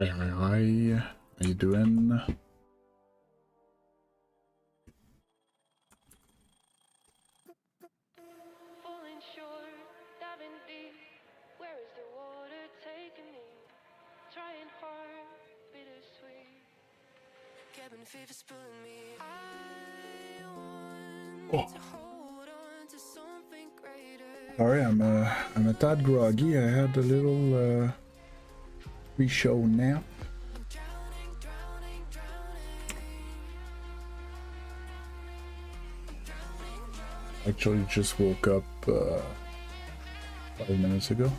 Hi, hi, hi. How you doing? Falling short, diving deep. Where is the water taking me? Trying hard, bittersweet. Cabin fever's pulling me. I want to hold on to something greater. Sorry, I'm a tad groggy. I had a little pre-show nap. I'm drowning, drowning, drowning. Actually, just woke up 5 minutes ago.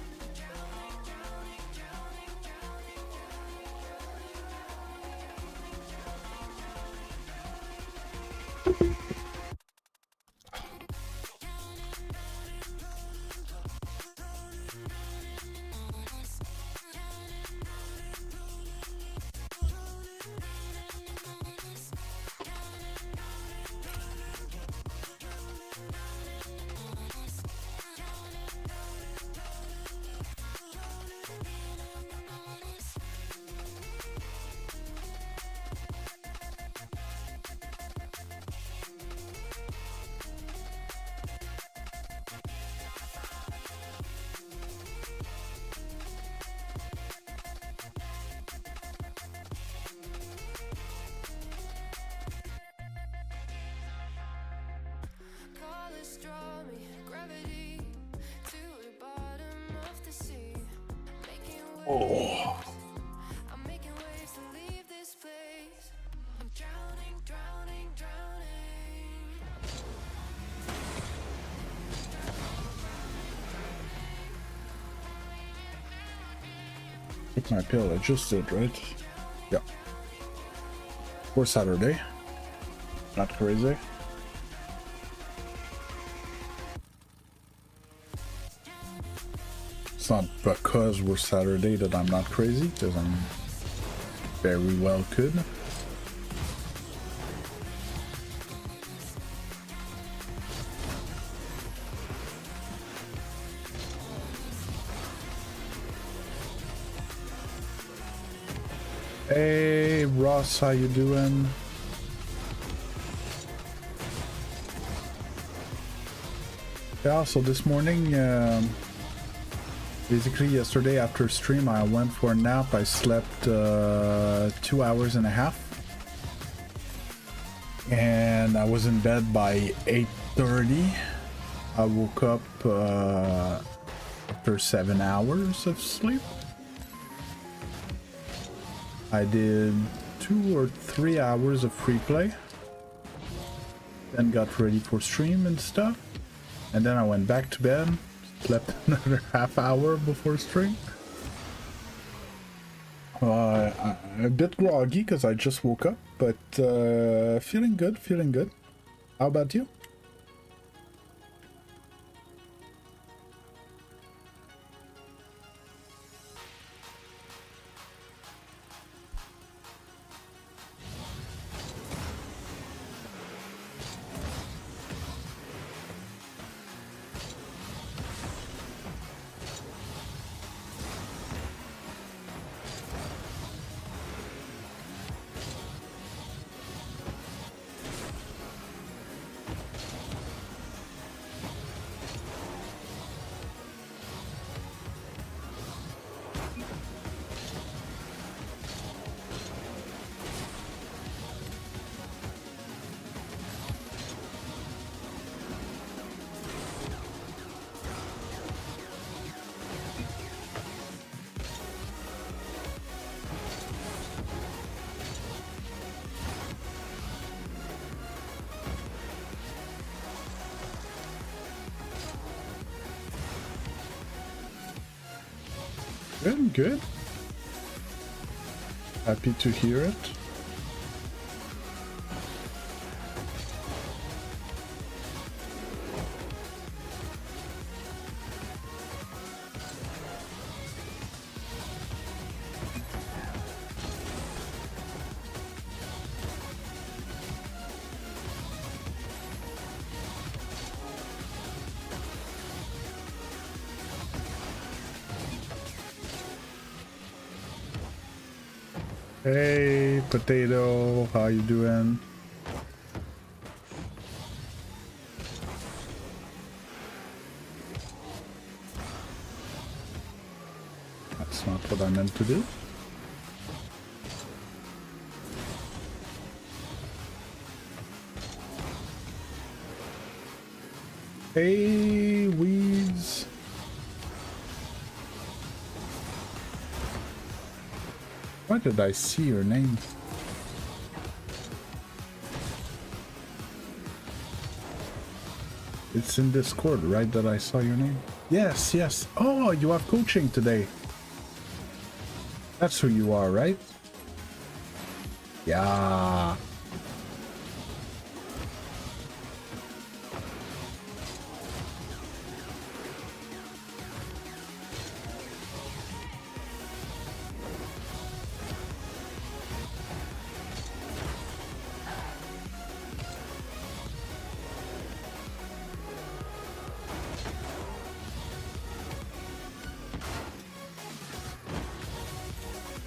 Colors draw me, gravity to the bottom of the sea. Making waves, I'm making waves to leave this place. I'm drowning, drowning, drowning. Took my pill. I just did, right? Yeah. For Saturday. Not crazy. It's not because we're Saturday that I'm not crazy, because I'm very well could. Hey Ross, how you doing? Yeah, so this morning, basically yesterday after stream I went for a nap. I slept 2 hours and a half. And I was in bed by 8:30. I woke up after 7 hours of sleep. I did 2 or 3 hours of free play. Then got ready for stream and stuff. And then I went back to bed, slept another half hour before stream. I'm a bit groggy because I just woke up, but feeling good, feeling good. How about you? Good, good. Happy to hear it. Hey, potato, how you doing? That's not what I meant to do. Hey, weeds. Why did I see your name? It's in Discord, right, that I saw your name? Yes, yes. Oh, you have coaching today. That's who you are, right? Yeah.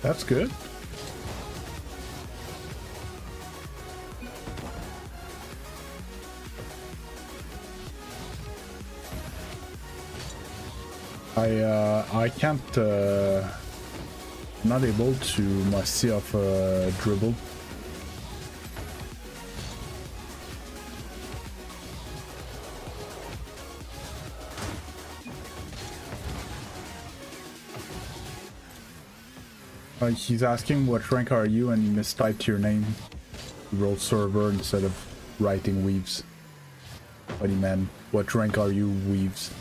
That's good. I can't not able to myself dribble. He's asking what rank are you, and he mistyped your name. He wrote server instead of writing weaves. But he meant, what rank are you, weaves?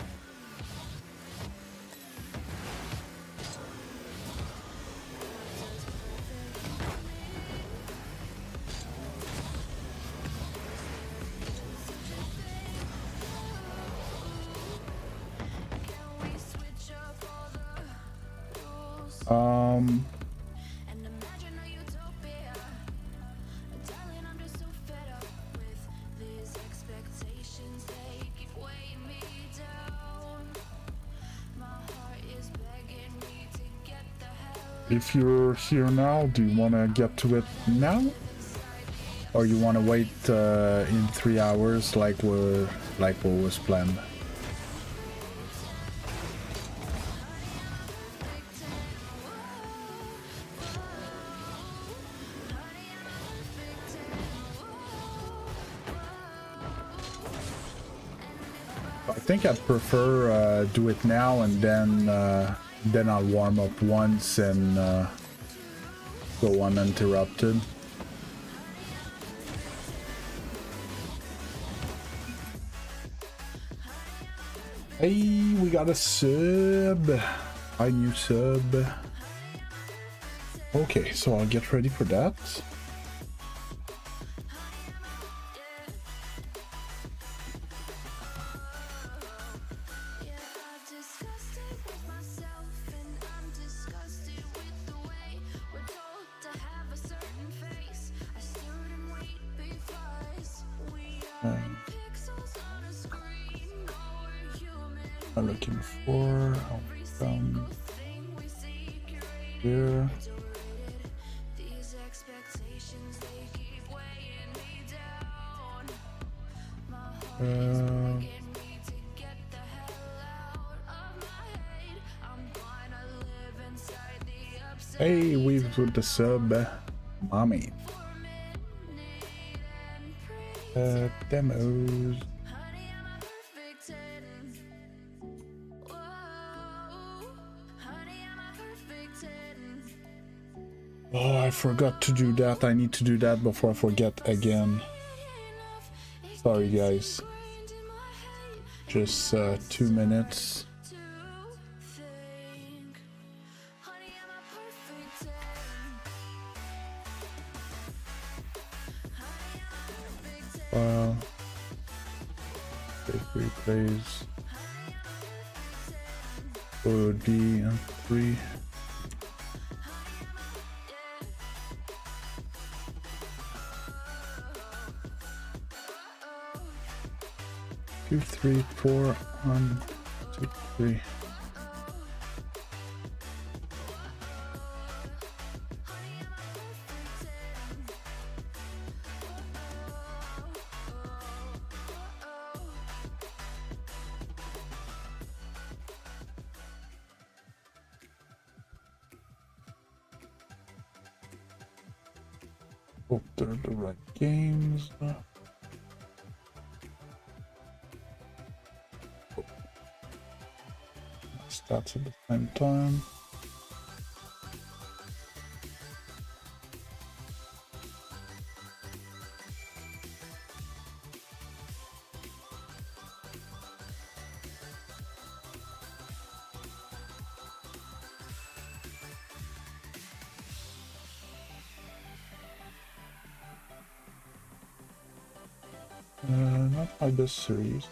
If you're here now, do you want to get to it now? Or you want to wait in 3 hours like what was planned? I think I'd prefer do it now, and then I'll warm up once and go uninterrupted. Hey, we got a sub. Hi, new sub. Okay, so I'll get ready for that. I'm looking for here. Hey, weaves with the sub, mommy. Demos. Oh, I forgot to do that. I need to do that before I forget again. Sorry, guys. Just 2 minutes. Take replays. OD and 3. Two, 3, 4, 1, 2, 3. Hope they're the right games. Stats at the same time. Not my best series.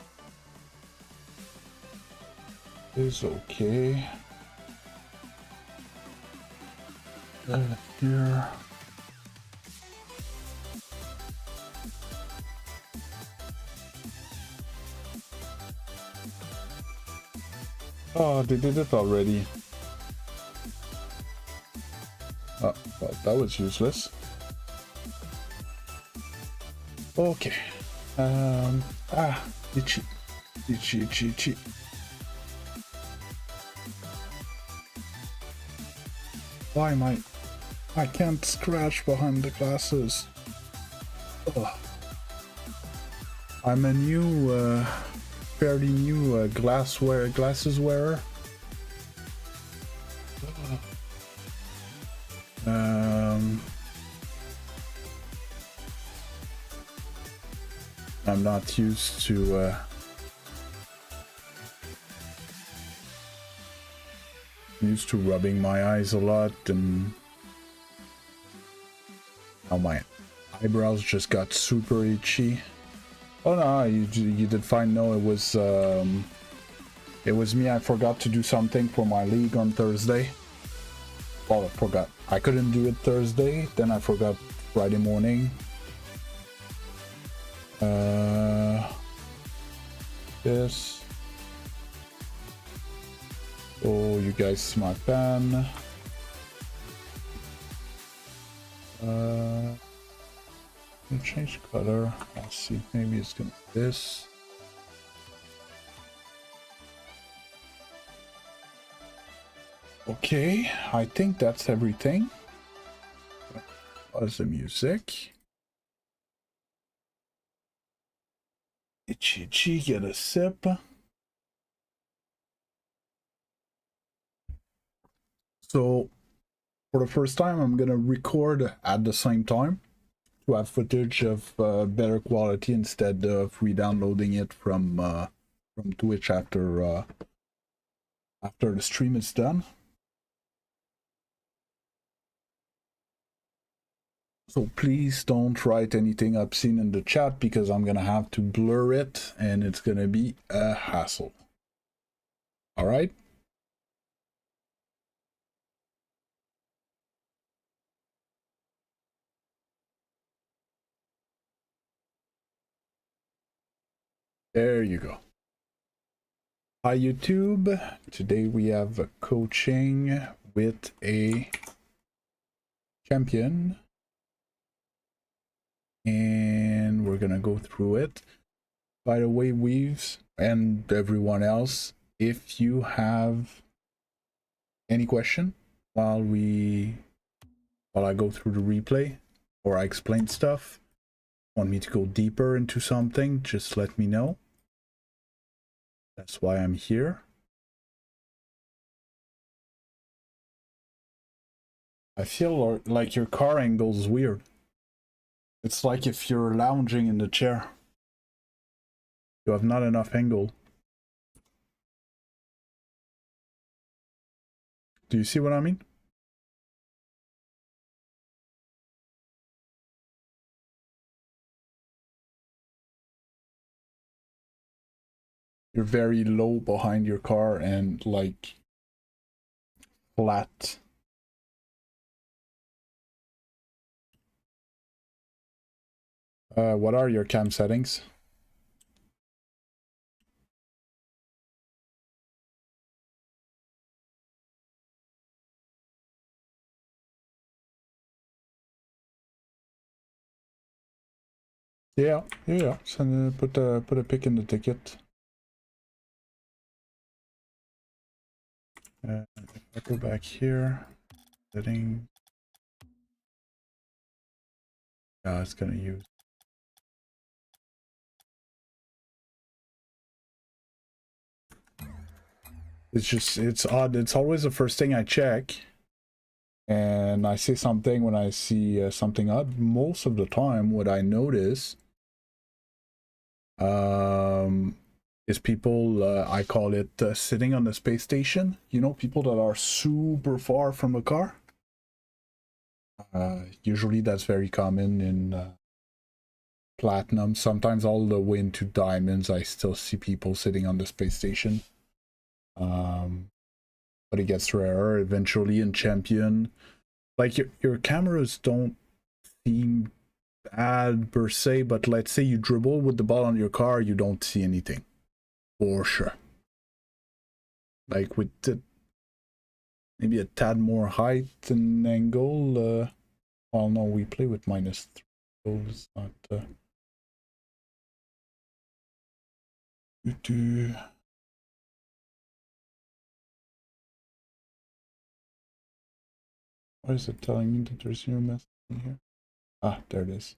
Is okay. Here. Oh, they did it already. Oh, well, that was useless. Okay. Itchy. Itchy, itchy, itchy. Why am I can't scratch behind the glasses. Ugh. I'm a new, fairly new glasses wearer. I'm not used to rubbing my eyes a lot, and now my eyebrows just got super itchy. Oh no, you did fine. No, it was me. I forgot to do something for my league on Thursday. Well, I forgot. I couldn't do it Thursday. Then I forgot Friday morning. This. Oh, you guys see my pen. Change color. Let's see. Maybe it's gonna be this. Okay, I think that's everything. Pause the music. Itchy, get a sip. So, for the first time, I'm gonna record at the same time to have footage of better quality instead of re-downloading it from Twitch after the stream is done. So please don't write anything obscene in the chat because I'm gonna have to blur it and it's gonna be a hassle. All right. There you go. Hi YouTube. Today we have a coaching with a champion and we're gonna go through it. By the way, Weaves and everyone else, if you have any question while I go through the replay or I explain stuff, want me to go deeper into something, just let me know. That's why I'm here. I feel like your car angle is weird. It's like if you're lounging in the chair. You have not enough angle. Do you see what I mean? You're very low behind your car and like flat. What are your cam settings? Yeah. Send put a pic in the ticket. If I go back here, setting. Yeah, it's gonna use. It's just, it's odd. It's always the first thing I check. And I say something when I see something odd. Most of the time, what I notice is people, I call it sitting on the space station. You know, people that are super far from a car. Usually that's very common in platinum. Sometimes all the way into diamonds, I still see people sitting on the space station. But it gets rarer eventually in champion. Like your cameras don't seem bad per se, but let's say you dribble with the ball on your car, you don't see anything. For sure. Like with maybe a tad more height and angle. Well, no, we play with -3. It's not. Why is it telling me that there's no message in here? Ah, there it is.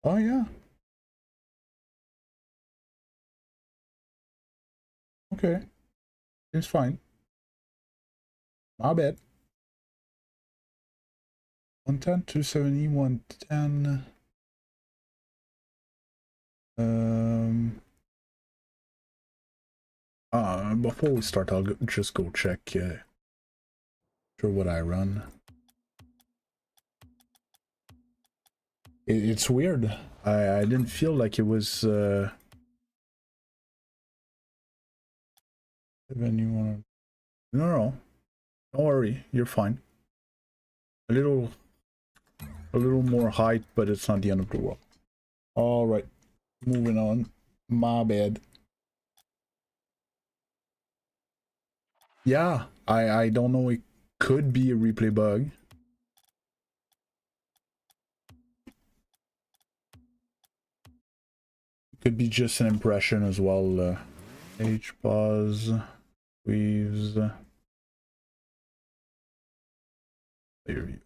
Oh yeah. Okay. It's fine. My bad. 110, 270, 110. Before we start, I'll just go check sure what I run. It's weird. I didn't feel like it was when you wanna. No, don't worry, you're fine. A little more height, but it's not the end of the world. All right, moving on. My bad. Yeah, I don't know. It could be a replay bug. Could be just an impression as well. H pause, weaves. View.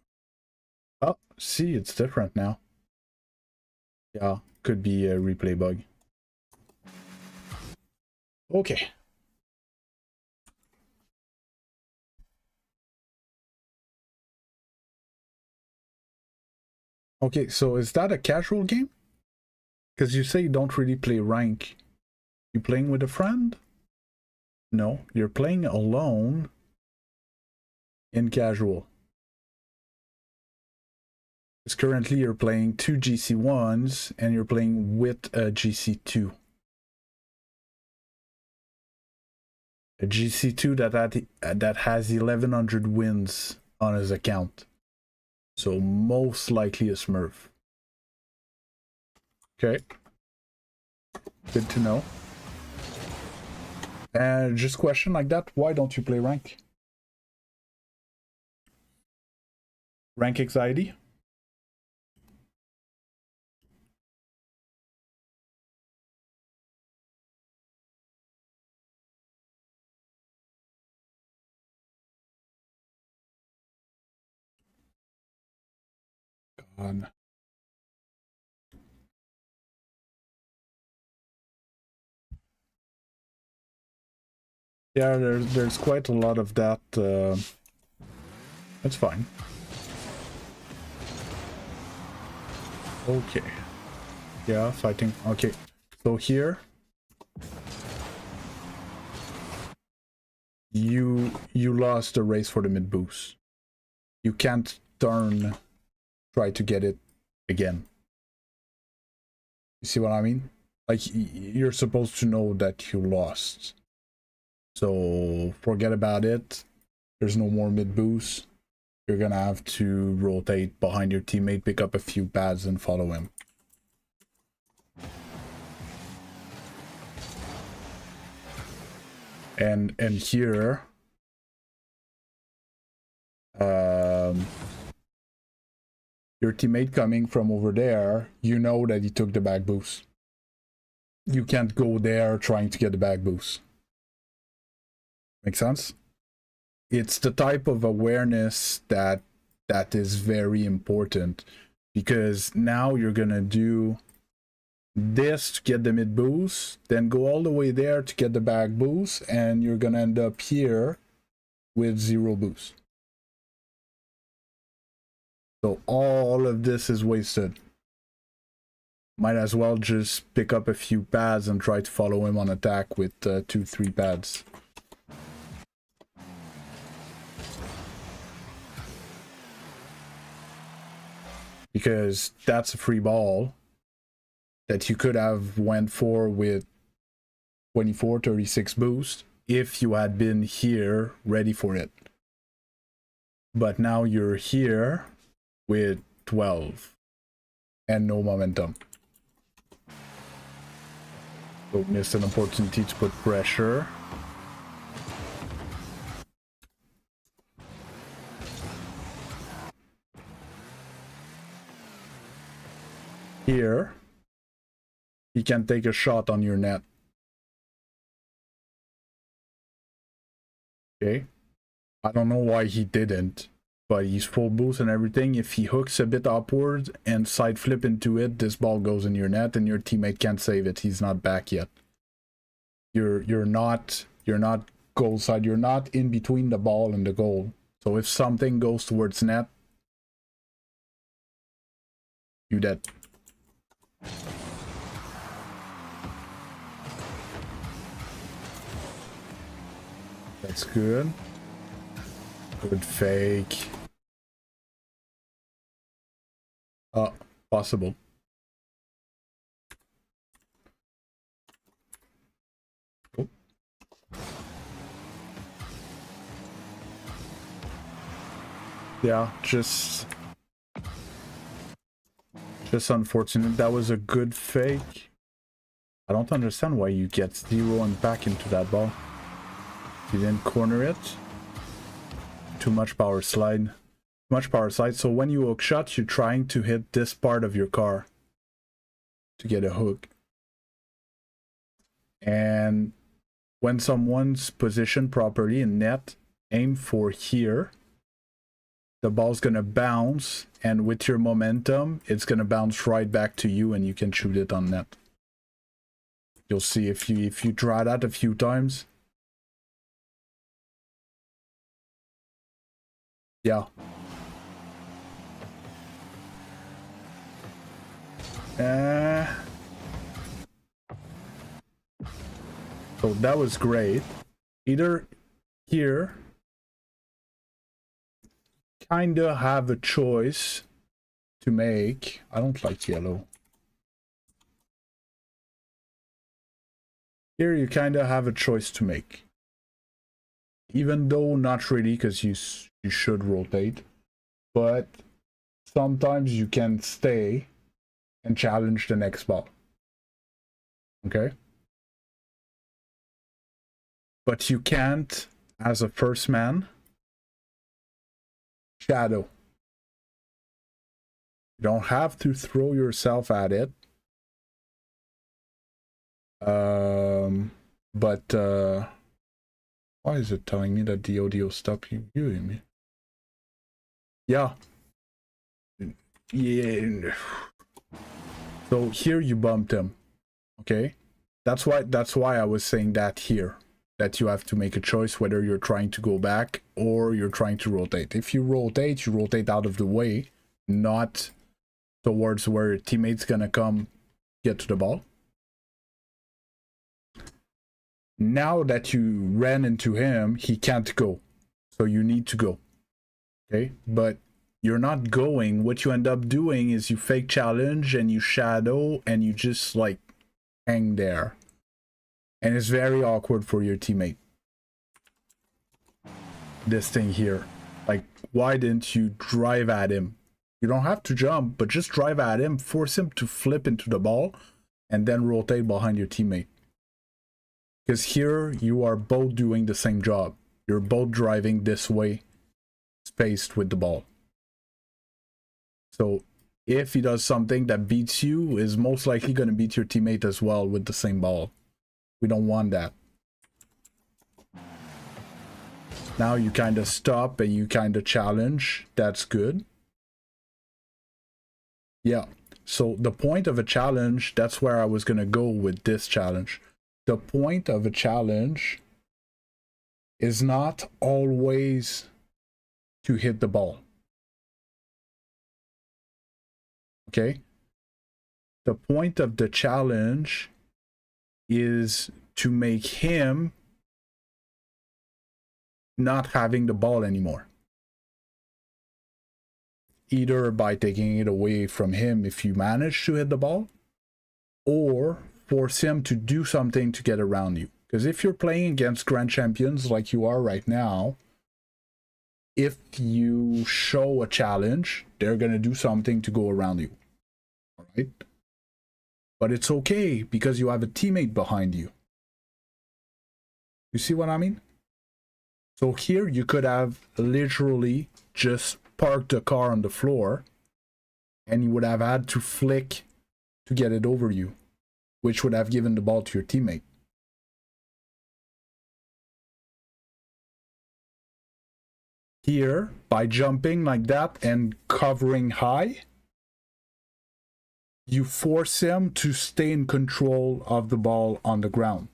Oh, see, it's different now. Yeah, could be a replay bug. Okay. Okay, so is that a casual game? Because you say you don't really play rank. You playing with a friend? No, you're playing alone in casual. Because currently you're playing 2 GC1s and you're playing with a Gc2. A Gc2 that has 1100 wins on his account. So most likely a Smurf. Okay. Good to know. And just question like that, why don't you play rank? Rank anxiety? God. Yeah, there's quite a lot of that. That's fine. Okay. Yeah, fighting. Okay. So here you lost the race for the mid boost. You can't try to get it again. You see what I mean? Like you're supposed to know that you lost. So forget about it. There's no more mid boost. You're gonna have to rotate behind your teammate, pick up a few pads and follow him. And here your teammate coming from over there, you know that he took the back boost. You can't go there trying to get the back boost. Make sense? It's the type of awareness that is very important, because now you're gonna do this to get the mid boost, then go all the way there to get the back boost, and you're gonna end up here with 0 boost. So all of this is wasted. Might as well just pick up a few pads and try to follow him on attack with 2-3 pads. Because that's a free ball that you could have went for with 24, 36 boost if you had been here ready for it. But now you're here with 12 and no momentum. So missed an opportunity to put pressure. Here, he can take a shot on your net. Okay. I don't know why he didn't, but he's full boost and everything. If he hooks a bit upwards and side flip into it, this ball goes in your net and your teammate can't save it. He's not back yet. You're not goal side. You're not in between the ball and the goal. So if something goes towards net, you dead. That's good. Good fake. Possible. Oh. Yeah, just unfortunate. That was a good fake. I don't understand why you get 0 and back into that ball. You didn't corner it. Too much power slide. Much power slide. So when you hook shot, you're trying to hit this part of your car to get a hook. And when someone's positioned properly in net, aim for here. The ball's gonna bounce, and with your momentum, it's gonna bounce right back to you, and you can shoot it on net. You'll see if you try that a few times. Yeah. So that was great. Either here, kinda have a choice to make. I don't like yellow. Here you kinda have a choice to make. Even though not really, because you should rotate. But sometimes you can stay and challenge the next ball. Okay? But you can't, as a first man, shadow. You don't have to throw yourself at it. But why is it telling me that the audio stopped viewing me? Yeah. Yeah. So here you bumped him. Okay? That's why I was saying that here. That you have to make a choice whether you're trying to go back or you're trying to rotate. If you rotate out of the way, not towards where your teammate's gonna come get to the ball. Now that you ran into him, he can't go. So you need to go. Okay? But you're not going. What you end up doing is you fake challenge and you shadow and you just like hang there. And it's very awkward for your teammate. This thing here. Like, why didn't you drive at him? You don't have to jump, but just drive at him, force him to flip into the ball, and then rotate behind your teammate. Because here, you are both doing the same job. You're both driving this way, spaced with the ball. So, if he does something that beats you, is most likely going to beat your teammate as well with the same ball. We don't want that. Now you kind of stop and you kind of challenge. That's good. Yeah. So the point of a challenge, that's where I was going to go with this challenge. The point of a challenge is not always to hit the ball. Okay? The point of the challenge is to make him not having the ball anymore. Either by taking it away from him if you manage to hit the ball, or force him to do something to get around you. Because if you're playing against grand champions like you are right now, if you show a challenge, they're going to do something to go around you. All right? But it's okay because you have a teammate behind you. You see what I mean? So here you could have literally just parked the car on the floor and you would have had to flick to get it over you, which would have given the ball to your teammate. Here, by jumping like that and covering high, you force him to stay in control of the ball on the ground.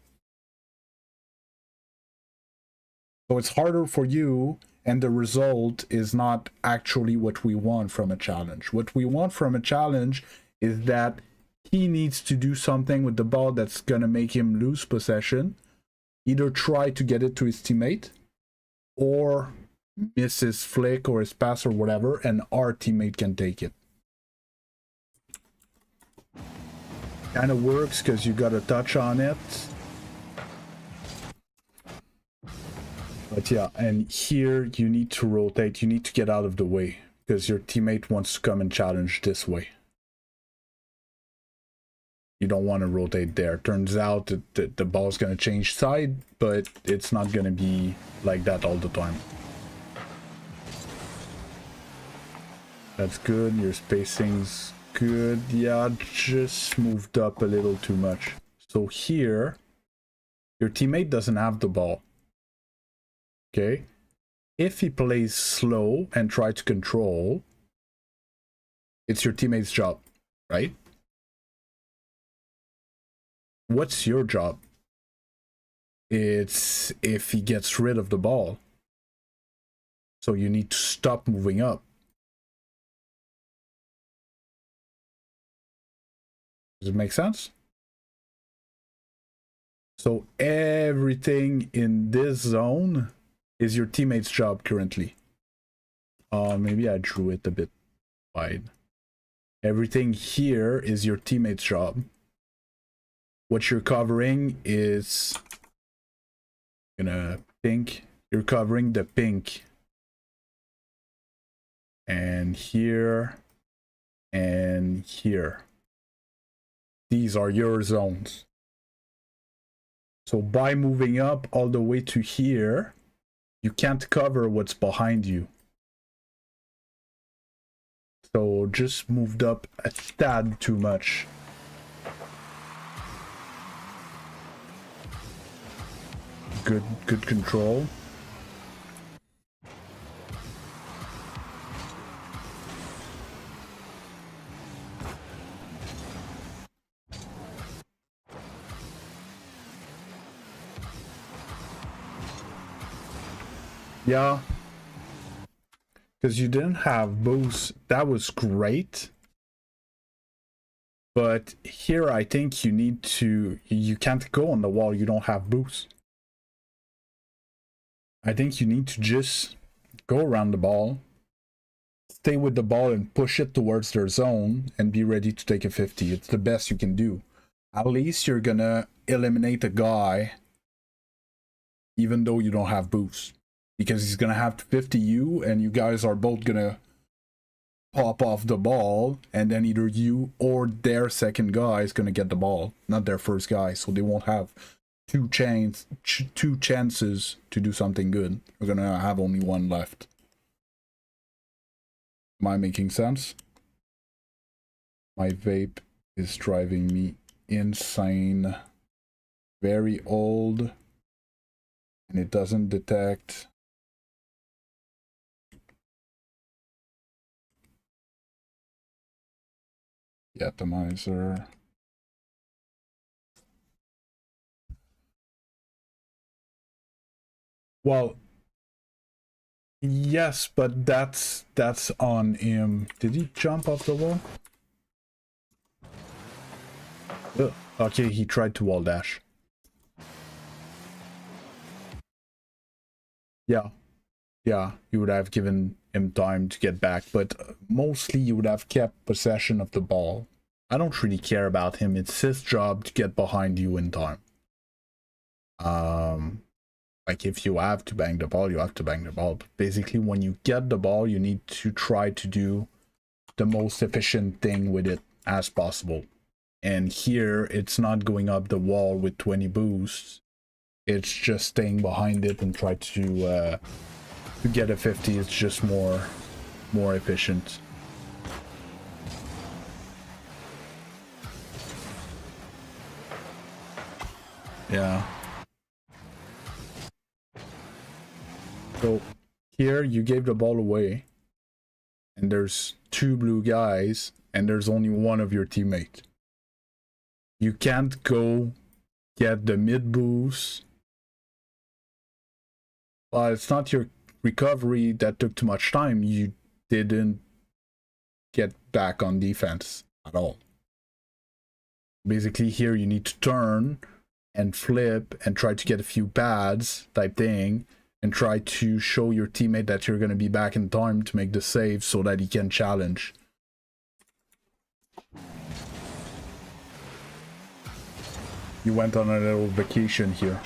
So it's harder for you, and the result is not actually what we want from a challenge. What we want from a challenge is that he needs to do something with the ball that's going to make him lose possession, either try to get it to his teammate, or miss his flick or his pass or whatever, and our teammate can take it. Kind of works because you got a touch on it. But yeah, and here you need to rotate, you need to get out of the way, because your teammate wants to come and challenge this way. You don't want to rotate there. Turns out that the ball's going to change side, but it's not going to be like that all the time. That's good, your spacing's good. Yeah, just moved up a little too much. So here, your teammate doesn't have the ball. Okay, if he plays slow and try to control, it's your teammate's job, right? What's your job? It's if he gets rid of the ball. So you need to stop moving up. Does it make sense? So everything in this zone is your teammate's job currently. Maybe I drew it a bit wide. Everything here is your teammate's job. What you're covering is pink. You're covering the pink. And here and here. These are your zones. So by moving up all the way to here, you can't cover what's behind you. So just moved up a tad too much. Good control. Yeah, because you didn't have boost. That was great. But here I think you need to, you can't go on the wall, you don't have boost. I think you need to just go around the ball, stay with the ball and push it towards their zone and be ready to take a 50. It's the best you can do. At least you're gonna eliminate a guy even though you don't have boost. Because he's gonna have to 50 you, and you guys are both gonna pop off the ball, and then either you or their second guy is gonna get the ball, not their first guy, so they won't have two chances to do something good. We're gonna have only one left. Am I making sense? My vape is driving me insane. Very old, and it doesn't detect the atomizer. Well, yes, but that's on him. Did he jump off the wall? Ugh. Okay, he tried to wall dash. Yeah. Yeah, you would have given him time to get back, but mostly you would have kept possession of the ball. I don't really care about him. It's his job to get behind you in time. Like if you have to bang the ball, you have to bang the ball. But basically, when you get the ball, you need to try to do the most efficient thing with it as possible. And here, it's not going up the wall with 20 boosts. It's just staying behind it and try to get a 50. It's just more efficient. Yeah. So here you gave the ball away and there's 2 blue guys and there's only one of your teammate. You can't go get the mid boost. Well, it's not your recovery that took too much time. You didn't get back on defense at all. Basically here you need to turn and flip and try to get a few pads type thing and try to show your teammate that you're going to be back in time to make the save so that he can challenge. You went on a little vacation here.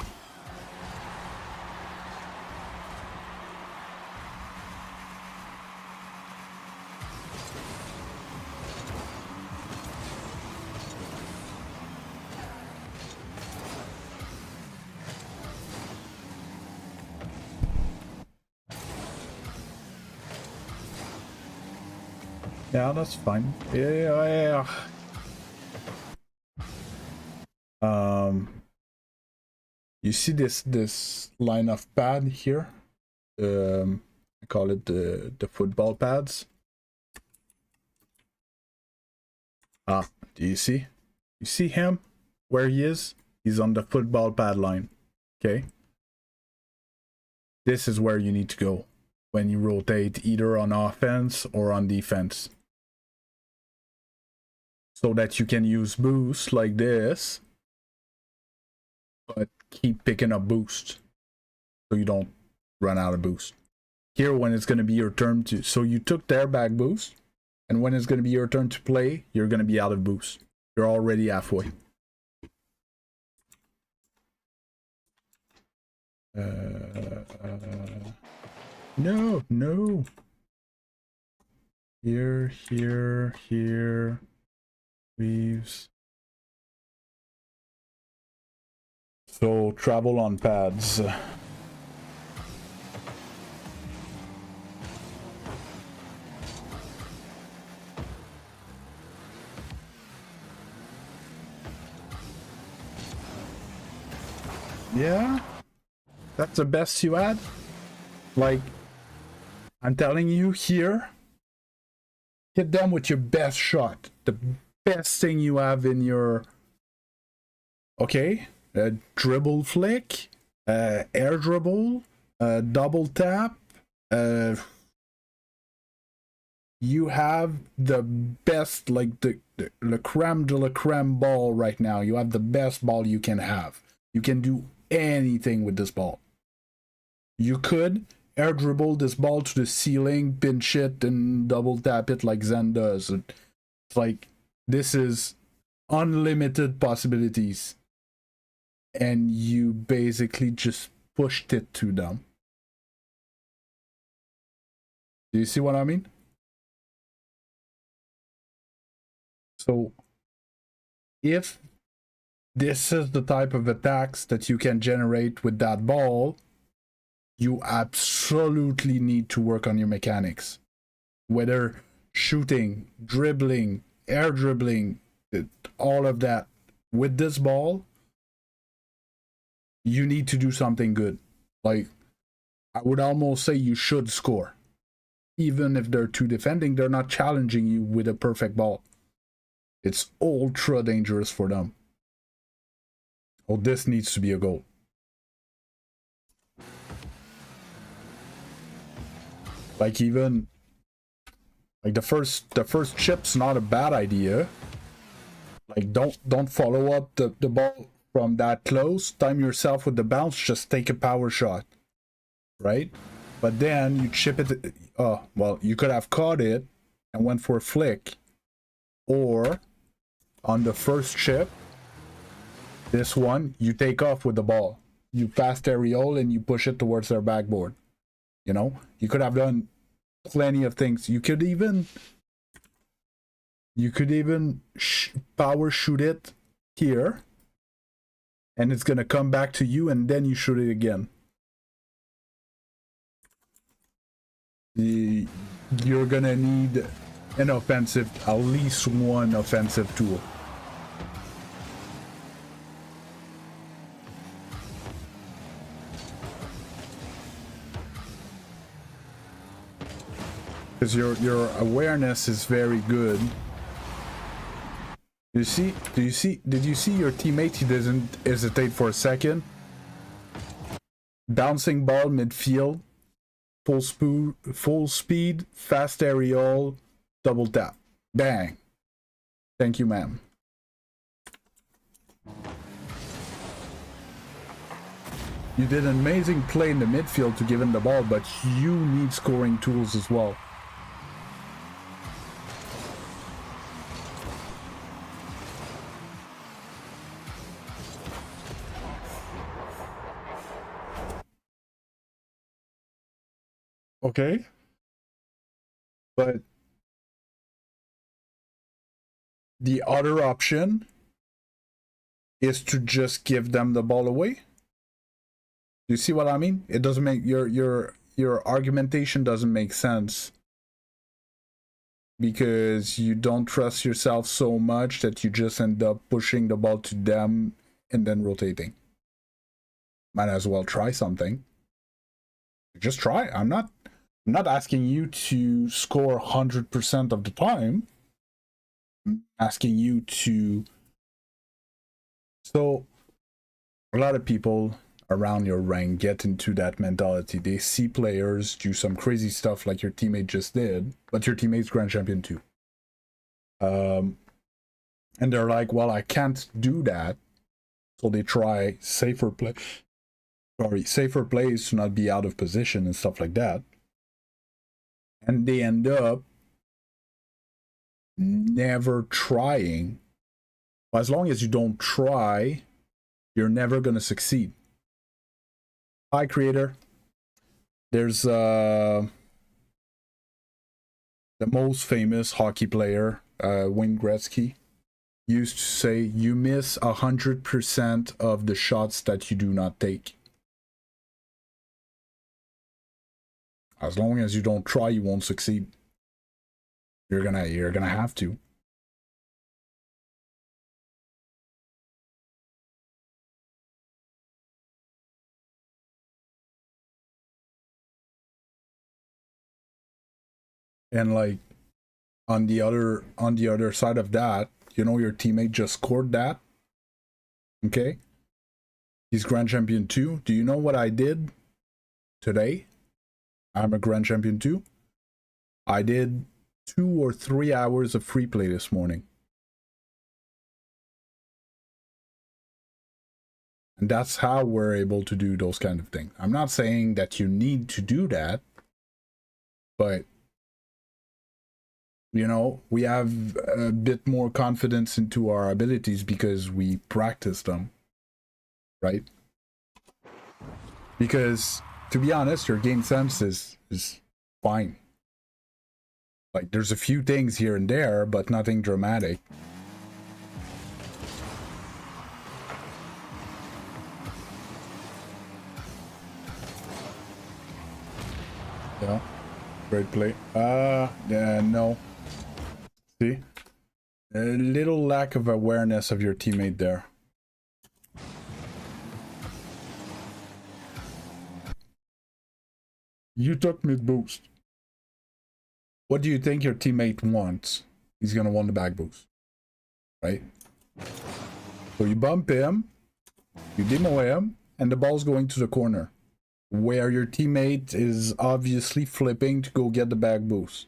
Yeah, that's fine. Yeah. You see this line of pad here? I call it the football pads. Ah, do you see? You see him? Where he is? He's on the football pad line. Okay? This is where you need to go when you rotate either on offense or on defense. So that you can use boost like this, but keep picking up boost so you don't run out of boost. Here, when it's going to be your turn to... So you took their back boost, and when it's going to be your turn to play, you're going to be out of boost. You're already halfway. No. Here. Leaves. So travel on pads. Yeah, that's the best you had. Like, I'm telling you here, hit them with your best shot. The best thing you have in your... Okay, dribble flick, air dribble, double tap. You have the best, like the creme de la creme ball right now. You have the best ball you can have. You can do anything with this ball. You could air dribble this ball to the ceiling, pinch it, and double tap it like Zen does. It's like, this is unlimited possibilities. And you basically just pushed it to them. Do you see what I mean? So, if this is the type of attacks that you can generate with that ball, you absolutely need to work on your mechanics. Whether shooting, dribbling, air dribbling, all of that. With this ball, you need to do something good. Like, I would almost say you should score. Even if they're two defending, they're not challenging you with a perfect ball. It's ultra dangerous for them. Oh, this needs to be a goal. Like even like the first chip's not a bad idea. Like don't follow up the ball from that close. Time yourself with the bounce. Just take a power shot, right? But then you chip it. Oh well, you could have caught it and went for a flick, or on the first chip, this one you take off with the ball. You fast aerial and you push it towards their backboard. You know, you could have done plenty of things. You could even power shoot it here, and it's gonna come back to you, and then you shoot it again. You're gonna need an offensive, at least one offensive tool. Because your awareness is very good. Did you see your teammate? He doesn't hesitate for a second. Bouncing ball midfield, full speed, fast aerial, double tap, bang. Thank you, ma'am. You did an amazing play in the midfield to give him the ball, but you need scoring tools as well. Okay, but the other option is to just give them the ball away. You see what I mean? It doesn't make your argumentation doesn't make sense, because you don't trust yourself so much that you just end up pushing the ball to them and then rotating. Might as well try something. Just try. I'm not asking you to score 100% of the time. I'm asking you to... So, a lot of people around your rank get into that mentality. They see players do some crazy stuff like your teammate just did, but your teammate's Grand Champion too. And they're like, well, I can't do that. So they try safer plays to not be out of position and stuff like that. And they end up never trying. As long as you don't try, you're never going to succeed. Hi, creator. There's the most famous hockey player, Wayne Gretzky, used to say, you miss 100% of the shots that you do not take. As long as you don't try, you won't succeed. You're gonna have to. And like on the other side of that, you know, your teammate just scored that. Okay? He's Grand Champion 2. Do you know what I did today? I'm a Grand Champion 2. I did 2 or 3 hours of free play this morning. And that's how we're able to do those kind of things. I'm not saying that you need to do that, but you know, we have a bit more confidence into our abilities because we practice them, right? Because to be honest, your game sense is fine. Like, there's a few things here and there, but nothing dramatic. Yeah, great play. Yeah, no. See? A little lack of awareness of your teammate there. You took mid boost. What do you think your teammate wants? He's gonna want the back boost. right? So you bump him, you demo him, and the ball's going to the corner, where your teammate is obviously flipping to go get the back boost.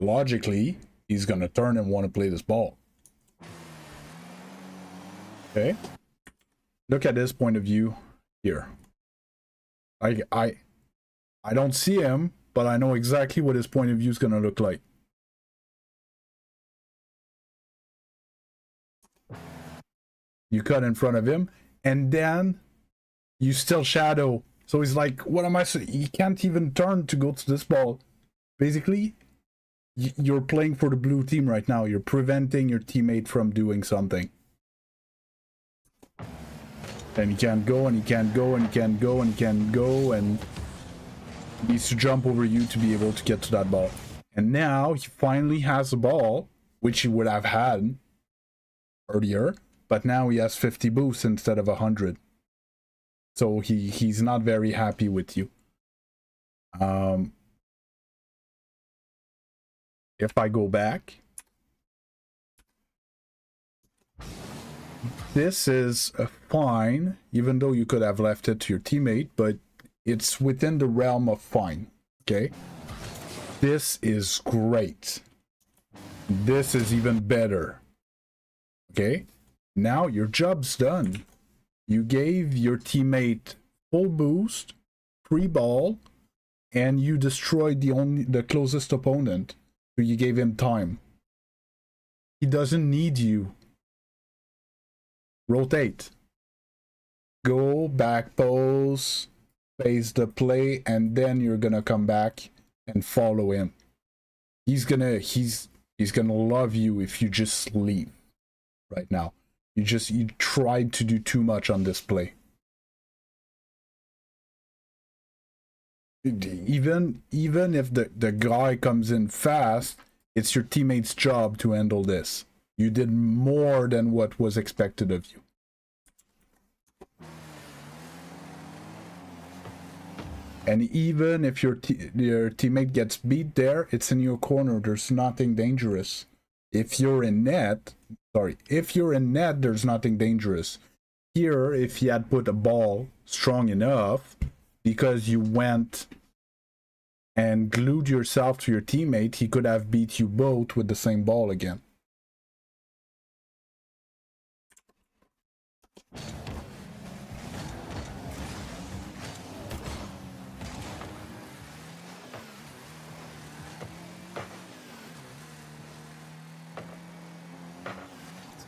Logically, he's gonna turn and want to play this ball. Okay? Look at his point of view here. I don't see him, but I know exactly what his point of view is gonna look like. You cut in front of him, and then you still shadow. So he's like, what am I saying? He can't even turn to go to this ball. Basically, you're playing for the blue team right now. You're preventing your teammate from doing something. And he can't go, and he can't go, and he can't go, and he can't go, and he needs to jump over you to be able to get to that ball. And now he finally has a ball, which he would have had earlier, but now he has 50 boosts instead of 100. So he's not very happy with you. If I go back, this is fine, even though you could have left it to your teammate, but it's within the realm of fine, okay? This is great. This is even better, okay? Now your job's done. You gave your teammate full boost, free ball, and you destroyed the closest opponent. So you gave him time. He doesn't need you. Rotate. Go, back pose, face the play, and then you're gonna come back and follow him. He's gonna love you if you just leave right now. You tried to do too much on this play. Even if the guy comes in fast, it's your teammate's job to handle this. You did more than what was expected of you. And even if your teammate gets beat there, it's in your corner. There's nothing dangerous. If you're in net, there's nothing dangerous. Here, if he had put a ball strong enough, because you went and glued yourself to your teammate, he could have beat you both with the same ball again.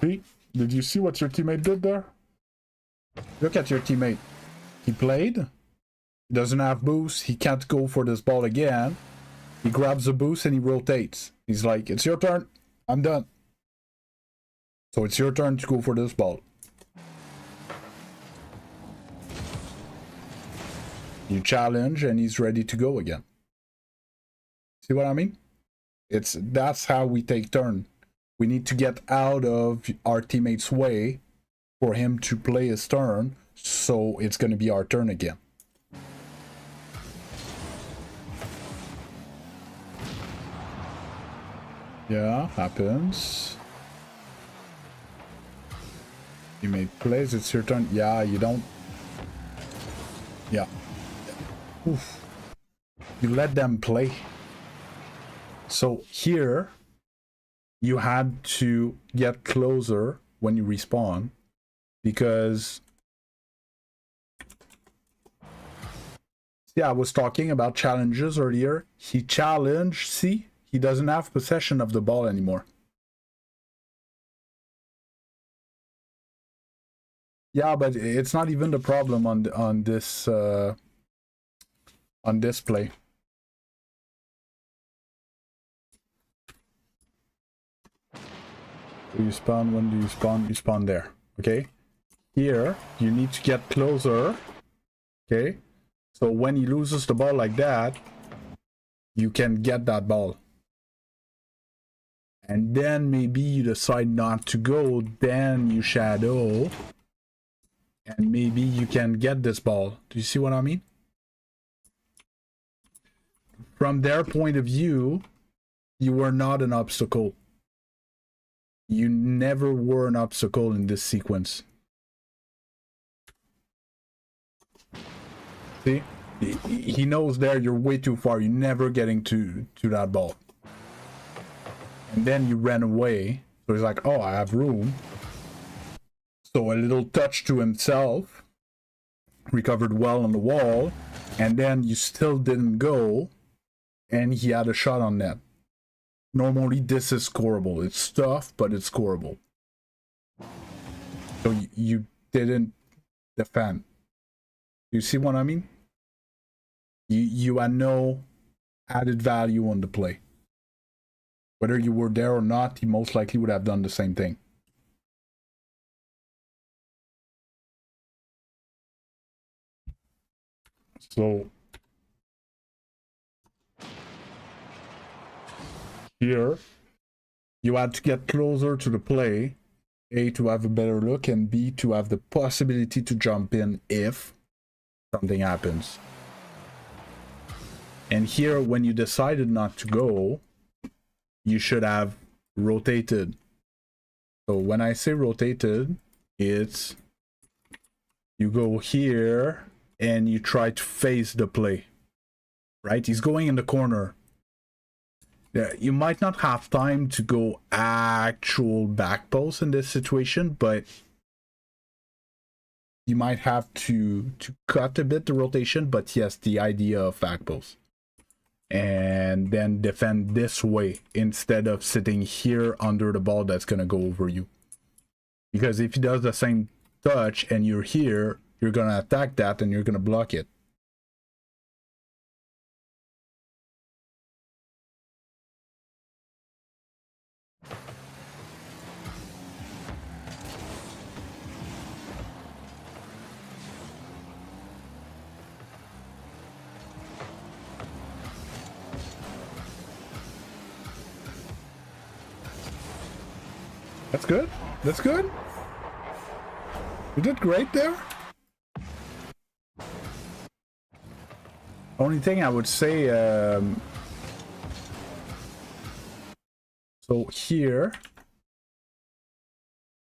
See? Did you see what your teammate did there? Look at your teammate. He played. He doesn't have boost. He can't go for this ball again. He grabs the boost and he rotates. He's like, it's your turn. I'm done. So it's your turn to go for this ball. You challenge and he's ready to go again. See what I mean? That's how we take turn. We need to get out of our teammate's way for him to play his turn, so it's going to be our turn again. Yeah, happens. Teammate plays, it's your turn. Yeah, you don't. Yeah. Oof. You let them play. So here, you had to get closer when you respawn, because I was talking about challenges earlier. He challenged, see, he doesn't have possession of the ball anymore. Yeah, but it's not even the problem on this play. Do you spawn? When do you spawn? You spawn there. Okay. Here, you need to get closer. Okay. So when he loses the ball like that, you can get that ball. And then maybe you decide not to go, then you shadow. And maybe you can get this ball. Do you see what I mean? From their point of view, you were not an obstacle. You never were an obstacle in this sequence. See? He knows there you're way too far. You're never getting to that ball. And then you ran away. So he's like, oh, I have room. So a little touch to himself. Recovered well on the wall. And then you still didn't go. And he had a shot on net. Normally this is scoreable. It's tough, but it's scoreable. So you didn't defend. You see what I mean? You had no added value on the play. Whether you were there or not, he most likely would have done the same thing. So here, you had to get closer to the play, A, to have a better look, and B, to have the possibility to jump in if something happens. And here, when you decided not to go, you should have rotated. So when I say rotated, it's you go here and you try to face the play, right? He's going in the corner. Yeah, you might not have time to go actual back post in this situation, but you might have to cut a bit the rotation. But yes, the idea of back post. And then defend this way instead of sitting here under the ball that's gonna go over you. Because if he does the same touch and you're here, you're gonna attack that and you're gonna block it. That's good. That's good. You did great there. Only thing I would say, so here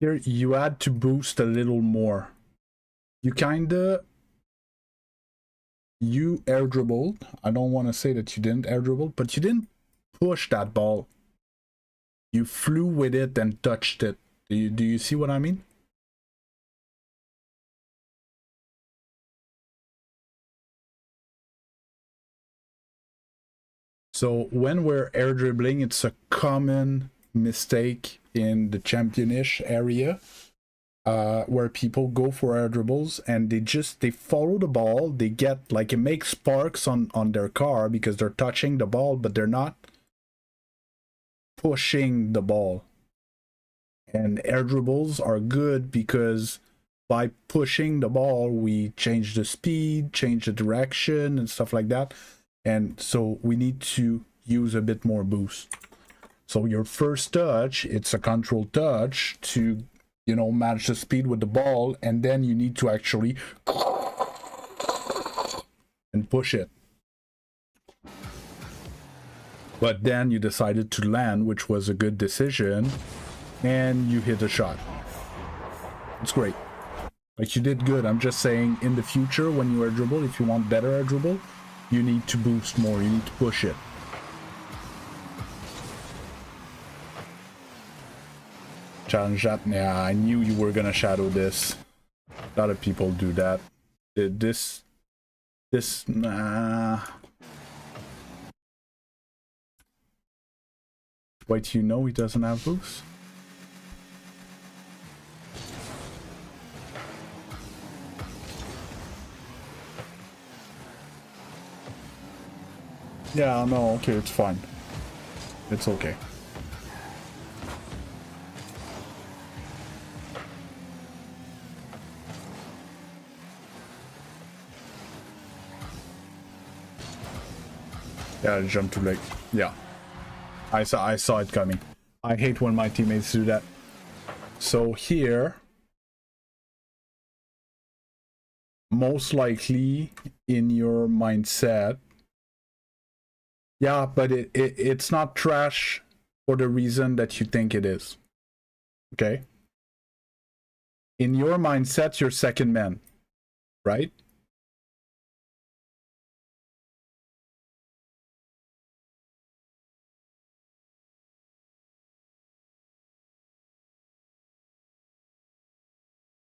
you had to boost a little more. You air dribbled. I don't want to say that you didn't air dribble, but you didn't push that ball. You flew with it and touched it. Do you see what I mean? So when we're air dribbling, it's a common mistake in the championish area where people go for air dribbles and they follow the ball. They get like it makes sparks on their car because they're touching the ball, but they're not pushing the ball. And air dribbles are good because by pushing the ball, we change the speed, change the direction and stuff like that. And so we need to use a bit more boost. So your first touch, it's a control touch to, match the speed with the ball. And then you need to actually and push it. But then you decided to land, which was a good decision, and you hit a shot. It's great. Like, you did good. I'm just saying, in the future, when you air dribble, if you want better air dribble, you need to boost more. You need to push it. Challenge that. Yeah, I knew you were gonna shadow this. A lot of people do that. Nah. Wait, he doesn't have boost? Yeah, no, okay, it's fine. It's okay. Yeah, I jumped too late. Yeah. I saw it coming. I hate when my teammates do that. So here, most likely in your mindset, yeah, but it's not trash for the reason that you think it is. Okay? In your mindset, you're second man, right?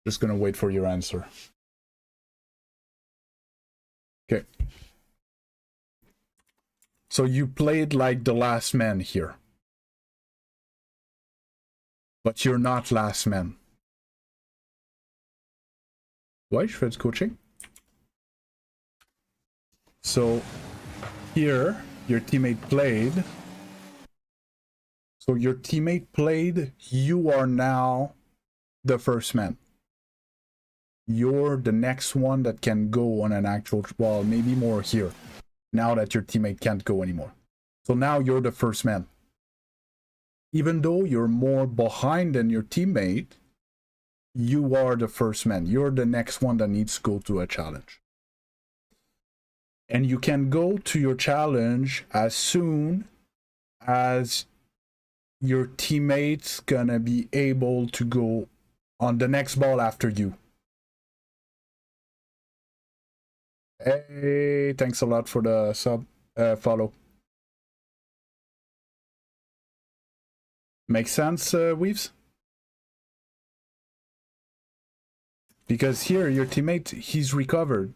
Just gonna wait for your answer. Okay. So you played like the last man here. But you're not last man. Ouais, je fais du coaching. So here, your teammate played. So your teammate played, you are now the first man. You're the next one that can go on an actual, well, maybe more here, now that your teammate can't go anymore. So now you're the first man. Even though you're more behind than your teammate, you are the first man. You're the next one that needs to go to a challenge. And you can go to your challenge as soon as your teammate's gonna be able to go on the next ball after you. Hey, thanks a lot for the sub follow. Makes sense, Weaves? Because here, your teammate, he's recovered.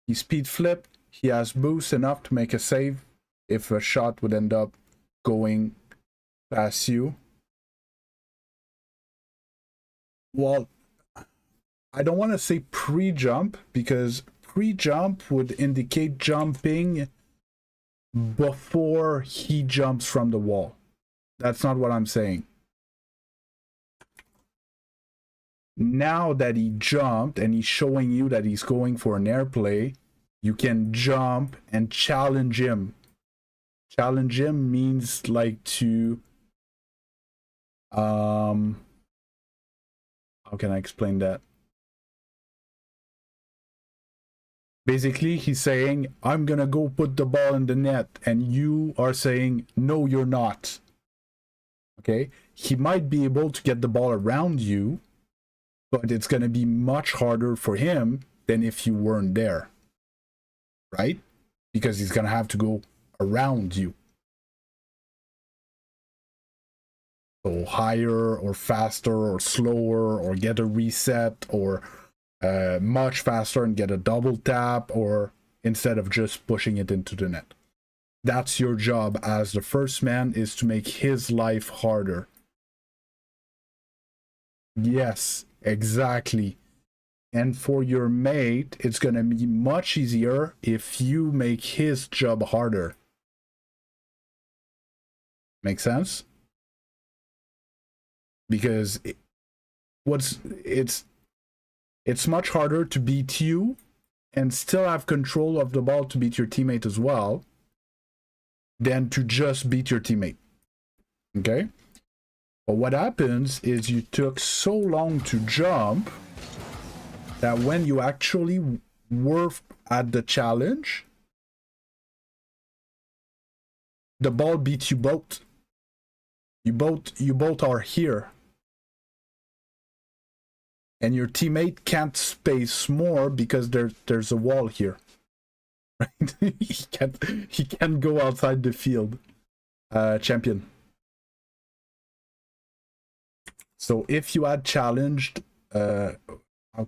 He speed flipped. He has boost enough to make a save if a shot would end up going past you. Well, I don't want to say pre-jump, because pre-jump would indicate jumping before he jumps from the wall. That's not what I'm saying. Now that he jumped and he's showing you that he's going for an airplay, you can jump and challenge him. Challenge him means like to how can I explain that? Basically, he's saying, I'm gonna go put the ball in the net, and you are saying, no, you're not. Okay? He might be able to get the ball around you, but it's gonna be much harder for him than if you weren't there. Right? Because he's gonna have to go around you. So higher or faster or slower, or get a reset, or much faster and get a double tap, or instead of just pushing it into the net. That's your job as the first man, is to make his life harder. Yes, exactly. And for your mate, it's gonna be much easier if you make his job harder. Make sense? Because it's much harder to beat you and still have control of the ball to beat your teammate as well than to just beat your teammate. Okay? But what happens is you took so long to jump that when you actually were at the challenge, the ball beats you both. You both are here. And your teammate can't space more because there's a wall here. Right? he can't go outside the field. Champion. So if you had challenged, how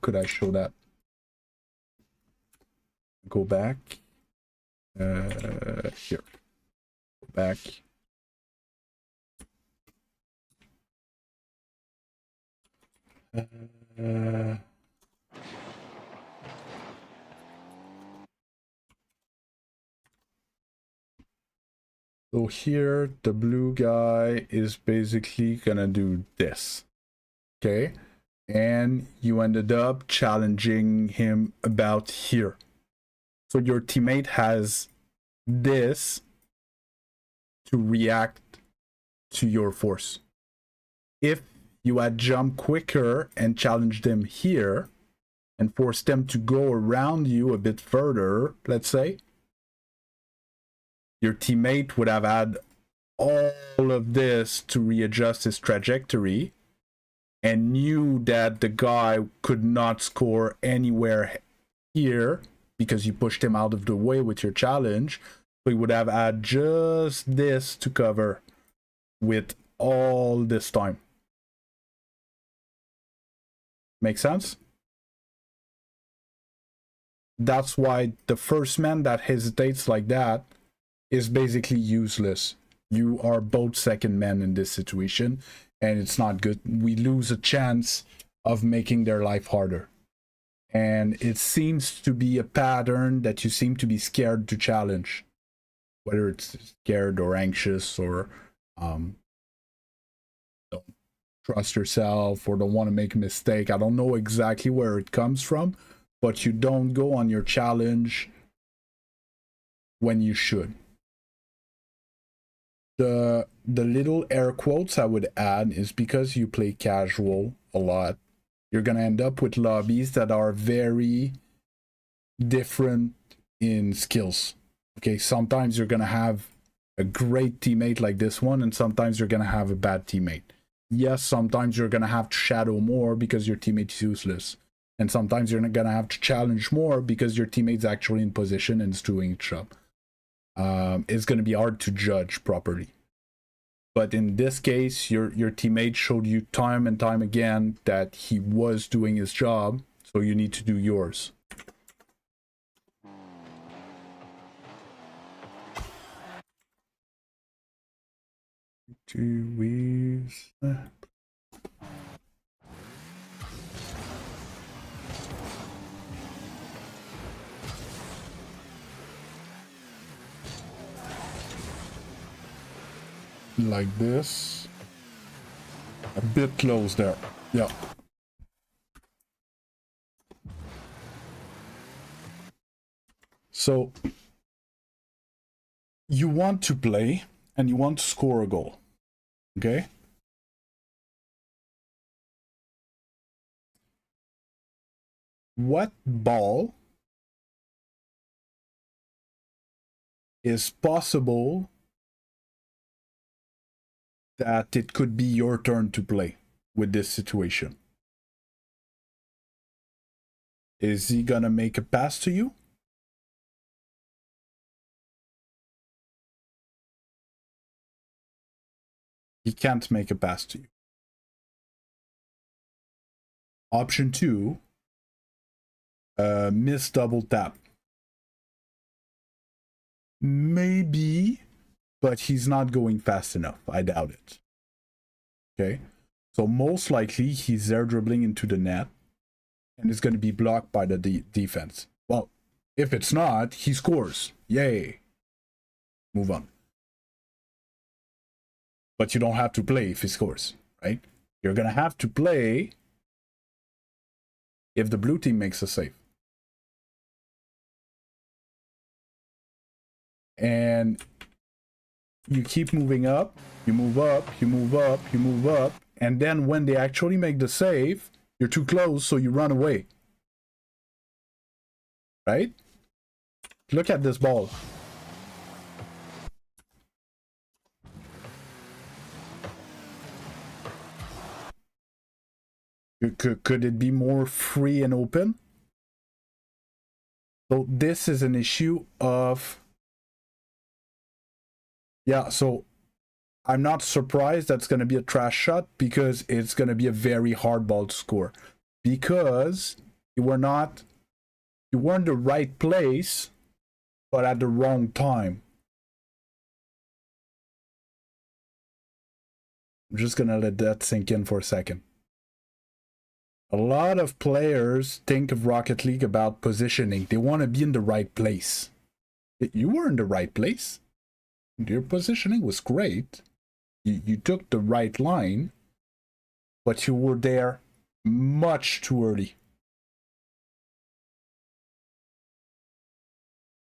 could I show that? Go back. Here. Go back. So here, the blue guy is basically gonna do this. Okay? And you ended up challenging him about here. So your teammate has this to react to your force. If you had jumped quicker and challenged them here and forced them to go around you a bit further, let's say, your teammate would have had all of this to readjust his trajectory, and knew that the guy could not score anywhere here because you pushed him out of the way with your challenge, so he would have had just this to cover with all this time. Make sense? That's why the first man that hesitates like that is basically useless. You are both second men in this situation, and it's not good. We lose a chance of making their life harder. And it seems to be a pattern that you seem to be scared to challenge. Whether it's scared or anxious or don't trust yourself or don't want to make a mistake. I don't know exactly where it comes from, but you don't go on your challenge when you should. The little air quotes I would add is because you play casual a lot, you're going to end up with lobbies that are very different in skills. Okay, sometimes you're going to have a great teammate like this one, and sometimes you're going to have a bad teammate. Yes, sometimes you're going to have to shadow more because your teammate is useless. And sometimes you're going to have to challenge more because your teammate's actually in position and is doing its job. It's going to be hard to judge properly. But in this case, your teammate showed you time and time again that he was doing his job, so you need to do yours. Two weaves. Like this. A bit close there. Yeah. So you want to play and you want to score a goal. Okay? What ball is possible that it could be your turn to play with this situation? Is he gonna make a pass to you? He can't make a pass to you. Option 2, miss double tap. Maybe, but he's not going fast enough. I doubt it. Okay, so most likely he's there dribbling into the net and it's going to be blocked by the defense. Well, if it's not, he scores. Yay. Move on. But you don't have to play if he scores, right? You're going to have to play if the blue team makes a save. And you keep moving up, you move up, you move up, you move up, and then when they actually make the save, you're too close, so you run away. Right? Look at this ball. Could it be more free and open? So this is an issue of... Yeah, so I'm not surprised that's going to be a trash shot because it's going to be a very hard ball to score. Because you weren't in the right place, but at the wrong time. I'm just going to let that sink in for a second. A lot of players think of Rocket League about positioning. They want to be in the right place. You were in the right place. Your positioning was great. You took the right line, but you were there much too early.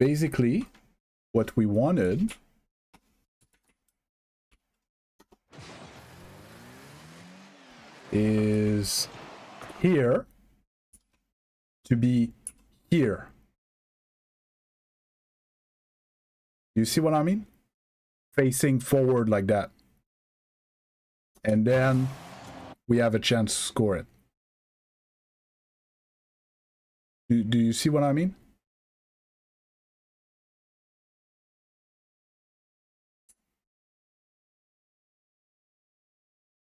Basically, what we wanted is here to be here. You see what I mean? Facing forward like that. And then we have a chance to score it. Do you see what I mean?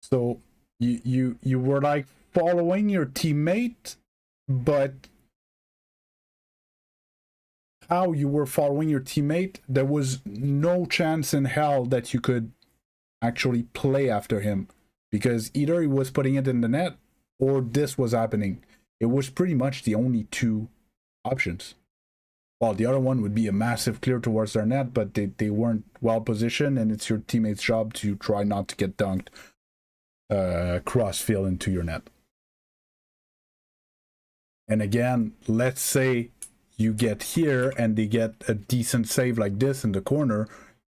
So you were like following your teammate, but how you were following your teammate, there was no chance in hell that you could actually play after him, because either he was putting it in the net or this was happening. It was pretty much the only two options. Well, the other one would be a massive clear towards their net, but they weren't well positioned, and it's your teammate's job to try not to get dunked cross field into your net. And again, let's say you get here and they get a decent save like this in the corner,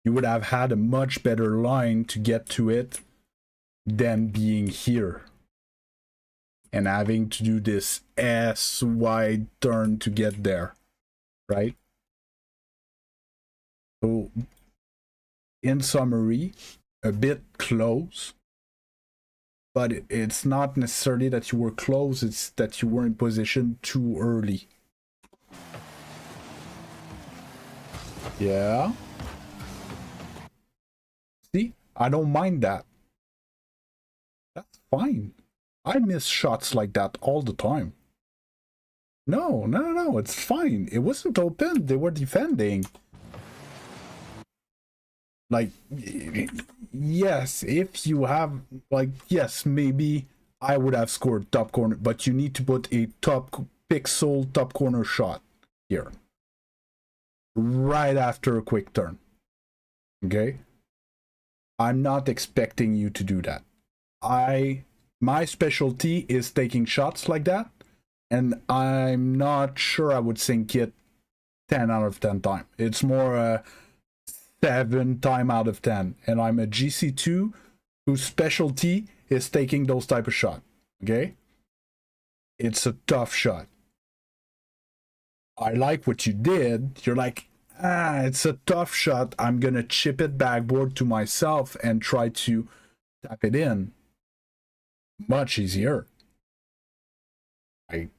you would have had a much better line to get to it than being here and having to do this S-wide turn to get there, right? So, in summary, a bit close, but it's not necessarily that you were close, it's that you were in position too early. Yeah. See, I don't mind that. That's fine. I miss shots like that all the time. No, it's fine. It wasn't open. They were defending. Like, yes, if you have, like, yes, maybe I would have scored top corner, but you need to put a top pixel top corner shot here. Right after a quick turn. Okay? I'm not expecting you to do that. My specialty is taking shots like that, and I'm not sure I would sink it 10 out of 10 times. It's more a 7 time out of 10, and I'm a Gc2 whose specialty is taking those type of shot. Okay? It's a tough shot. I like what you did. You're like, it's a tough shot. I'm gonna chip it backboard to myself and try to tap it in. Much easier. And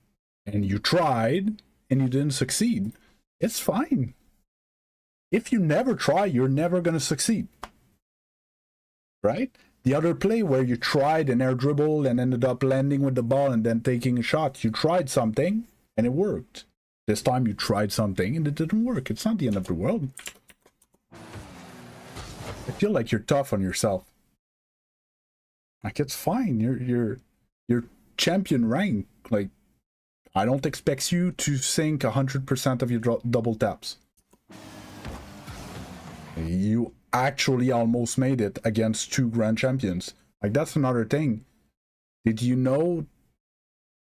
you tried and you didn't succeed. It's fine. If you never try, you're never gonna succeed. Right? The other play where you tried an air dribble and ended up landing with the ball and then taking a shot, you tried something and it worked. This time you tried something and it didn't work. It's not the end of the world. I feel like you're tough on yourself. Like, it's fine. You're champion rank. Like, I don't expect you to sink 100% of your double taps. You actually almost made it against 2 grand champions. Like, that's another thing. Did you know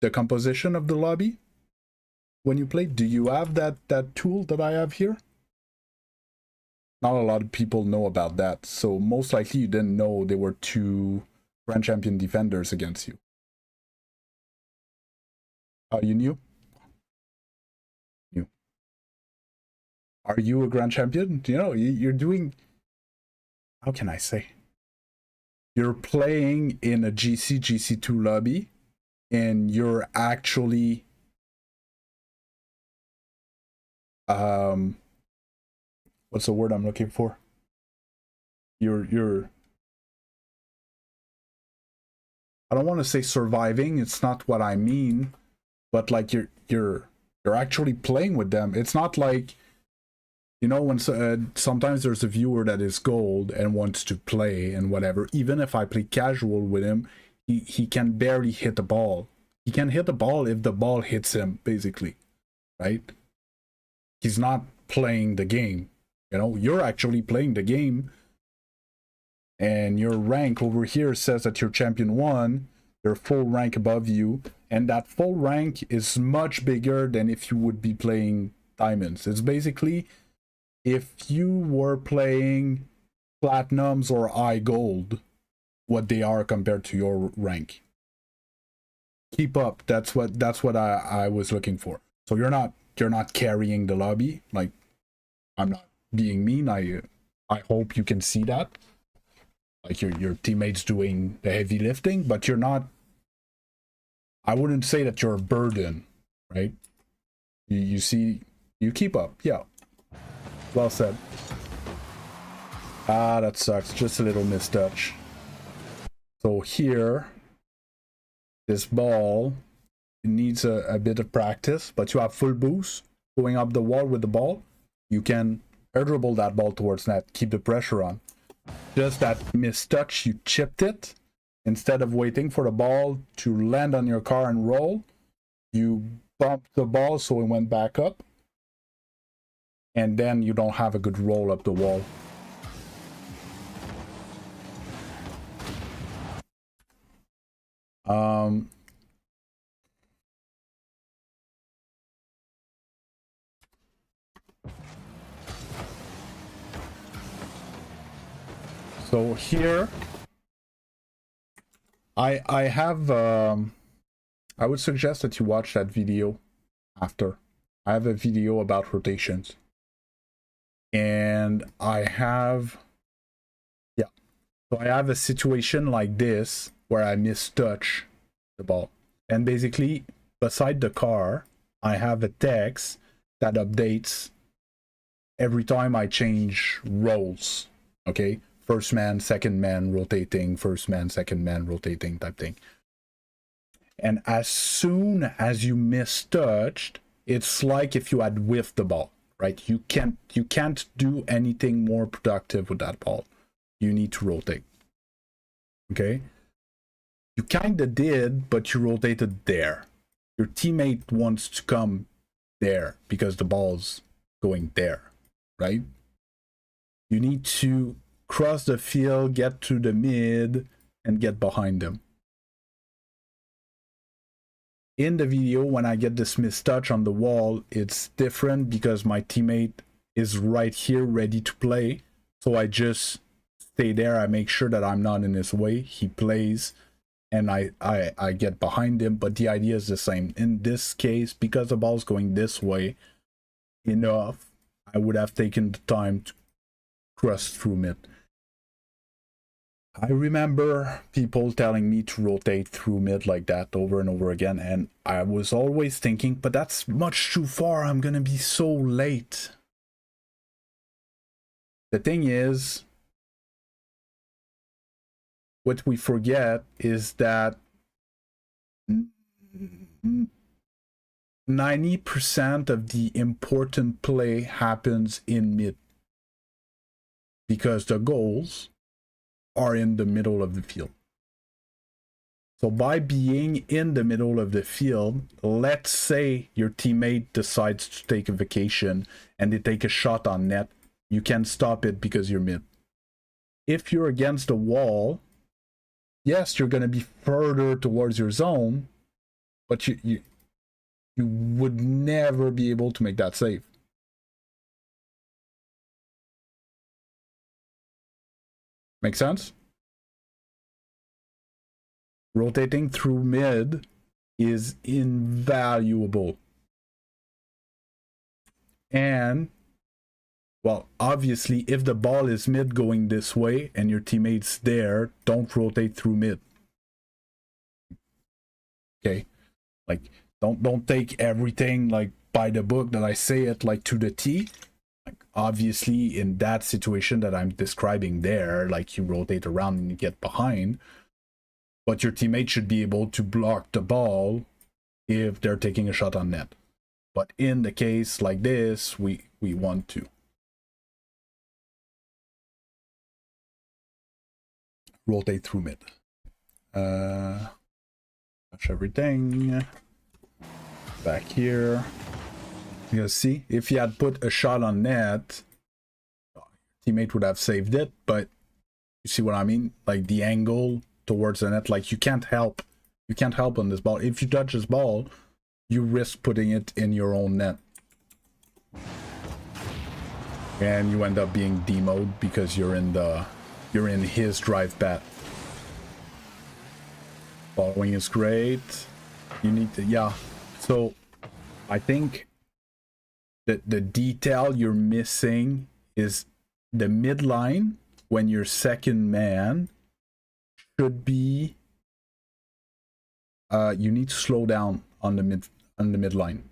the composition of the lobby when you played? Do you have that tool that I have here? Not a lot of people know about that, so most likely you didn't know there were 2 grand champion defenders against you. Oh, you knew? You. Are you a grand champion? You know, you're doing... How can I say? You're playing in a Gc2 lobby, and you're actually... what's the word I'm looking for? You're I don't want to say surviving, it's not what I mean, but like you're actually playing with them. It's not like, you know, when sometimes there's a viewer that is gold and wants to play and whatever. Even if I play casual with him, he can barely hit the ball. He can hit the ball if the ball hits him, basically, right? He's not playing the game. You know, you're actually playing the game, and your rank over here says that you're champion 1, you're full rank above you, and that full rank is much bigger than if you would be playing diamonds. It's basically if you were playing platinums or high gold, what they are compared to your rank. Keep up. That's what I was looking for. So you're not carrying the lobby. Like, I'm not being mean. I hope you can see that. Like your teammates doing the heavy lifting, but you're not. I wouldn't say that you're a burden, right? You see, you keep up. Yeah. Well said. Ah, that sucks. Just a little mistouch. So here, this ball, it needs a bit of practice, but you have full boost going up the wall with the ball. You can air dribble that ball towards net, keep the pressure on. Just that mistouch, you chipped it. Instead of waiting for the ball to land on your car and roll, you bumped the ball so it went back up. And then you don't have a good roll up the wall. So here, I have, I would suggest that you watch that video after. I have a video about rotations. And I have, yeah. So I have a situation like this where I mistouch the ball. And basically, beside the car, I have a text that updates every time I change roles, okay? First man, second man, rotating, first man, second man, rotating type thing. And as soon as you mistouched, it's like if you had whiffed the ball, right? You can't do anything more productive with that ball. You need to rotate, okay? You kind of did, but you rotated there. Your teammate wants to come there because the ball's going there, right? You need to cross the field, get to the mid, and get behind them. In the video, when I get this mistouch on the wall, it's different because my teammate is right here ready to play. So I just stay there. I make sure that I'm not in his way. He plays and I get behind him, but the idea is the same. In this case, because the ball's going this way enough, I would have taken the time to cross through mid. I remember people telling me to rotate through mid like that over and over again, and I was always thinking, but that's much too far, I'm gonna be so late. The thing is, what we forget is that 90% of the important play happens in mid, because the goals are in the middle of the field. So by being in the middle of the field, let's say your teammate decides to take a vacation and they take a shot on net, you can stop it because you're mid. If you're against the wall, yes, you're going to be further towards your zone, but you would never be able to make that save. Make sense? Rotating through mid is invaluable. And, well, obviously, if the ball is mid going this way and your teammate's there, don't rotate through mid. Okay? Like, don't take everything like by the book that I say it like to the T. Like, obviously, in that situation that I'm describing there, like you rotate around and you get behind, but your teammate should be able to block the ball if they're taking a shot on net. But in the case like this, we want to rotate through mid. Touch everything. Back here. You see, if you had put a shot on net, your teammate would have saved it, but you see what I mean? Like the angle towards the net, like you can't help on this ball. If you touch this ball, you risk putting it in your own net. And you end up being demoed because you're in his drive path. Following is great. You need to, yeah. So I think that the detail you're missing is the midline when your second man should be you need to slow down on the midline.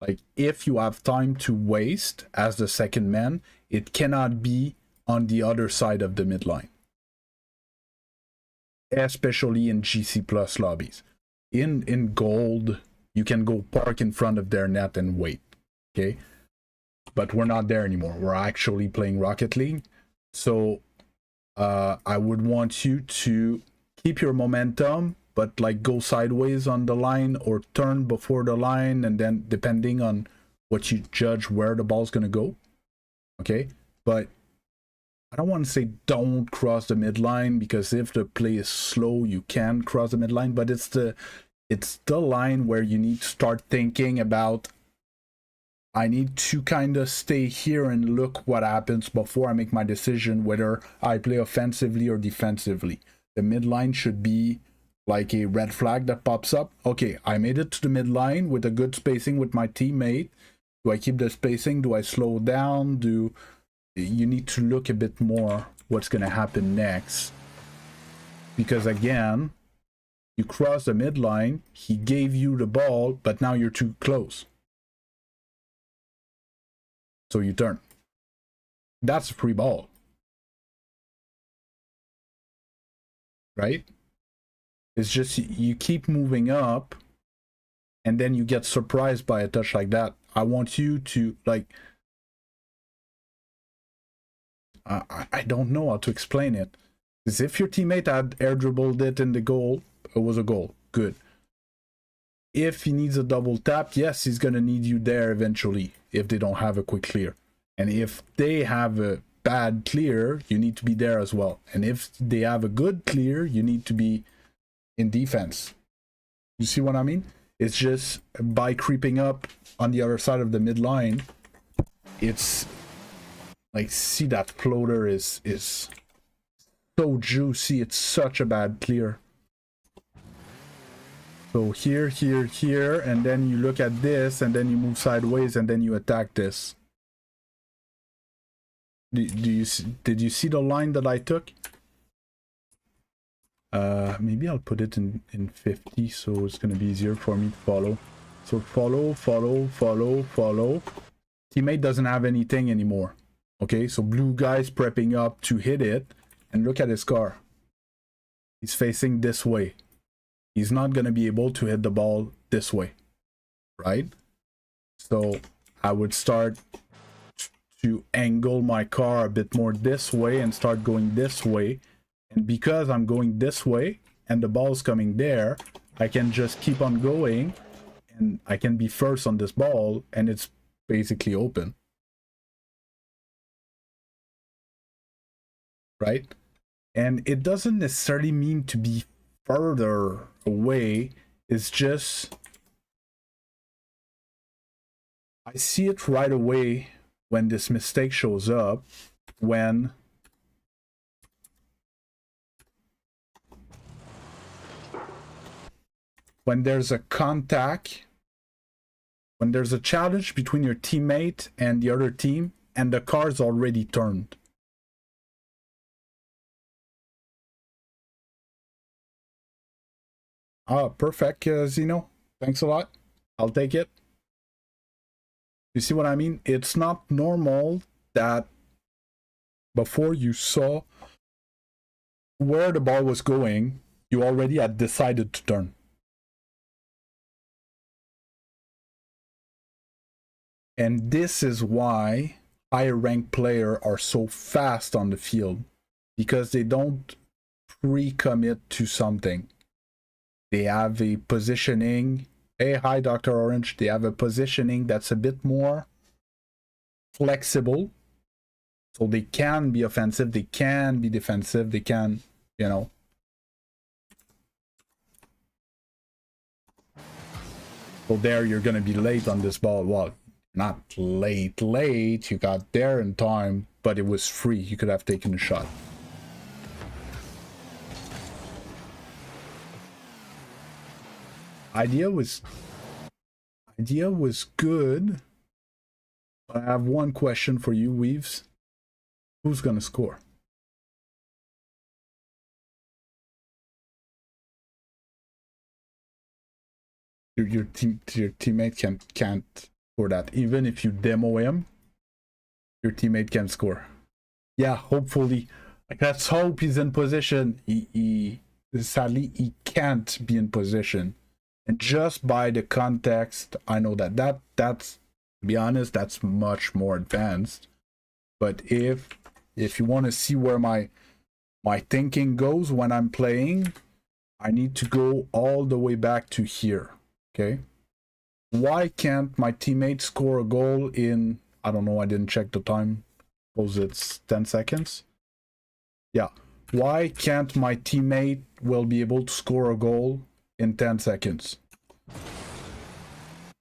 Like, if you have time to waste as the second man, it cannot be on the other side of the midline. Especially in GC plus lobbies. In gold, you can go park in front of their net and wait. Okay? But we're not there anymore. We're actually playing Rocket League. So I would want you to keep your momentum, but like go sideways on the line or turn before the line, and then depending on what you judge where the ball's gonna go. Okay? But I don't want to say don't cross the midline, because if the play is slow, you can cross the midline, but it's the line where you need to start thinking about, I need to kind of stay here and look what happens before I make my decision whether I play offensively or defensively. The midline should be like a red flag that pops up. Okay, I made it to the midline with a good spacing with my teammate. Do I keep the spacing? Do I slow down? You need to look a bit more what's going to happen next. Because again, you cross the midline, he gave you the ball, but now you're too close. So you turn. That's a free ball. Right? It's just you keep moving up and then you get surprised by a touch like that. I want you to, like, I don't know how to explain it. Because if your teammate had air dribbled it in the goal, it was a goal. Good. If he needs a double tap, yes, he's going to need you there eventually if they don't have a quick clear. And if they have a bad clear, you need to be there as well. And if they have a good clear, you need to be in defense. You see what I mean? It's just by creeping up on the other side of the midline, it's like, see, that floater is so juicy. It's such a bad clear. So here, here, here, and then you look at this, and then you move sideways, and then you attack this. Did you see the line that I took? Maybe I'll put it in 50, so it's gonna be easier for me to follow. So follow, follow, follow, follow. Teammate doesn't have anything anymore. Okay, so blue guy's prepping up to hit it, and look at his car. He's facing this way. He's not gonna be able to hit the ball this way, right? So I would start to angle my car a bit more this way and start going this way. And because I'm going this way and the ball's coming there, I can just keep on going and I can be first on this ball, and it's basically open. Right? And it doesn't necessarily mean to be further away. It's just, I see it right away when this mistake shows up, when there's a contact, when there's a challenge between your teammate and the other team, and the car's already turned. Ah, perfect, Zeno. Thanks a lot. I'll take it. You see what I mean? It's not normal that before you saw where the ball was going, you already had decided to turn. And this is why higher ranked players are so fast on the field, because they don't pre-commit to something. They have a positioning. Hey, hi, Dr. Orange. They have a positioning that's a bit more flexible. So they can be offensive, they can be defensive, they can, you know. So there you're going to be late on this ball. Well, not late. You got there in time, but it was free. You could have taken a shot. Idea was good. But I have one question for you, Weaves. Who's gonna score? Your teammate can't score that. Even if you demo him, your teammate can score. Yeah, hopefully. Like, let's hope he's in position. He sadly he can't be in position. And just by the context, I know that's, to be honest, that's much more advanced. But if you want to see where my thinking goes when I'm playing, I need to go all the way back to here. Okay, why can't my teammate score a goal in, I don't know, I didn't check the time, suppose it's 10 seconds. Yeah, why can't my teammate will be able to score a goal in 10 seconds?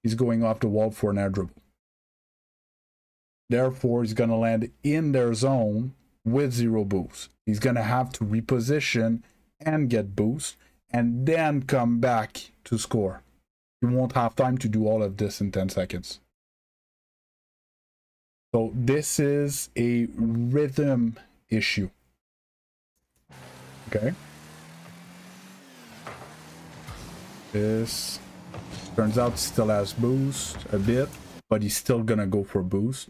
He's going off the wall for an air dribble. Therefore, he's gonna land in their zone with 0 boost. He's gonna have to reposition and get boost and then come back to score. You won't have time to do all of this in 10 seconds. So this is a rhythm issue. Okay. This turns out still has boost a bit, but he's still gonna go for boost.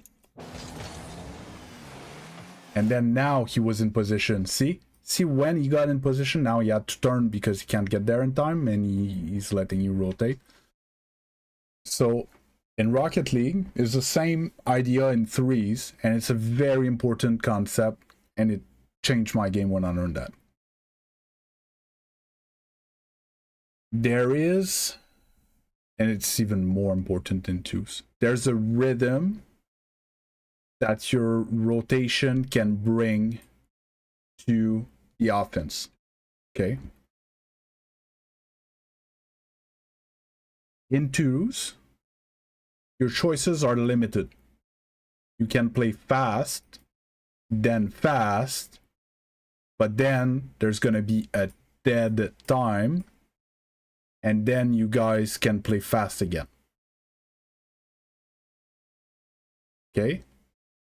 And then now he was in position. See when he got in position, now he had to turn because he can't get there in time, and he's letting you rotate. So in Rocket League, it's the same idea in threes, and it's a very important concept, and it changed my game when I learned that. There is, and it's even more important in twos, there's a rhythm that your rotation can bring to the offense. Okay. In twos, your choices are limited. You can play fast, but then there's gonna be a dead time, and then you guys can play fast again. Okay?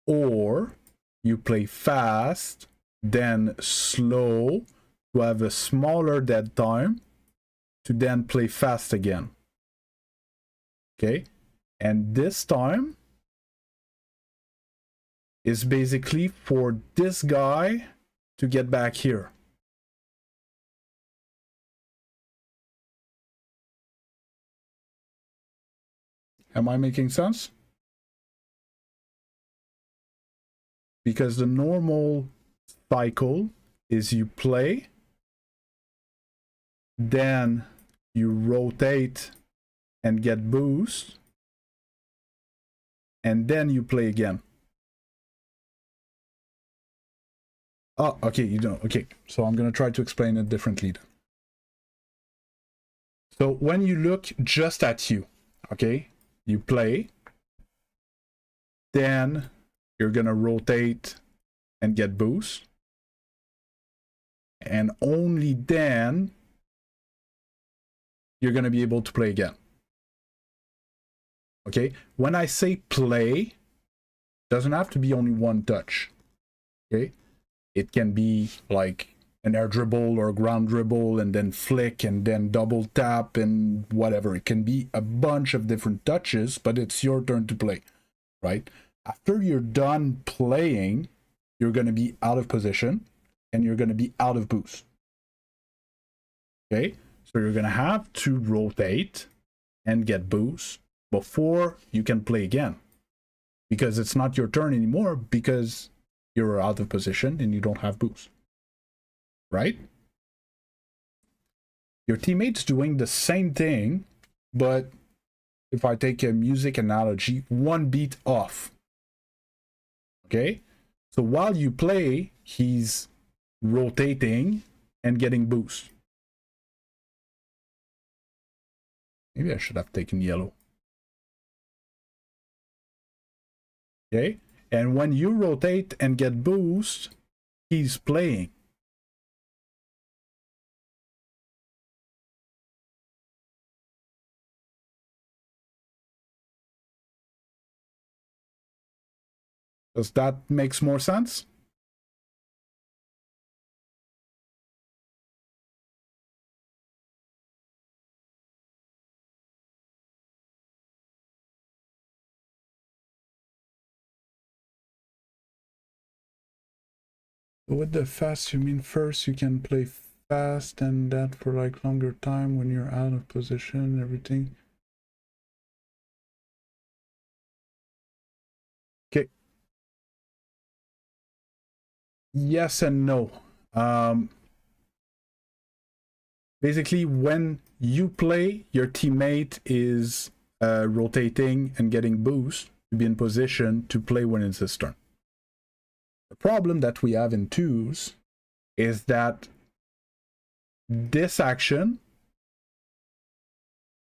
Or you play fast, then slow to have a smaller dead time, to then play fast again. Okay? And this time is basically for this guy to get back here. Am I making sense? Because the normal cycle is you play, then you rotate and get boost, and then you play again. Oh, okay, you don't. Okay, so I'm gonna try to explain it differently then. So when you look just at you, okay, you play, then you're gonna rotate and get boost, and only then you're gonna be able to play again. Okay, when I say play, doesn't have to be only one touch. Okay, it can be like an air dribble or a ground dribble, and then flick, and then double tap, and whatever. It can be a bunch of different touches, but it's your turn to play, right? After you're done playing, you're going to be out of position, and you're going to be out of boost. Okay, so you're going to have to rotate and get boost before you can play again, because it's not your turn anymore, because you're out of position and you don't have boost, right? Your teammate's doing the same thing, but if I take a music analogy, one beat off. Okay, so while you play, he's rotating and getting boost. Maybe I should have taken yellow. Okay, and when you rotate and get boost, he's playing. Does that make more sense? With the fast, you mean first you can play fast and that for like longer time when you're out of position and everything. Okay. Yes and no. Basically, when you play, your teammate is rotating and getting boost to be in position to play when it's his turn. The problem that we have in twos is that this action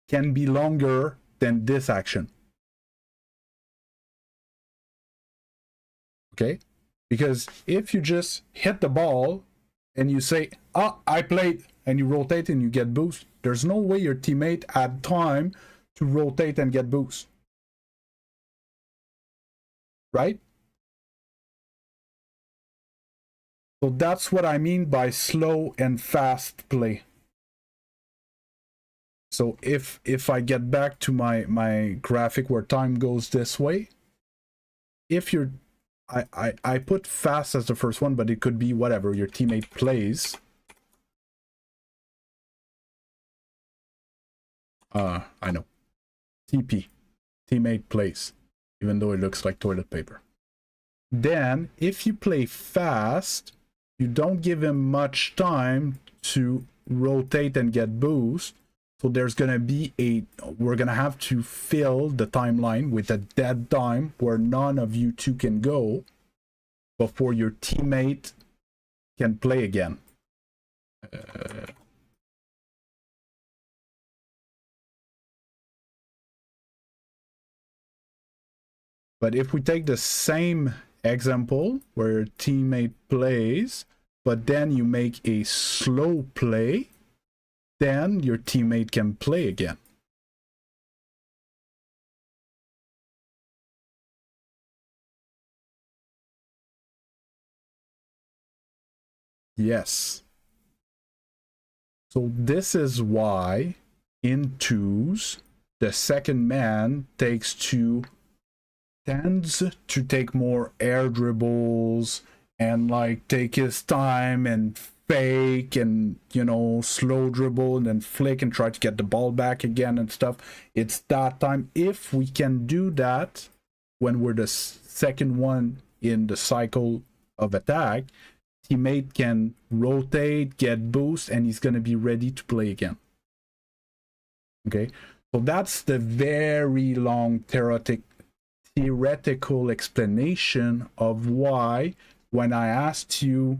can be longer than this action. Okay? Because if you just hit the ball and you say, "Ah, I played," and you rotate and you get boost, there's no way your teammate had time to rotate and get boost. Right? So that's what I mean by slow and fast play. So if I get back to my graphic where time goes this way, if you're I put fast as the first one, but it could be whatever your teammate plays. I know. TP. Teammate plays. Even though it looks like toilet paper. Then, if you play fast, you don't give him much time to rotate and get boost. So there's gonna be we're gonna have to fill the timeline with a dead time where none of you two can go before your teammate can play again. But if we take the same example where your teammate plays, but then you make a slow play, then your teammate can play again. Yes. So this is why in twos, the second man tends to take more air dribbles and like take his time and fake and, you know, slow dribble and then flick and try to get the ball back again and stuff. It's that time. If we can do that when we're the second one in the cycle of attack, teammate can rotate, get boost, and he's going to be ready to play again. Okay, so that's the very long theoretical explanation of why when I asked you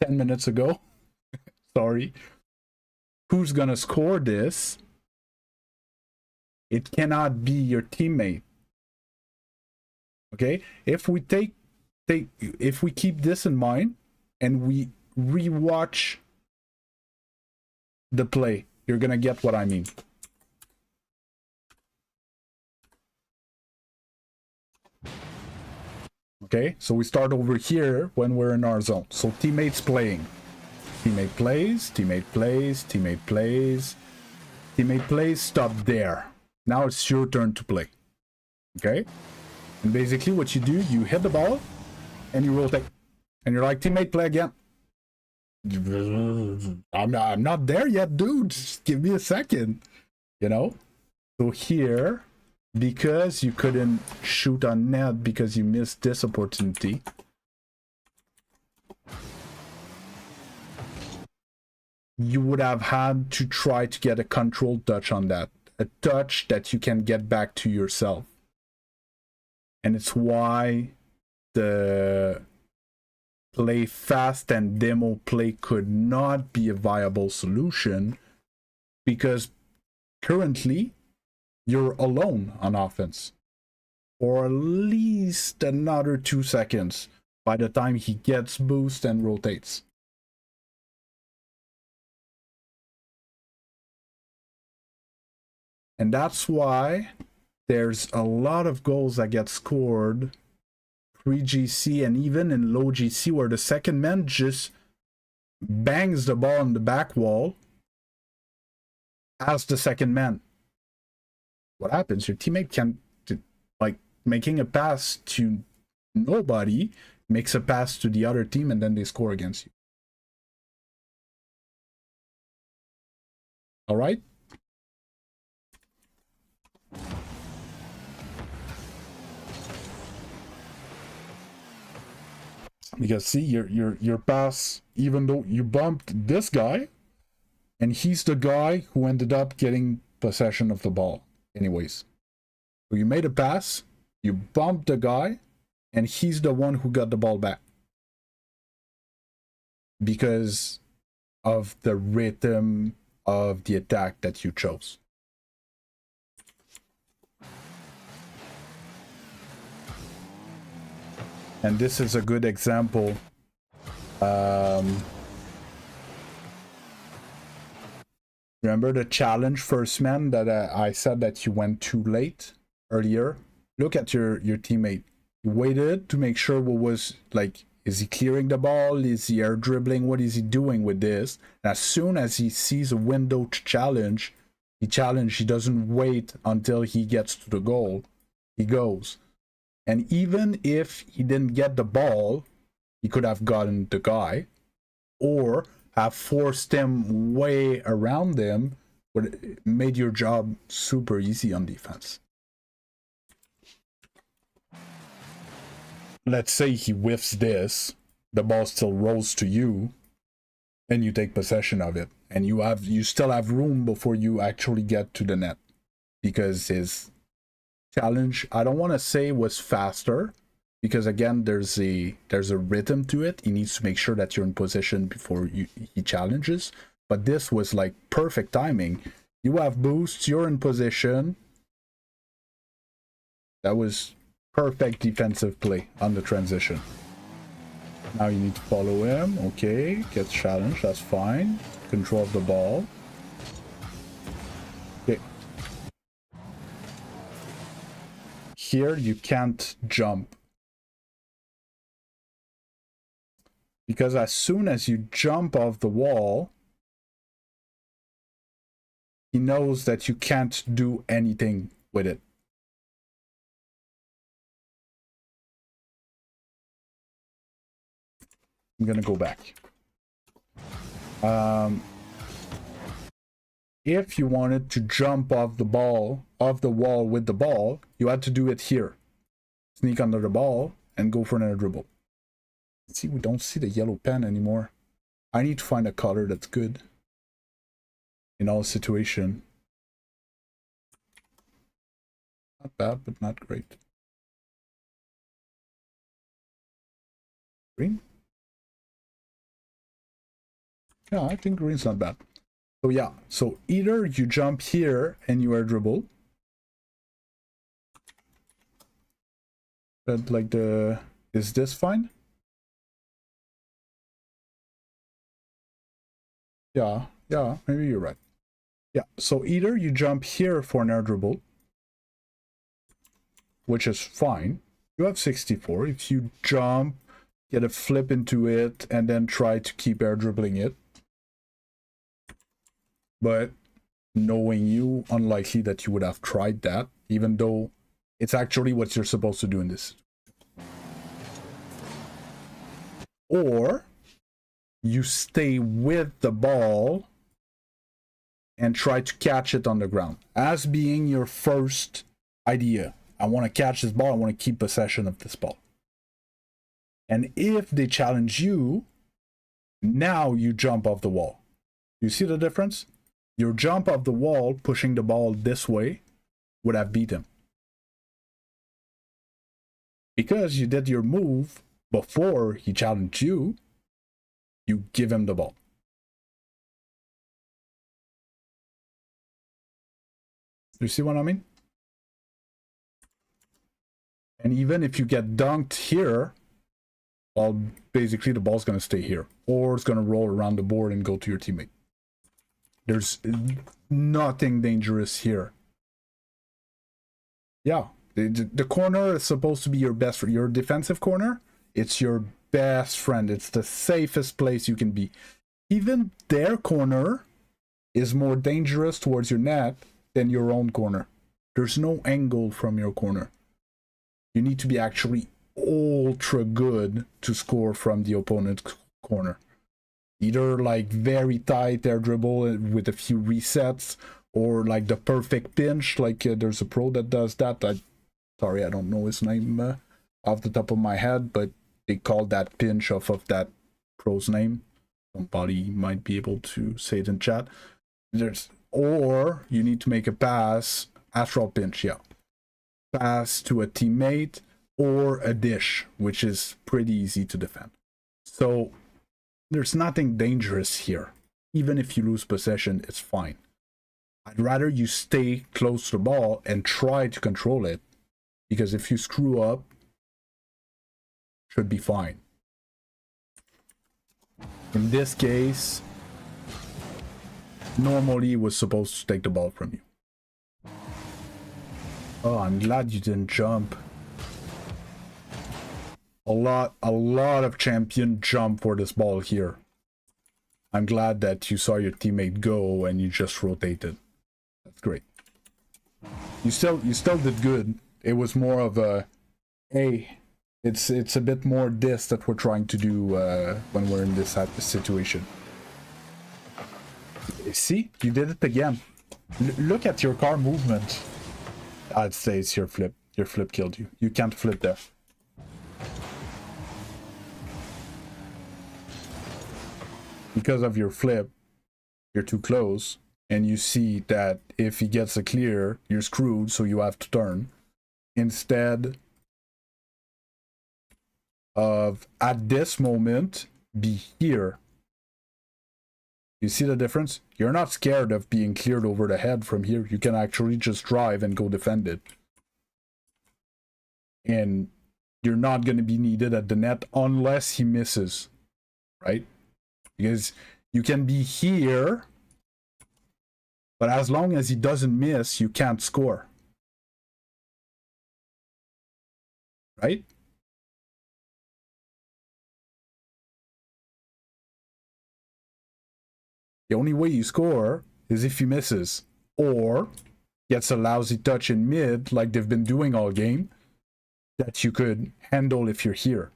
10 minutes ago, sorry, who's gonna score this, it cannot be your teammate. Okay, if we if we keep this in mind and we rewatch the play, you're gonna get what I mean. Okay, so we start over here when we're in our zone. So teammates playing. Teammate plays, teammate plays, teammate plays, teammate plays, stop there. Now it's your turn to play. Okay? And basically what you do, you hit the ball and you rotate. And you're like, teammate, play again. I'm not there yet, dude. Just give me a second. You know? So here, because you couldn't shoot on net because you missed this opportunity, you would have had to try to get a controlled touch on that. A touch that you can get back to yourself. And it's why the play fast and demo play could not be a viable solution, because currently you're alone on offense for at least another 2 seconds by the time he gets boost and rotates. And that's why there's a lot of goals that get scored pre-GC and even in low GC where the second man just bangs the ball on the back wall as the second man. What happens? Your teammate can, like, making a pass to nobody, makes a pass to the other team, and then they score against you. All right? Because see, your pass, even though you bumped this guy, and he's the guy who ended up getting possession of the ball anyways. So you made a pass, you bumped the guy, and he's the one who got the ball back. Because of the rhythm of the attack that you chose. And this is a good example. Remember the challenge first man that I said that you went too late earlier? Look at your teammate. He waited to make sure what was like, is he clearing the ball? Is he air dribbling? What is he doing with this? And as soon as he sees a window to challenge, he doesn't wait until he gets to the goal. He goes. And even if he didn't get the ball, he could have gotten the guy or have forced him way around him, but it made your job super easy on defense. Let's say he whiffs this, the ball still rolls to you, and you take possession of it, and you still have room before you actually get to the net, because his challenge, I don't want to say was faster, because again there's a rhythm to it. He needs to make sure that you're in position before he challenges, but this was like perfect timing. You have boosts, you're in position. That was perfect defensive play on the transition. Now you need to follow him. Okay, gets challenged, that's fine. Control of the ball. Okay. Here you can't jump, because as soon as you jump off the wall, he knows that you can't do anything with it. I'm gonna go back. If you wanted to jump off the wall with the ball, you had to do it here. Sneak under the ball and go for another dribble. See, we don't see the yellow pen anymore. I need to find a color that's good in all situation. Not bad, but not great. Green? Yeah, I think green's not bad. So yeah, so either you jump here and you air dribble. But like is this fine? Yeah, maybe you're right. Yeah, so either you jump here for an air dribble, which is fine. You have 64. If you jump, get a flip into it, and then try to keep air dribbling it. But knowing you, unlikely that you would have tried that, even though it's actually what you're supposed to do in this. Or you stay with the ball and try to catch it on the ground as being your first idea. I want to catch this ball. I want to keep possession of this ball. And if they challenge you, now you jump off the wall. You see the difference? Your jump off the wall, pushing the ball this way, would have beat him. Because you did your move before he challenged you, you give him the ball. You see what I mean? And even if you get dunked here, well, basically the ball's going to stay here. Or it's going to roll around the board and go to your teammate. There's nothing dangerous here. Yeah, the corner is supposed to be your best friend. Your defensive corner, it's your best friend. It's the safest place you can be. Even their corner is more dangerous towards your net than your own corner. There's no angle from your corner. You need to be actually ultra good to score from the opponent's corner. Either like very tight air dribble with a few resets, or like the perfect pinch, like there's a pro that does that. Sorry, I don't know his name off the top of my head, but they call that pinch off of that pro's name. Somebody might be able to say it in chat. Or you need to make a pass, astral pinch, yeah. Pass to a teammate or a dish, which is pretty easy to defend. So there's nothing dangerous here. Even if you lose possession, it's fine. I'd rather you stay close to the ball and try to control it, because if you screw up, should be fine. In this case, normally he was supposed to take the ball from you. Oh, I'm glad you didn't jump. A lot of champion jump for this ball here. I'm glad that you saw your teammate go and you just rotated. That's great. You still did good. It was more of a, hey, it's a bit more this that we're trying to do when we're in this situation. See, you did it again. Look at your car movement. I'd say it's your flip. Your flip killed you. You can't flip there. Because of your flip, you're too close, and you see that if he gets a clear, you're screwed, so you have to turn. Instead of, at this moment, be here. You see the difference? You're not scared of being cleared over the head from here. You can actually just drive and go defend it. And you're not going to be needed at the net unless he misses, right? Because you can be here, but as long as he doesn't miss, you can't score. Right? The only way you score is if he misses, or gets a lousy touch in mid, like they've been doing all game, that you could handle if you're here,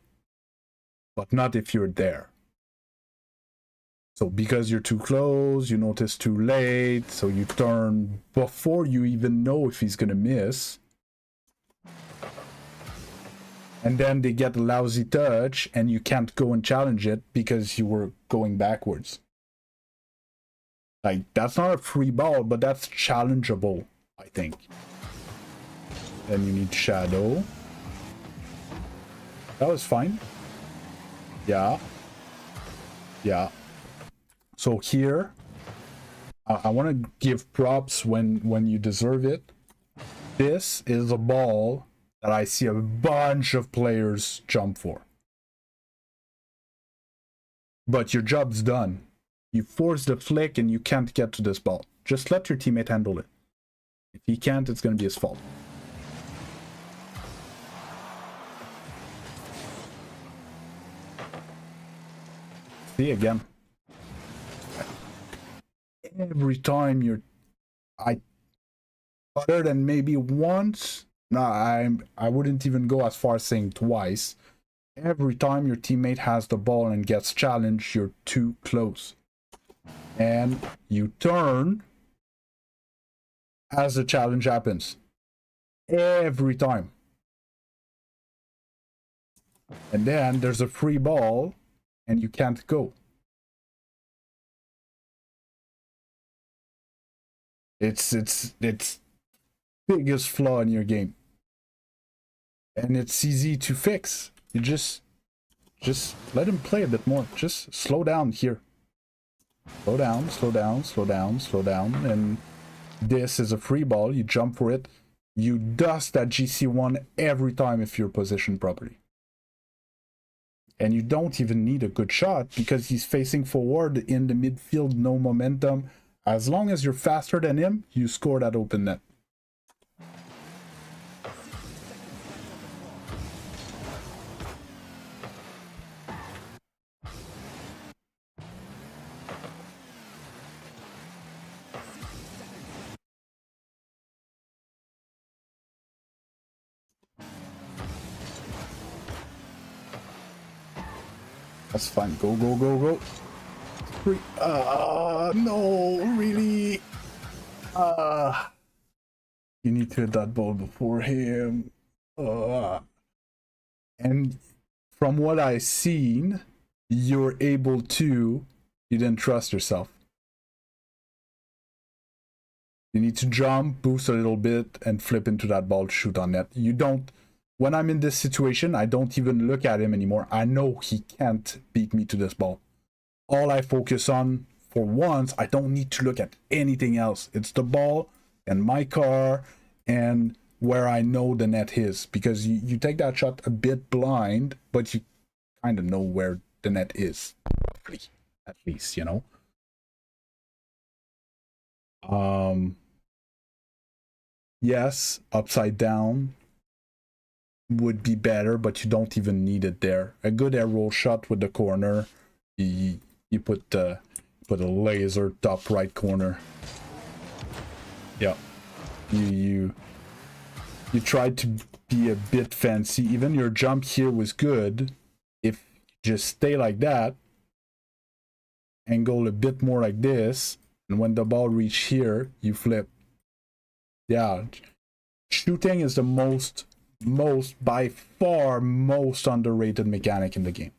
but not if you're there. So because you're too close, you notice too late, so you turn before you even know if he's gonna miss. And then they get a lousy touch and you can't go and challenge it because you were going backwards. Like, that's not a free ball, but that's challengeable, I think. Then you need shadow. That was fine. Yeah. Yeah. So here, I want to give props when you deserve it. This is a ball that I see a bunch of players jump for. But your job's done. You force the flick and you can't get to this ball. Just let your teammate handle it. If he can't, it's going to be his fault. See again. Every time you're, other than maybe once, no, I wouldn't even go as far as saying twice. Every time your teammate has the ball and gets challenged, you're too close. And you turn as the challenge happens. Every time. And then there's a free ball and you can't go. It's biggest flaw in your game. And it's easy to fix. You just let him play a bit more. Just slow down here. Slow down, slow down, slow down, slow down. And this is a free ball. You jump for it. You dust that Gc2 every time if you're positioned properly. And you don't even need a good shot because he's facing forward in the midfield, no momentum. As long as you're faster than him, you score that open net. That's fine. Go, go, go, go. Three. No, really. You need to hit that ball before him. And from what I've seen, you're able to. You didn't trust yourself. You need to jump, boost a little bit, and flip into that ball to shoot on net. You don't. When I'm in this situation, I don't even look at him anymore. I know he can't beat me to this ball. All I focus on, for once, I don't need to look at anything else. It's the ball and my car and where I know the net is. Because you take that shot a bit blind, but you kind of know where the net is. Roughly, at least, you know. Yes, upside down would be better, but you don't even need it there. A good air roll shot with the corner, you put a laser top right corner. Yeah, you tried to be a bit fancy. Even your jump here was good. If you just stay like that, angle a bit more like this, and when the ball reach here, you flip. Yeah, shooting is the most by far most underrated mechanic in the game.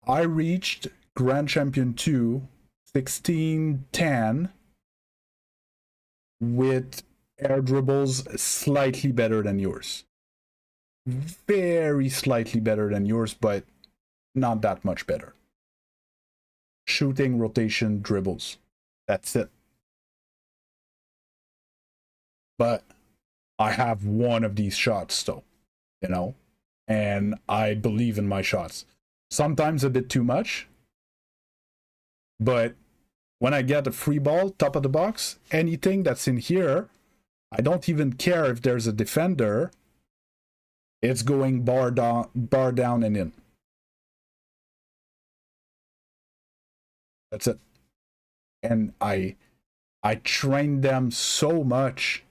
I reached Grand Champion 2 16-10 with air dribbles slightly better than yours. Very slightly better than yours, but not that much better. Shooting, rotation, dribbles. That's it. But I have one of these shots though, you know, and I believe in my shots. Sometimes a bit too much, but when I get a free ball, top of the box, anything that's in here, I don't even care if there's a defender. It's going bar down and in. That's it. And I trained them so much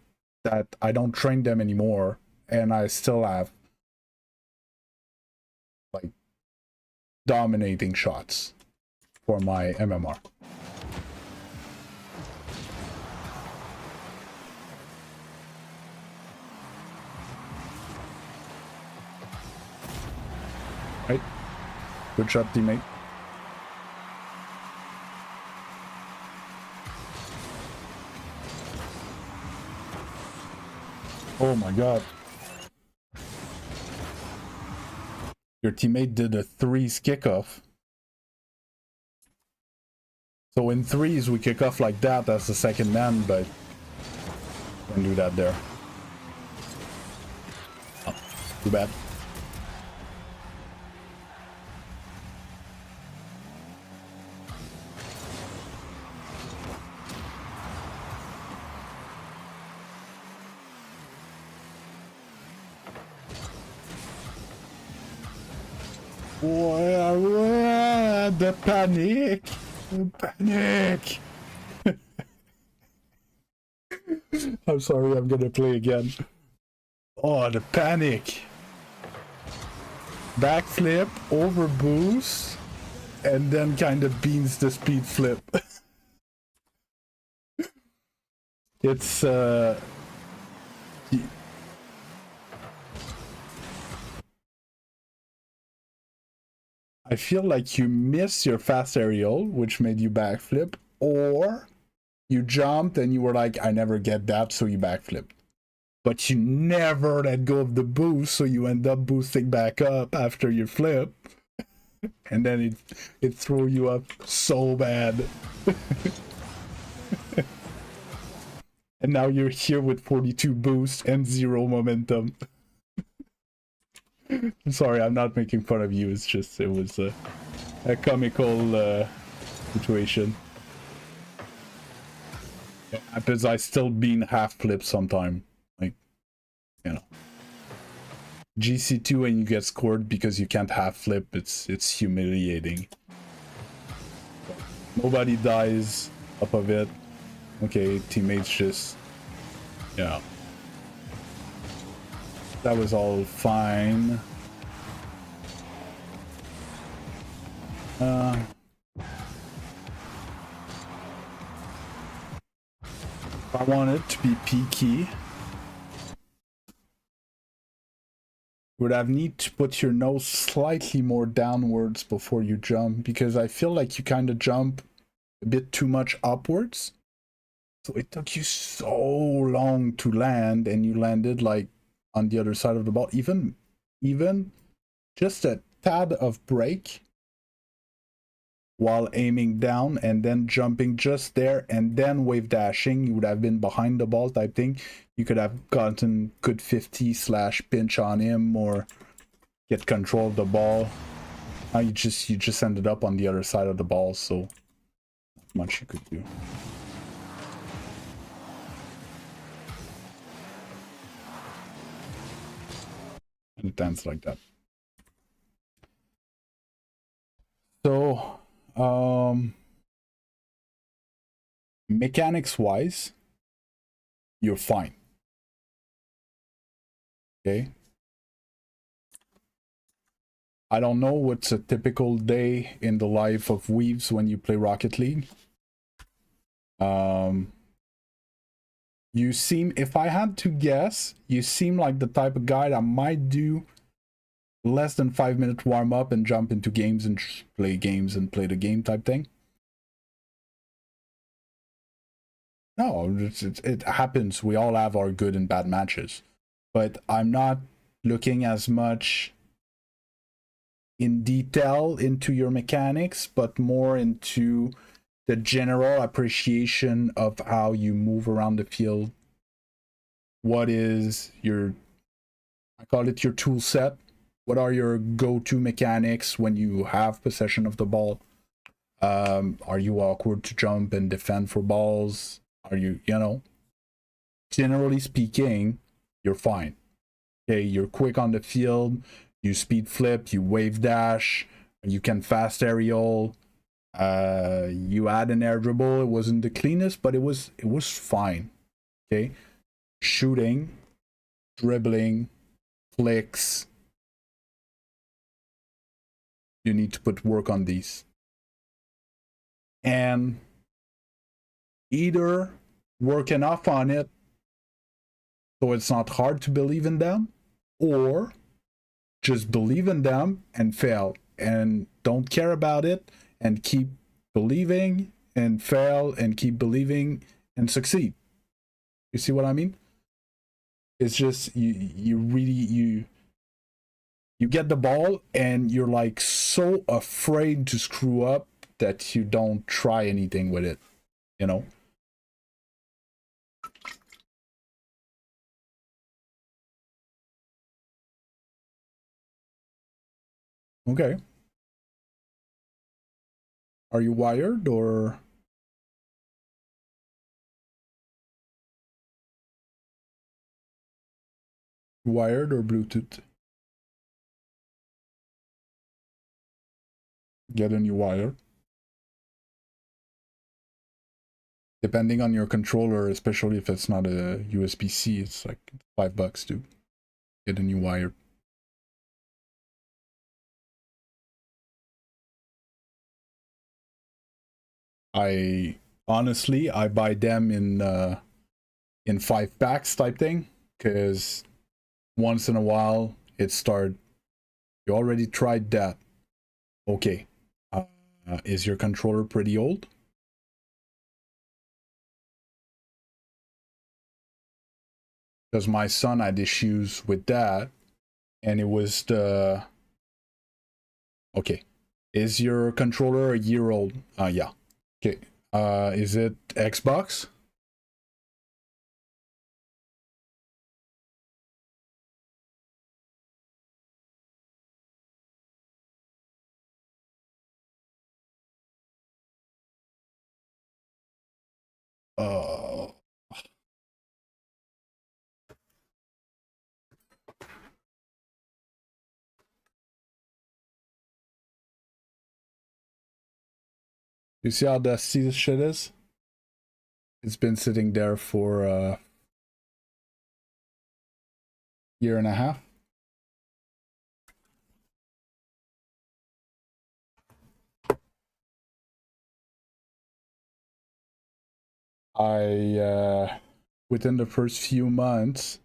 that I don't train them anymore, and I still have like dominating shots for my MMR. Right? Good shot, teammate. Oh my god. Your teammate did a threes kickoff. So in threes we kick off like that as the second man, but don't do that there. Oh, too bad. The panic! The panic! I'm sorry, I'm gonna play again. Oh, the panic! Backflip, over boost, and then kind of beans the speed flip. It's I feel like you missed your fast aerial, which made you backflip, or you jumped and you were like, I never get that, so you backflip. But you never let go of the boost, so you end up boosting back up after your flip. And then it threw you up so bad. And now you're here with 42 boost and 0 momentum. I'm sorry, I'm not making fun of you. It's just, it was a comical situation. It happens, I still bean half flip sometime. Like, you know. Gc2 and you get scored because you can't half flip, it's humiliating. Nobody dies up of it. Okay, teammates just, yeah. That was all fine. If I want it to be peaky, would have need to put your nose slightly more downwards before you jump, because I feel like you kind of jump a bit too much upwards. So it took you so long to land, and you landed like on the other side of the ball. Even just a tad of brake while aiming down and then jumping just there and then wave dashing, you would have been behind the ball type thing. You could have gotten good 50/pinch on him or get control of the ball. Now you just ended up on the other side of the ball, so not much you could do. And it ends like that. So mechanics wise, you're fine. Okay. I don't know what's a typical day in the life of Weaves when you play Rocket League. You seem, if I had to guess, you seem like the type of guy that might do less than 5-minute warm up and jump into games and play games and play the game type thing. No, it happens. We all have our good and bad matches. But I'm not looking as much in detail into your mechanics, but more into the general appreciation of how you move around the field. What is your, I call it your tool set. What are your go-to mechanics when you have possession of the ball? Are you awkward to jump and defend for balls? Are you, generally speaking, you're fine. Okay, you're quick on the field, you speed flip, you wave dash, you can fast aerial, you add an air dribble. It wasn't the cleanest, but it was fine. Okay, shooting, dribbling, flicks, you need to put work on these. And either work enough on it so it's not hard to believe in them, or just believe in them and fail and don't care about it and keep believing and fail and keep believing and succeed. You see what I mean? It's just you really get the ball and you're like so afraid to screw up that you don't try anything with it, Okay. Are you wired or Bluetooth? Get a new wire. Depending on your controller, especially if it's not a USB-C, it's like $5 to get a new wire. I honestly buy them in 5-packs type thing, because once in a while it start. You already tried that. Okay, is your controller pretty old? Because my son had issues with that, and it was the. Okay, is your controller a year old? Yeah. Okay. Is it Xbox? You see how dusty this shit is? It's been sitting there for a year and a half. within the first few months,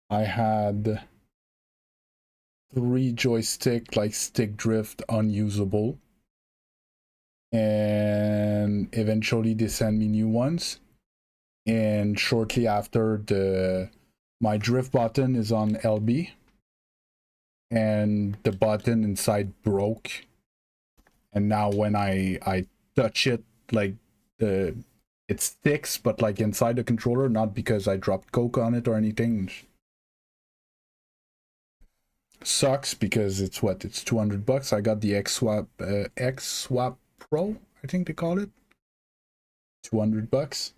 I had 3 joystick like stick drift unusable, and eventually they sent me new ones. And shortly after, my drift button is on LB, and the button inside broke. And now when I touch it, like it sticks, but like inside the controller, not because I dropped coke on it or anything. Sucks because it's what, it's $200. I got the X Swap Pro, I think they call it. $200.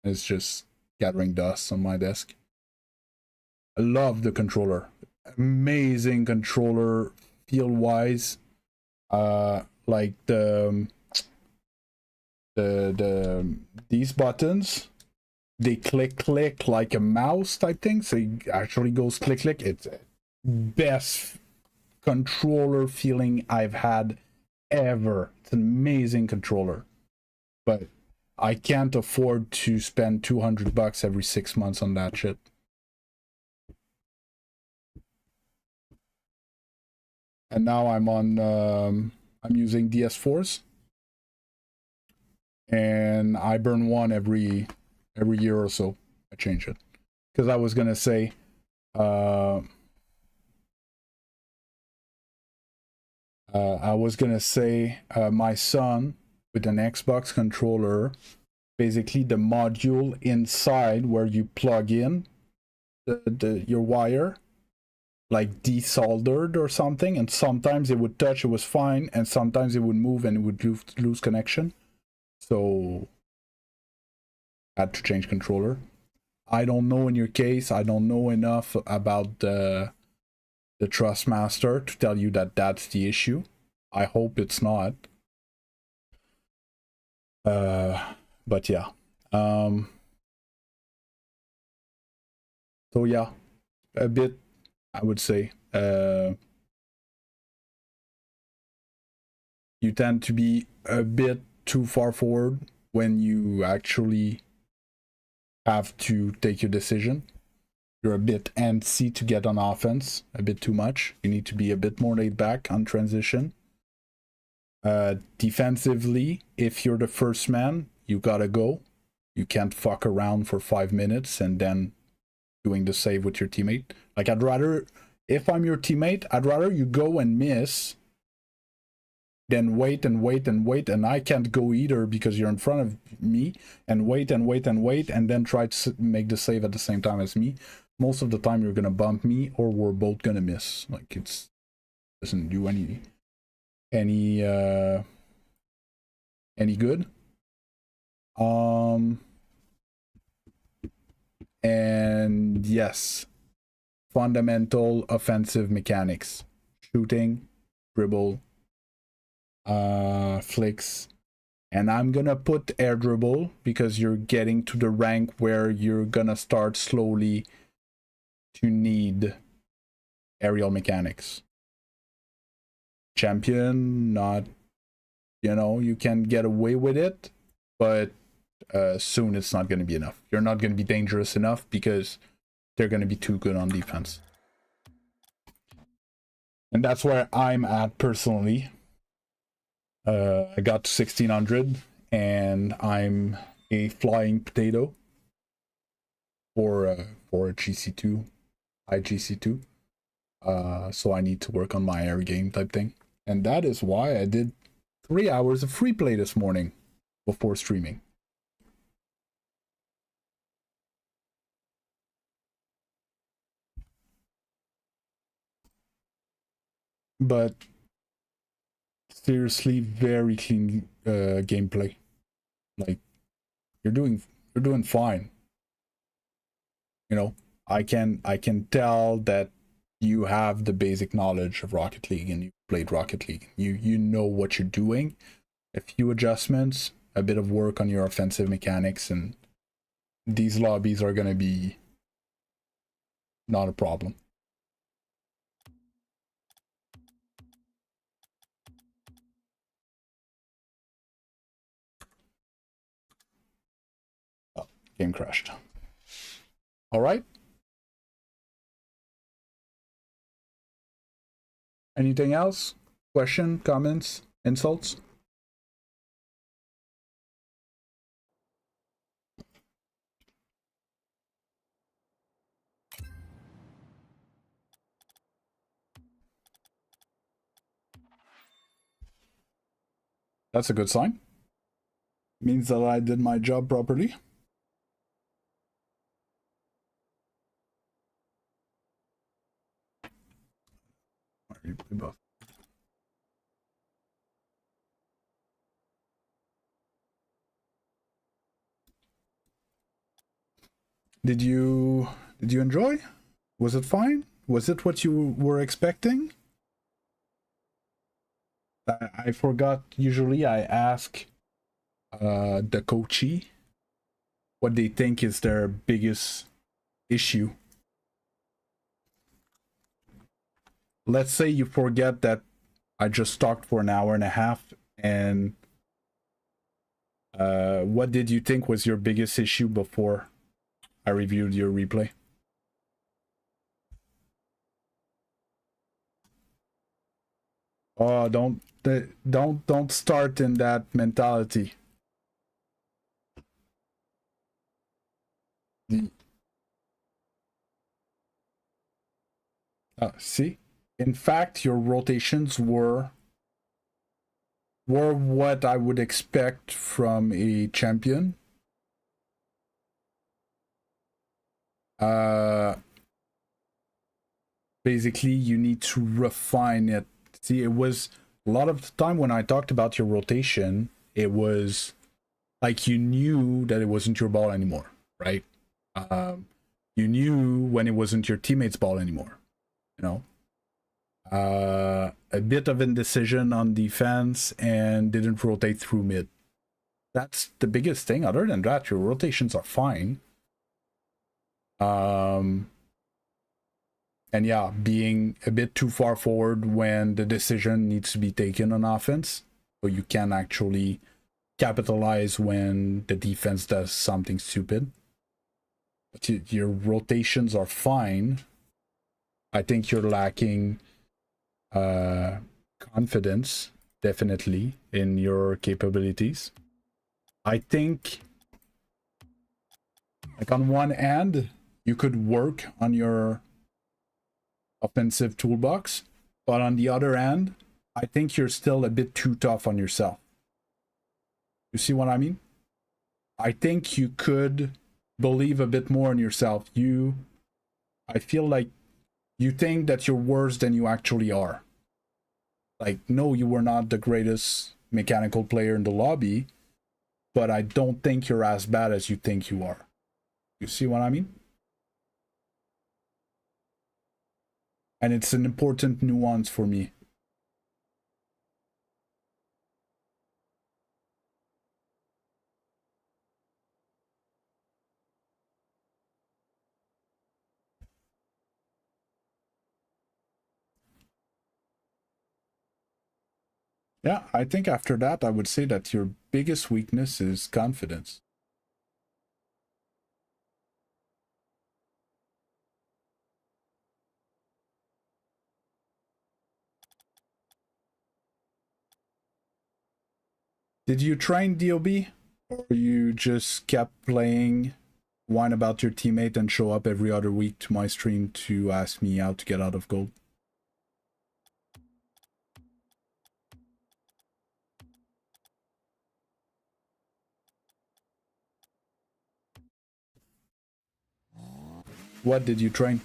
It's just gathering dust on my desk. I love the controller. Amazing controller, feel wise. Like these buttons, they click like a mouse type thing, so it actually goes click. It's best controller feeling I've had ever. It's an amazing controller, but I can't afford to spend $200 every 6 months on that shit. And now I'm on I'm using DS4s, and I burn one every year or so. I change it because I was gonna say my son with an Xbox controller, basically the module inside where you plug in your wire, like desoldered or something, and sometimes it would touch, it was fine, and sometimes it would move and it would lose connection. So I had to change controller. I don't know in your case, I don't know enough about the Trustmaster to tell you that that's the issue. I hope it's not. But yeah. So yeah, a bit, I would say. You tend to be a bit too far forward when you actually have to take your decision. You're a bit antsy to get on offense, a bit too much. You need to be a bit more laid back on transition. Defensively, if you're the first man, you gotta go. You can't fuck around for 5 minutes and then doing the save with your teammate. Like, I'd rather, if I'm your teammate, I'd rather you go and miss than wait and wait and wait, and I can't go either because you're in front of me, and wait and wait and wait, and then try to make the save at the same time as me. Most of the time you're gonna bump me, or we're both gonna miss. Like, it doesn't do any good. And yes, fundamental offensive mechanics: shooting, dribble, flicks. And I'm gonna put air dribble because you're getting to the rank where you're gonna start slowly to need aerial mechanics. Champion, not, you can get away with it, but soon it's not going to be enough. You're not going to be dangerous enough because they're going to be too good on defense. And that's where I'm at personally. I got to 1600 and I'm a flying potato for a Gc2, high Gc2. So I need to work on my air game type thing. And that is why I did 3 hours of free play this morning before streaming. But seriously, very clean gameplay. Like, you're doing fine. I can tell that you have the basic knowledge of Rocket League and you played Rocket League. You know what you're doing. A few adjustments, a bit of work on your offensive mechanics, and these lobbies are gonna be not a problem. game crashed. All right. Anything else? Question, comments, insults? That's a good sign. Means that I did my job properly. Did you enjoy? Was it fine? Was it what you were expecting? I forgot. Usually I ask the coachee what they think is their biggest issue. Let's say you forget that I just talked for an hour and a half, and what did you think was your biggest issue before I reviewed your replay? Oh, don't start in that mentality. See, in fact, your rotations were what I would expect from a champion. Basically, you need to refine it. See, it was a lot of the time when I talked about your rotation, it was like you knew that it wasn't your ball anymore, right? You knew when it wasn't your teammate's ball anymore, you know? A bit of indecision on defense and didn't rotate through mid. That's the biggest thing. Other than that, your rotations are fine. And yeah, being a bit too far forward when the decision needs to be taken on offense, so you can actually capitalize when the defense does something stupid. But your rotations are fine. I think you're lacking confidence, definitely, in your capabilities. I think, like, on one hand, you could work on your offensive toolbox, but on the other hand, I think you're still a bit too tough on yourself. You see what I mean? I think you could believe a bit more in yourself. I feel like you think that you're worse than you actually are. Like, no, you were not the greatest mechanical player in the lobby, but I don't think you're as bad as you think you are. You see what I mean? And it's an important nuance for me. Yeah, I think after that, I would say that your biggest weakness is confidence. Did you train DOB? Or you just kept playing, whine about your teammate, and show up every other week to my stream to ask me how to get out of gold? What did you train?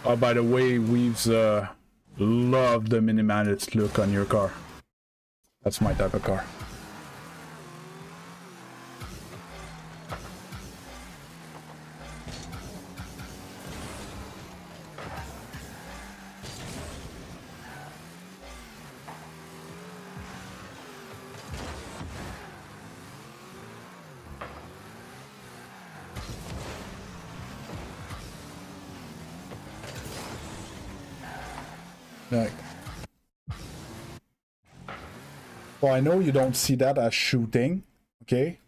Oh, by the way, we've loved the minimalist look on your car. That's my type of car. Well, I know you don't see that as shooting, okay?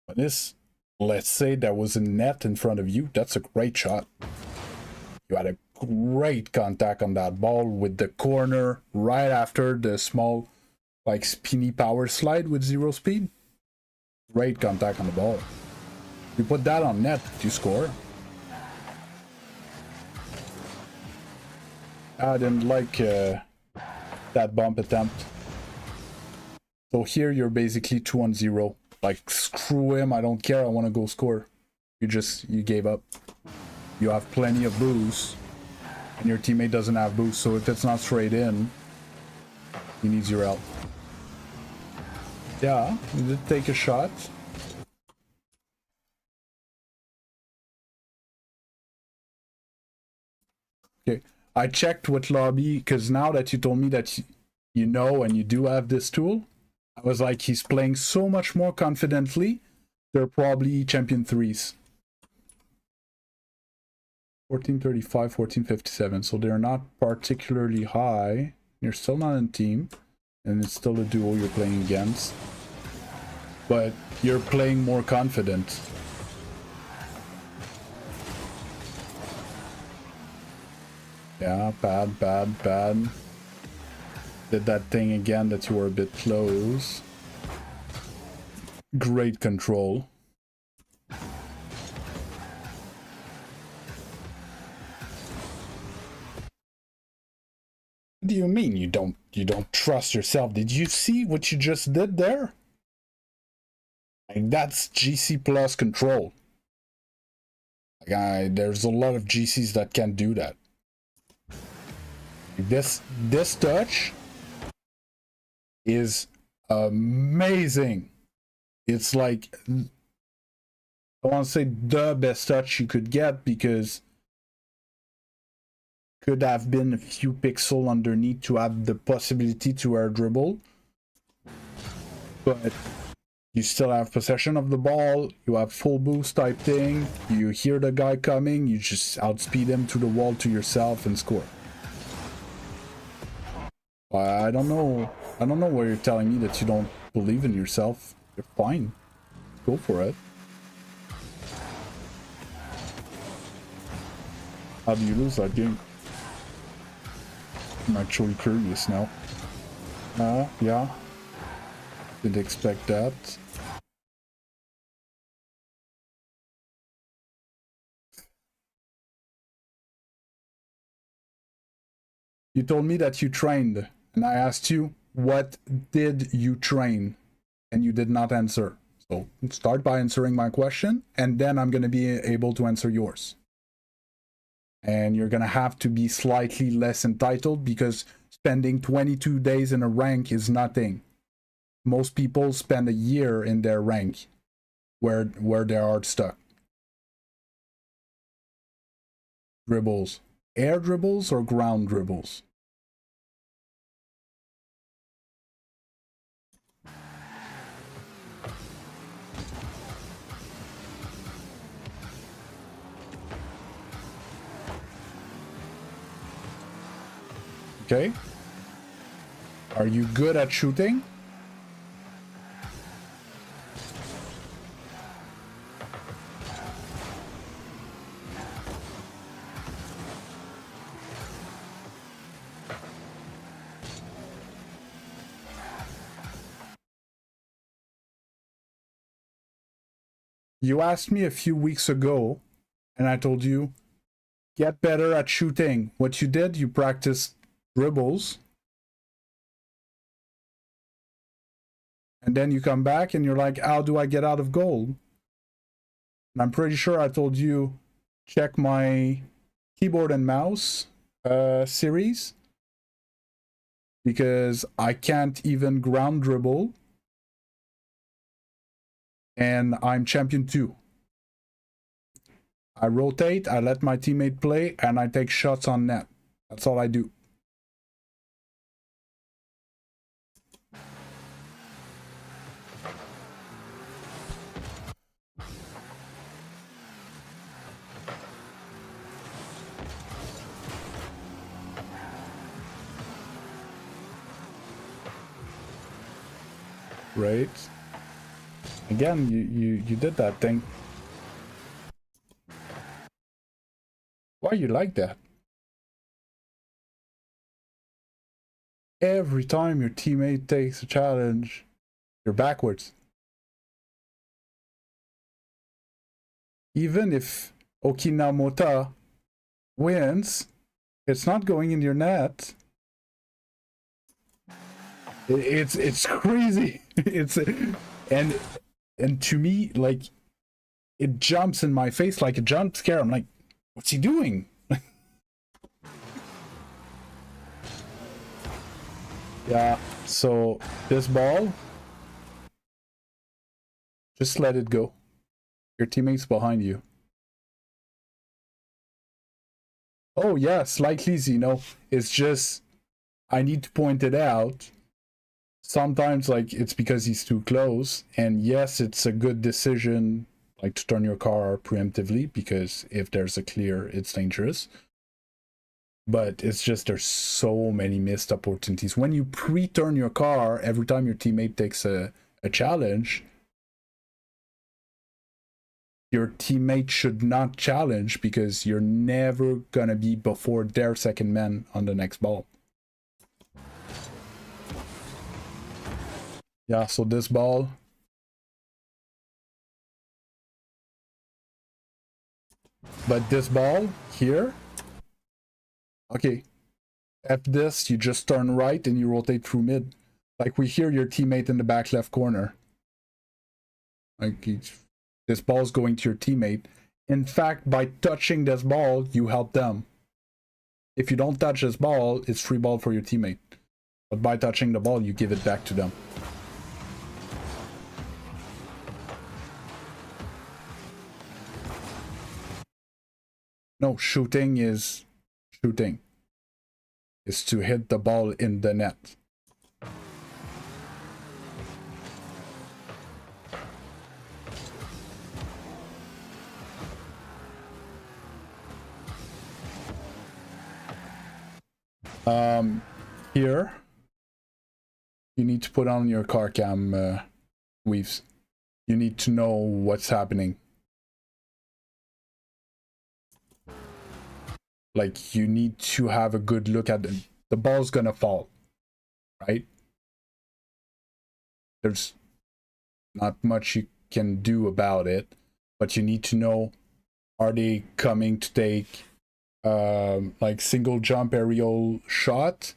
But this, let's say there was a net in front of you. That's a great shot. You had a great contact on that ball with the corner right after the small, like, spinny power slide with 0 speed. Great contact on the ball. You put that on net, you score. I didn't like that bump attempt. So here you're basically 2-0. Like, screw him, I don't care, I want to go score. You gave up. You have plenty of boost, and your teammate doesn't have boost, so if it's not straight in, he needs your help. Yeah, you did take a shot. Okay, I checked with lobby, because now that you told me that you know and you do have this tool, I was like, he's playing so much more confidently, they're probably champion 3s. 1435, 1457, so they're not particularly high. You're still not in team, and it's still a duo you're playing against. But you're playing more confident. Yeah, bad. Did that thing again that you were a bit close. Great control. What do you mean you don't trust yourself? Did you see what you just did there? Like, that's GC plus control. Like, there's a lot of GCs that can't do that. This touch is amazing. It's like, I want to say the best touch you could get, because could have been a few pixels underneath to have the possibility to air dribble, but you still have possession of the ball, you have full boost type thing, you hear the guy coming, you just outspeed him to the wall to yourself and score. I don't know why you're telling me that you don't believe in yourself. You're fine. Go for it. How do you lose that game? I'm actually curious now. Yeah. Didn't expect that. You told me that you trained, and I asked you, what did you train? And you did not answer. So start by answering my question, and then I'm going to be able to answer yours. And you're going to have to be slightly less entitled, because spending 22 days in a rank is nothing. Most people spend a year in their rank where they are stuck. Dribbles. Air dribbles or ground dribbles? Okay. Are you good at shooting? You asked me a few weeks ago, and I told you, get better at shooting. What you did, you practiced dribbles. And then you come back and you're like, how do I get out of goal? And I'm pretty sure I told you, check my keyboard and mouse series, because I can't even ground dribble. And I'm champion 2. I rotate, I let my teammate play, and I take shots on net. That's all I do. great. Again, you did that thing. Why you like that? Every time your teammate takes a challenge, you're backwards. Even if Okinamota wins, it's not going in your net. It's crazy. It's and to me, like, it jumps in my face like a jump scare. I'm like, what's he doing? Yeah, so this ball, just let it go. Your teammate's behind you. Oh yeah, slightly, Zeno. It's just, I need to point it out. Sometimes, like, it's because he's too close. And yes, it's a good decision, like, to turn your car preemptively, because if there's a clear, it's dangerous. But it's just, there's so many missed opportunities. When you pre-turn your car, every time your teammate takes a challenge, your teammate should not challenge, because you're never gonna be before their second man on the next ball. Yeah, so this ball, but this ball here, okay, at this, you just turn right and you rotate through mid. Like, we hear your teammate in the back left corner. Like, this ball's going to your teammate. In fact, by touching this ball, you help them. If you don't touch this ball, it's free ball for your teammate. But by touching the ball, you give it back to them. No, shooting is to hit the ball in the net. Here, you need to put on your car cam weaves. You need to know what's happening. Like, you need to have a good look at it. The ball's gonna fall, right? There's not much you can do about it, but you need to know, are they coming to take like single jump aerial shot,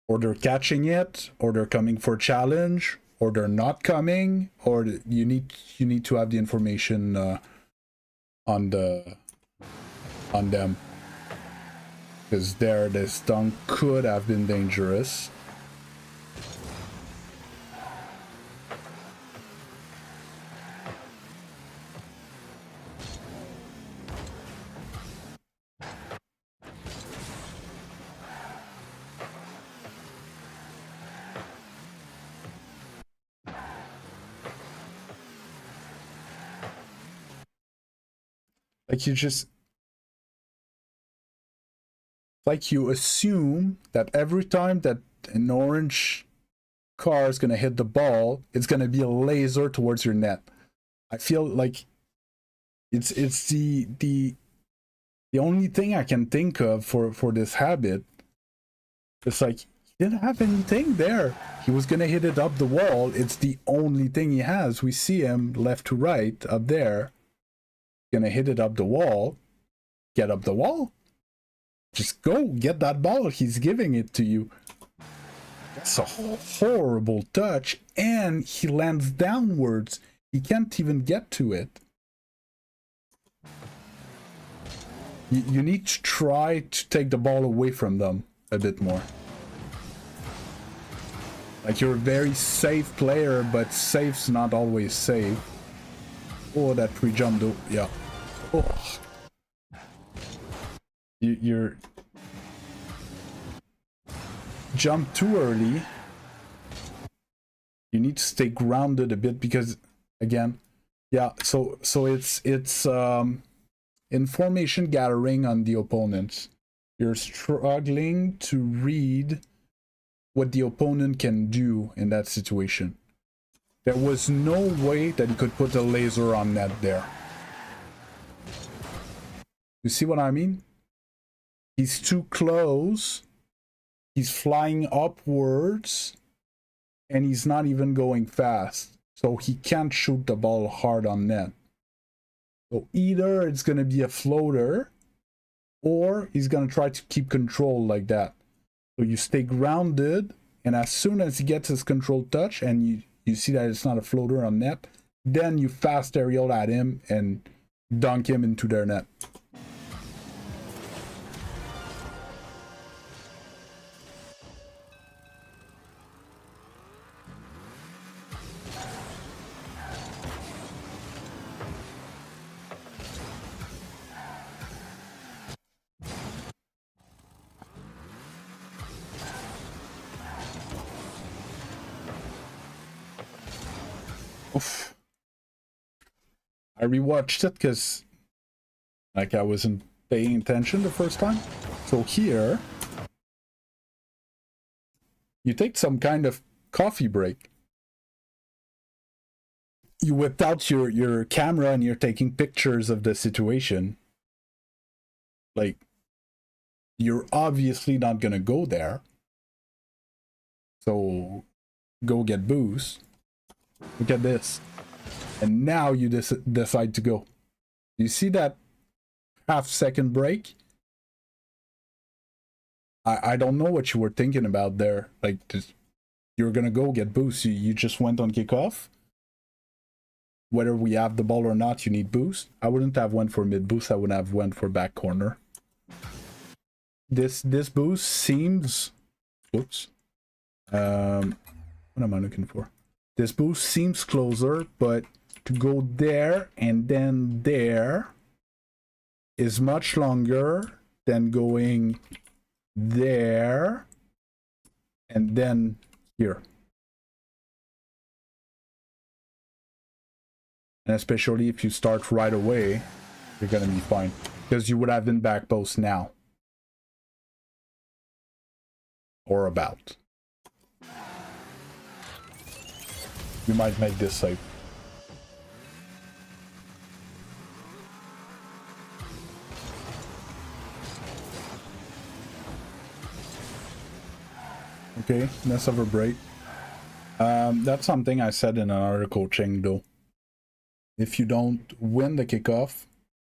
or they're catching it, or they're coming for a challenge, or they're not coming, or you need to have the information on them. Because this dunk could have been dangerous. Like, you assume that every time that an orange car is gonna hit the ball, it's gonna be a laser towards your net. I feel like it's the only thing I can think of for this habit. It's like, he didn't have anything there. He was gonna hit it up the wall. It's the only thing he has. We see him left to right up there. Gonna hit it up the wall. Get up the wall. Just go get that ball. He's giving it to you. That's a horrible touch, and he lands downwards. He can't even get to it. You need to try to take the ball away from them a bit more. Like, you're a very safe player, but safe's not always safe. Oh, that pre-jump though. Yeah. Oh. You're jump too early. You need to stay grounded a bit, because again, yeah, so it's information gathering on the opponents. You're struggling to read what the opponent can do in that situation. There was no way that he could put a laser on net there. You see what I mean? He's too close. He's flying upwards. And he's not even going fast. So he can't shoot the ball hard on net. So either it's going to be a floater, or he's going to try to keep control like that. So you stay grounded, and as soon as he gets his control touch, and you see that it's not a floater on net, then you fast aerial at him and dunk him into their net. Oof. I rewatched it because like I wasn't paying attention the first time. So here you take some kind of coffee break. You whipped out your camera and you're taking pictures of the situation. Like, you're obviously not gonna go there. So go get booze. Look at this. And now you decide to go. You see that half-second break? I don't know what you were thinking about there. Like, you're gonna go get boost. You just went on kickoff. Whether we have the ball or not, you need boost. I wouldn't have went for mid boost. I would have went for back corner. This boost seems... Oops. What am I looking for? This boost seems closer, but to go there and then there is much longer than going there and then here. And especially if you start right away, you're gonna be fine. Because you would have been back post now. Or about. You might make this safe. Okay, let's have a break. That's something I said in another coaching though. If you don't win the kickoff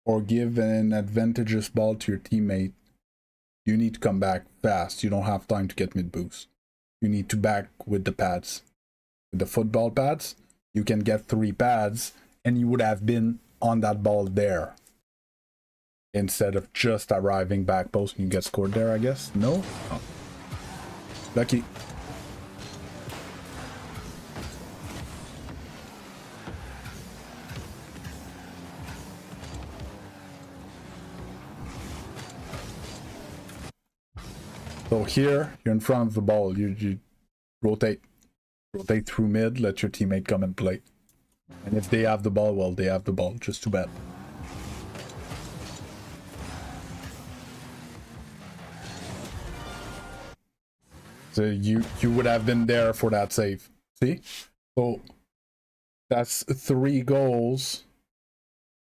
or give an advantageous ball to your teammate, you need to come back fast. You don't have time to get mid boost. You need to back with the pads. With the football pads, you can get 3 pads and you would have been on that ball there. Instead of just arriving back post and you get scored there, I guess. No? Oh. Lucky. So here, you're in front of the ball. You rotate. Rotate through mid, let your teammate come and play. And if they have the ball, well, they have the ball. Just too bad. So you would have been there for that save. See? So that's 3 goals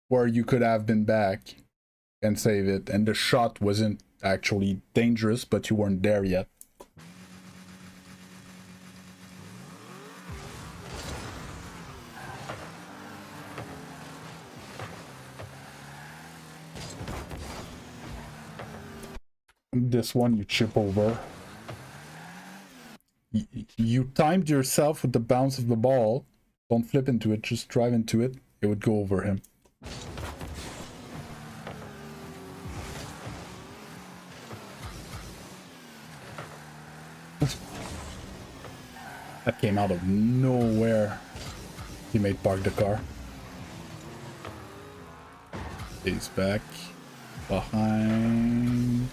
where you could have been back and save it. And the shot wasn't actually dangerous, but you weren't there yet. This one you chip over. You timed yourself with the bounce of the ball. Don't flip into it, just drive into it. It would go over him. That came out of nowhere. Teammate parked the car. He's back. Behind.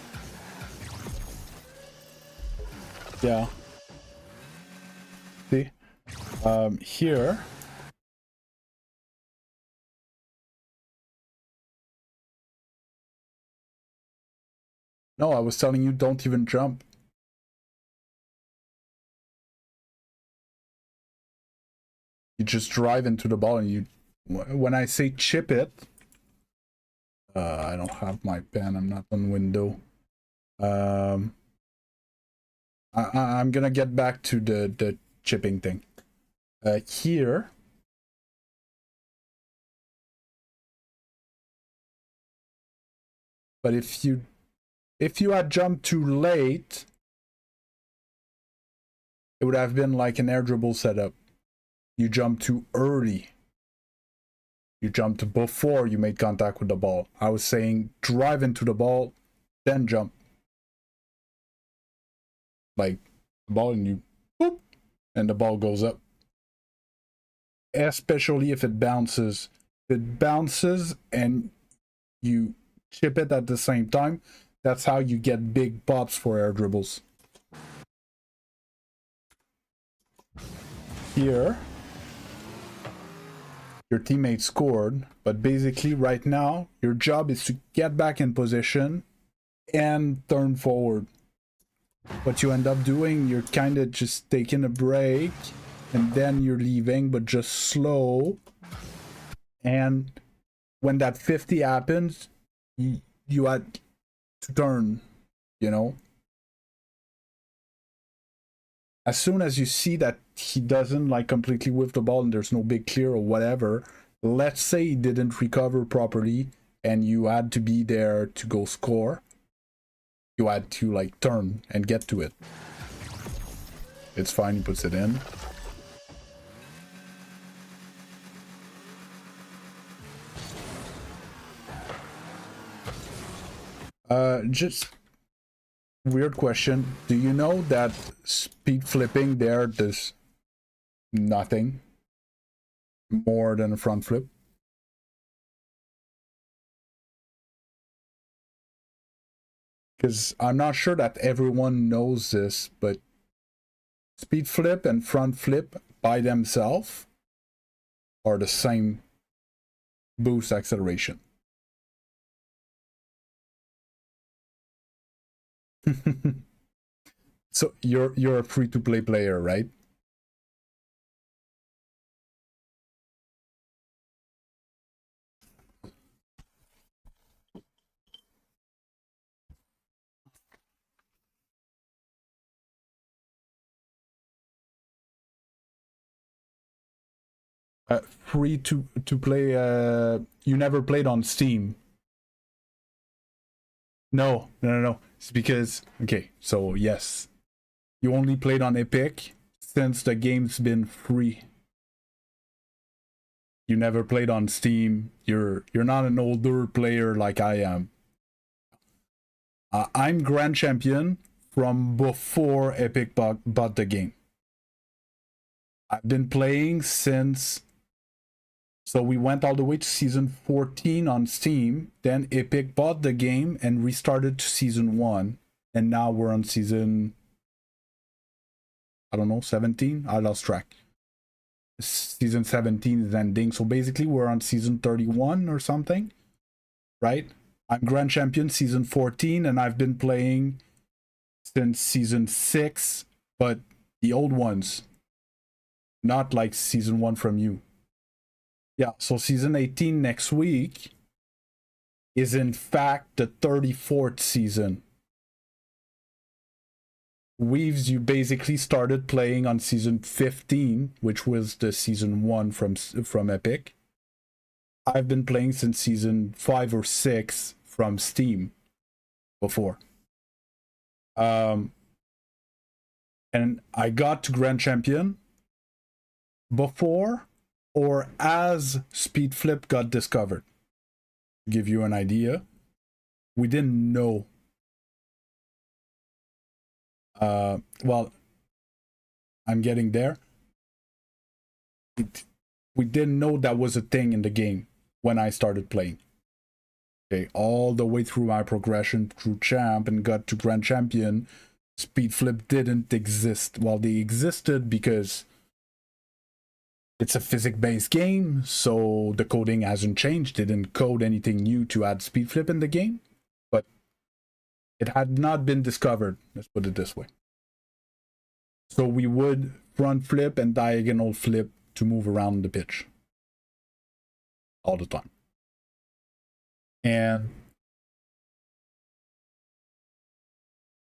Yeah. See? Here. No, I was telling you don't even jump. You just drive into the ball and you, when I say chip it, I don't have my pen, I'm not on window. I'm gonna get back to the chipping thing. Here, but if you had jumped too late, it would have been like an air dribble setup. You jumped too early. You jumped before you made contact with the ball. I was saying drive into the ball, then jump. Like the ball and you boop, and the ball goes up. Especially if it bounces. If it bounces and you chip it at the same time, that's how you get big pops for air dribbles. Here, your teammate scored, but basically right now, your job is to get back in position and turn forward. What you end up doing, you're kind of just taking a break, and then you're leaving, but just slow. And when that 50 happens, you had to turn, you know? As soon as you see that he doesn't like completely whiff the ball and there's no big clear or whatever, let's say he didn't recover properly and you had to be there to go score, you had to like turn and get to it. It's fine, he puts it in. Just weird question. Do you know that speed flipping there does nothing more than a front flip? Because I'm not sure that everyone knows this, but speed flip and front flip by themselves are the same boost acceleration. So you're a free-to-play player, right? Free to play. You never played on Steam. No. It's because, okay, so yes, you only played on Epic since the game's been free. You never played on Steam. You're not an older player like I am. I'm Grand Champion from before Epic bought the game. I've been playing since... So we went all the way to season 14 on Steam, then Epic bought the game and restarted to season 1, and now we're on season, I don't know, 17? I lost track. Season 17 is ending, so basically we're on season 31 or something, right? I'm Grand Champion season 14, and I've been playing since season 6, but the old ones, not like season 1 from you. Yeah, so season 18 next week is in fact the 34th season. Weaves, you basically started playing on season 15, which was the season 1 from Epic. I've been playing since season 5 or 6 from Steam before. And I got to Grand Champion before or as Speed Flip got discovered. To give you an idea, we didn't know. Well, I'm getting there. We didn't know that was a thing in the game when I started playing. Okay, all the way through my progression through Champ and got to Grand Champion, Speed Flip didn't exist. Well, they existed because it's a physics-based game, so the coding hasn't changed. They didn't code anything new to add speed flip in the game, but it had not been discovered, let's put it this way. So we would front flip and diagonal flip to move around the pitch all the time. And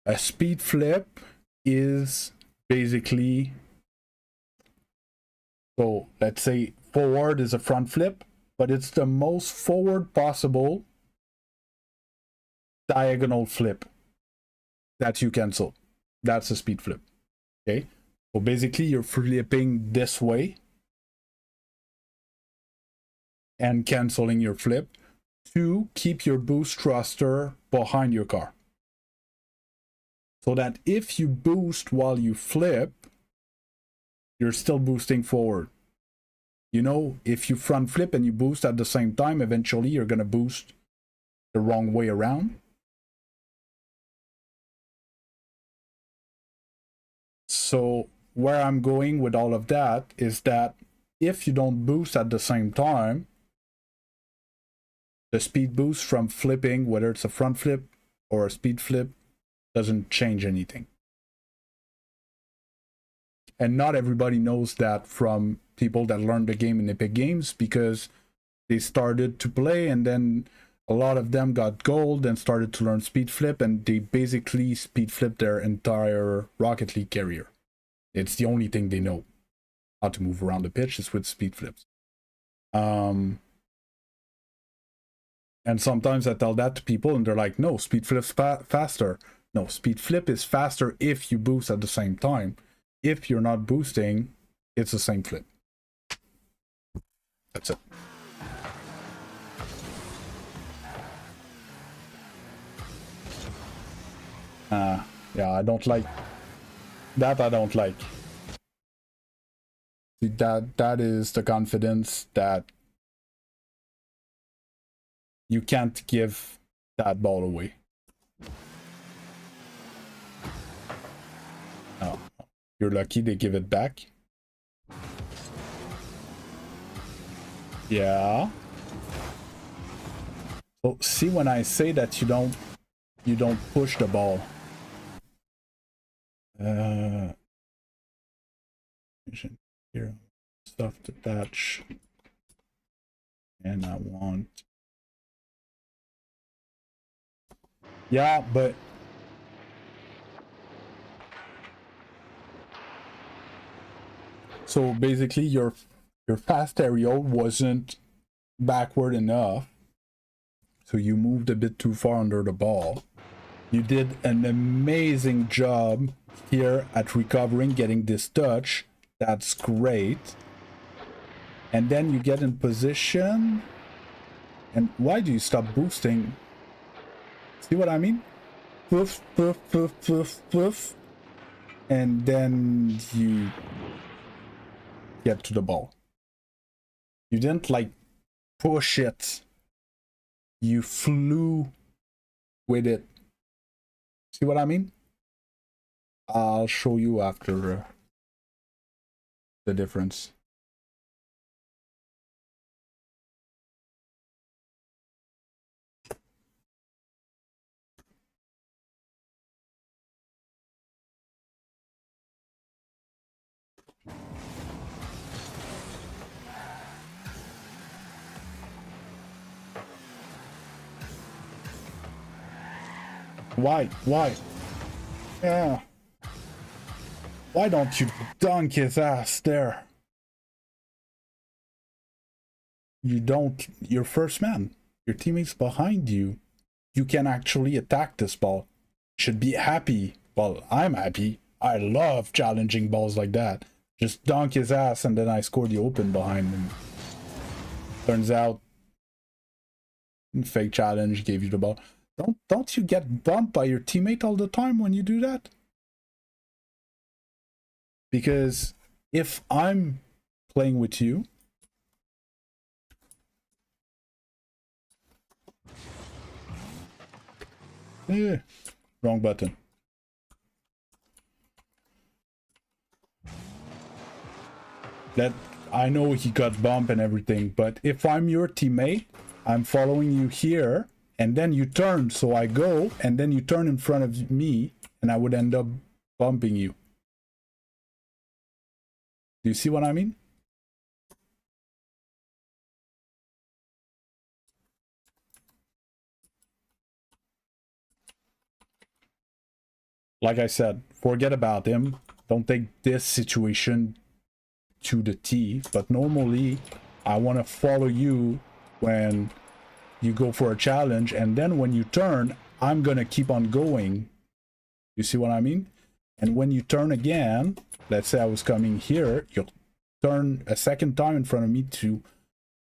a speed flip is basically, so let's say forward is a front flip, but it's the most forward possible diagonal flip that you cancel. That's a speed flip. Okay, so basically you're flipping this way and canceling your flip to keep your boost thruster behind your car, so that if you boost while you flip, you're still boosting forward. You know, if you front flip and you boost at the same time, eventually you're gonna boost the wrong way around. So where I'm going with all of that is that if you don't boost at the same time, the speed boost from flipping, whether it's a front flip or a speed flip, doesn't change anything. And not everybody knows that from people that learned the game in Epic Games, because they started to play and then a lot of them got gold and started to learn speed flip, and they basically speed flip their entire Rocket League career. It's the only thing they know how to move around the pitch is with speed flips. And sometimes I tell that to people and they're like, no, speed flip's faster. No, speed flip is faster if you boost at the same time. If you're not boosting, it's the same flip. That's it. Yeah, I don't like that. I don't like. See, that is the confidence that you can't give that ball away. Oh, you're lucky they give it back. Yeah. So see, when I say that you don't push the ball. Here, stuff to attach, and I want. Yeah, but so basically your fast aerial wasn't backward enough, so you moved a bit too far under the ball. You did an amazing job here at recovering, getting this touch. That's great. And then you get in position. And why do you stop boosting? See what I mean? Poof, poof, poof, poof, poof. And then you get to the ball. You didn't like push it. You flew with it. See what I mean? I'll show you after the difference. Why? Yeah. Why don't you dunk his ass there? You don't. You're first man. Your teammates behind you. You can actually attack this ball. Should be happy. Well, I'm happy. I love challenging balls like that. Just dunk his ass and then I score the open behind him. Turns out, fake challenge gave you the ball. Don't you get bumped by your teammate all the time when you do that? Because if I'm playing with you, wrong button. That I know he got bumped and everything, but if I'm your teammate, I'm following you here, and then you turn, so I go, and then you turn in front of me, and I would end up bumping you. Do you see what I mean? like I said, forget about him. Don't take this situation to the T. But normally, I want to follow you when you go for a challenge, and then when you turn, I'm gonna keep on going. You see what I mean? And when you turn again, let's say I was coming here, you'll turn a second time in front of me to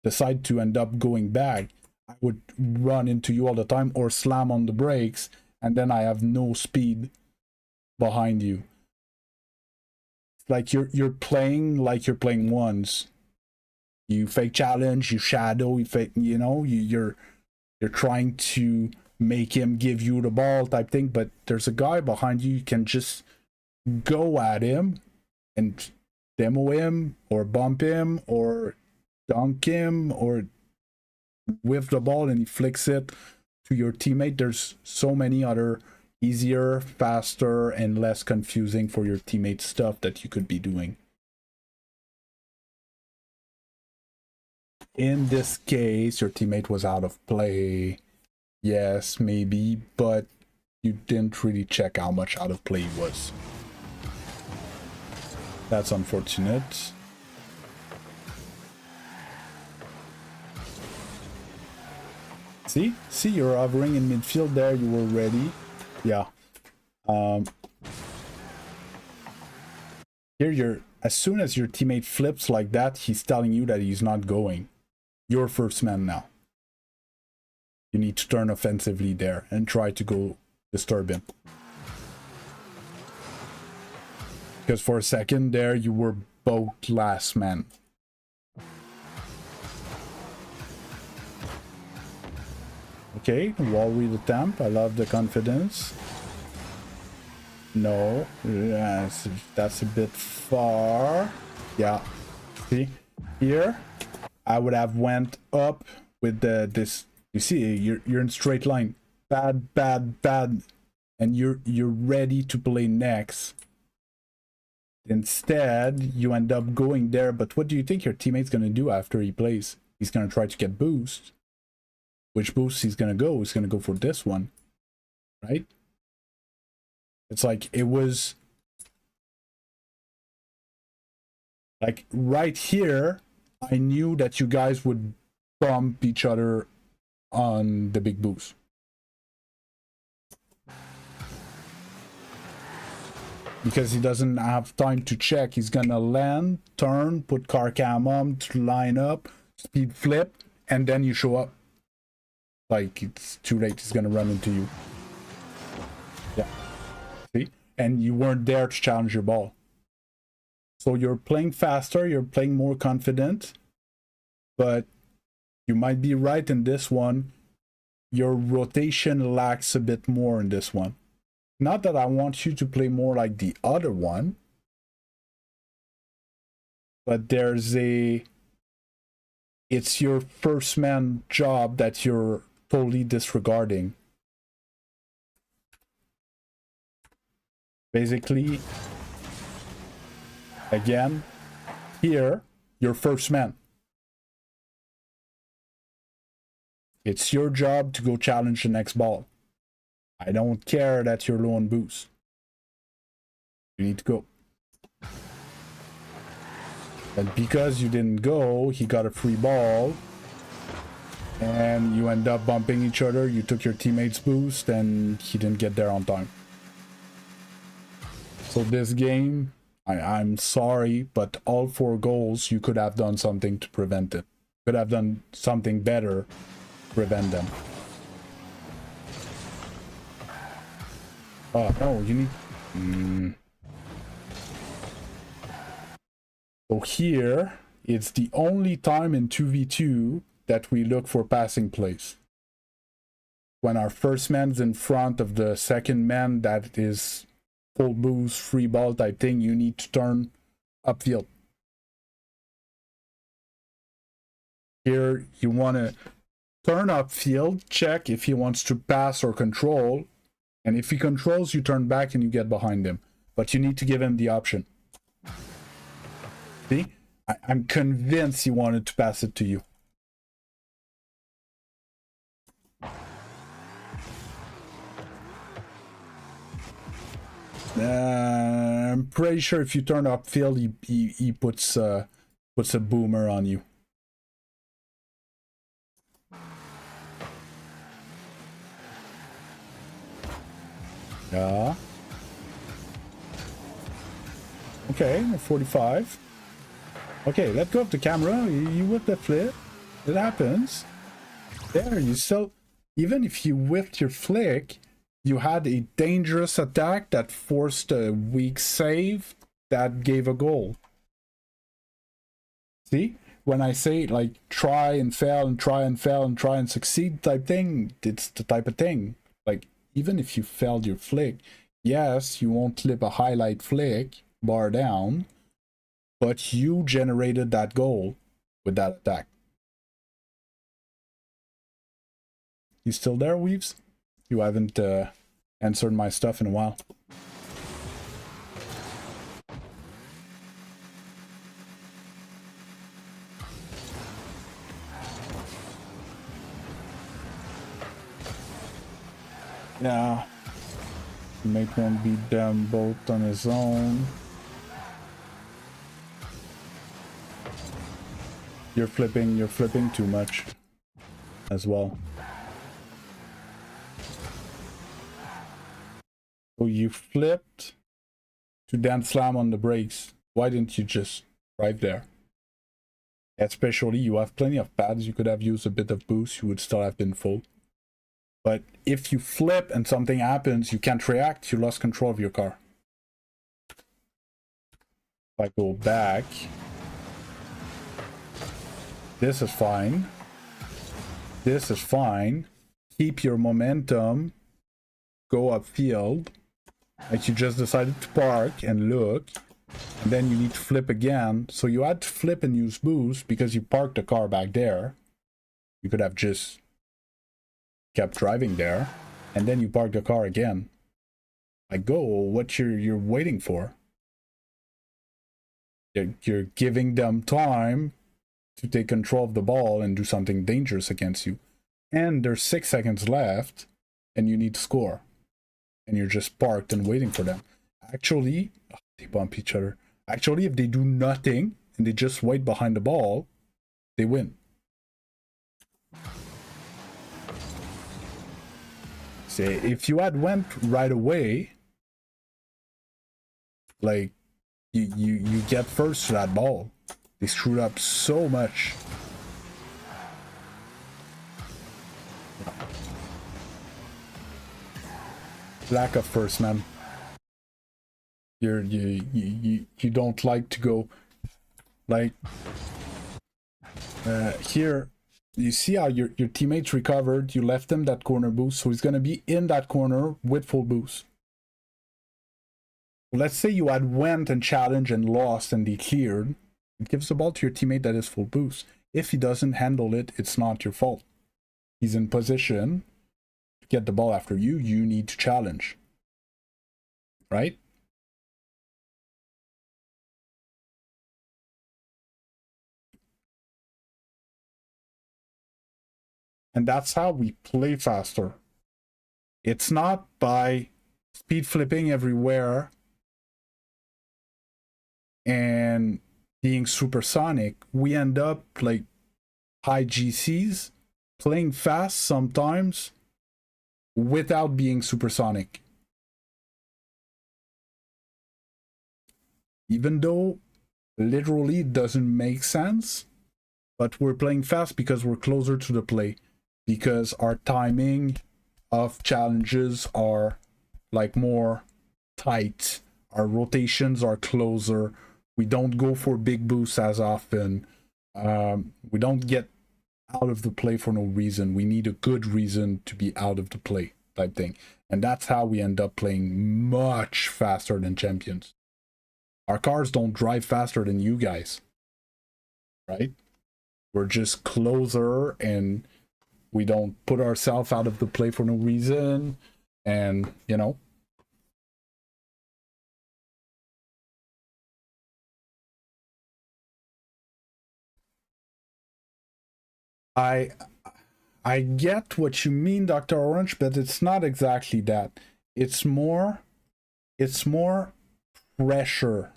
decide to end up going back. I would run into you all the time or slam on the brakes, and then I have no speed behind you. Like you're playing like you're playing once. You fake challenge, you shadow, you fake, you know, you're trying to make him give you the ball type thing, but there's a guy behind you. You can just go at him and demo him or bump him or dunk him or whiff the ball and he flicks it to your teammate. There's so many other easier, faster, and less confusing for your teammate stuff that you could be doing. In this case, your teammate was out of play. Yes, maybe, but you didn't really check how much out of play he was. That's unfortunate. See, you're hovering in midfield there. You were ready. Yeah. Here you're, as soon as your teammate flips like that, he's telling you that he's not going. You're first man now. You need to turn offensively there and try to go disturb him. Because for a second there, you were both last man. Okay, wall read attempt. I love the confidence. No, yes, that's a bit far. Yeah, see here, I would have went up with this. You see, you're in straight line. Bad, and you're ready to play next. Instead, you end up going there. But what do you think your teammate's gonna do after he plays? He's gonna try to get boost. Which boost he's gonna go? He's gonna go for this one, right? It's like it was like right here. I knew that you guys would bump each other on the big boost. Because he doesn't have time to check. He's gonna land, turn, put car cam on, to line up, speed flip, and then you show up. Like it's too late. He's gonna run into you. Yeah. See? And you weren't there to challenge your ball. So you're playing faster, you're playing more confident, but you might be right in this one. Your rotation lacks a bit more in this one. Not that I want you to play more like the other one, but there's a... It's your first man job that you're totally disregarding. Basically, again, here, you're first man. It's your job to go challenge the next ball. I don't care that you're low on boost. You need to go. But because you didn't go, he got a free ball. And you end up bumping each other. You took your teammate's boost and he didn't get there on time. So this game, I'm sorry, but all 4 goals, you could have done something to prevent it. Could have done something better to prevent them. Oh, no, you need... So here, it's the only time in 2v2 that we look for passing plays. When our first man's in front of the second man that is full boost, free ball type thing, you need to turn upfield. Here, you want to turn upfield, check if he wants to pass or control. And if he controls, you turn back and you get behind him. But you need to give him the option. See? I'm convinced he wanted to pass it to you. I'm pretty sure if you turn upfield, he puts a boomer on you. Yeah. Okay, 45. Okay, let go of the camera. You whip the flip. It happens. There, you still... Even if you whipped your flick, you had a dangerous attack that forced a weak save that gave a goal. See? When I say, like, try and fail and try and fail and try and succeed type thing, it's the type of thing. Like, even if you failed your flick, yes, you won't clip a highlight flick, bar down, but you generated that goal with that attack. You still there, Weaves? You haven't answered my stuff in a while. Yeah. Mate won't beat them both on his own. You're flipping too much as well. So you flipped to then slam on the brakes. Why didn't you just drive there? Especially you have plenty of pads. You could have used a bit of boost. You would still have been full. But if you flip and something happens, you can't react. You lost control of your car. If I go back, this is fine. This is fine. Keep your momentum. Go upfield. Like you just decided to park and look. And then you need to flip again. So you had to flip and use boost because you parked the car back there. You could have just kept driving there. And then you park the car again. Like, go, what you're waiting for? You're giving them time to take control of the ball and do something dangerous against you. And there's 6 seconds left, and you need to score. And you're just parked and waiting for them. Actually, they bump each other. Actually, if they do nothing, and they just wait behind the ball, they win. Say, if you had went right away, like, you get first to that ball. They screwed up so much. Lack of first, man. You don't like to go like here. You see how your teammates recovered. You left him that corner boost, so he's gonna be in that corner with full boost. Let's say you had went and challenged and lost and they cleared. It gives the ball to your teammate that is full boost. If he doesn't handle it, it's not your fault. He's in position to get the ball after you. You need to challenge. Right? And that's how we play faster. It's not by speed flipping everywhere and being supersonic. We end up like high GCs, playing fast sometimes without being supersonic. Even though literally it doesn't make sense, but we're playing fast because we're closer to the play. Because our timing of challenges are like more tight. Our rotations are closer. We don't go for big boosts as often. We don't get out of the play for no reason. We need a good reason to be out of the play type thing. And that's how we end up playing much faster than champions. Our cars don't drive faster than you guys. Right? We're just closer and we don't put ourselves out of the play for no reason. And, you know. I get what you mean, Dr. Orange, but it's not exactly that. It's more it's more pressure,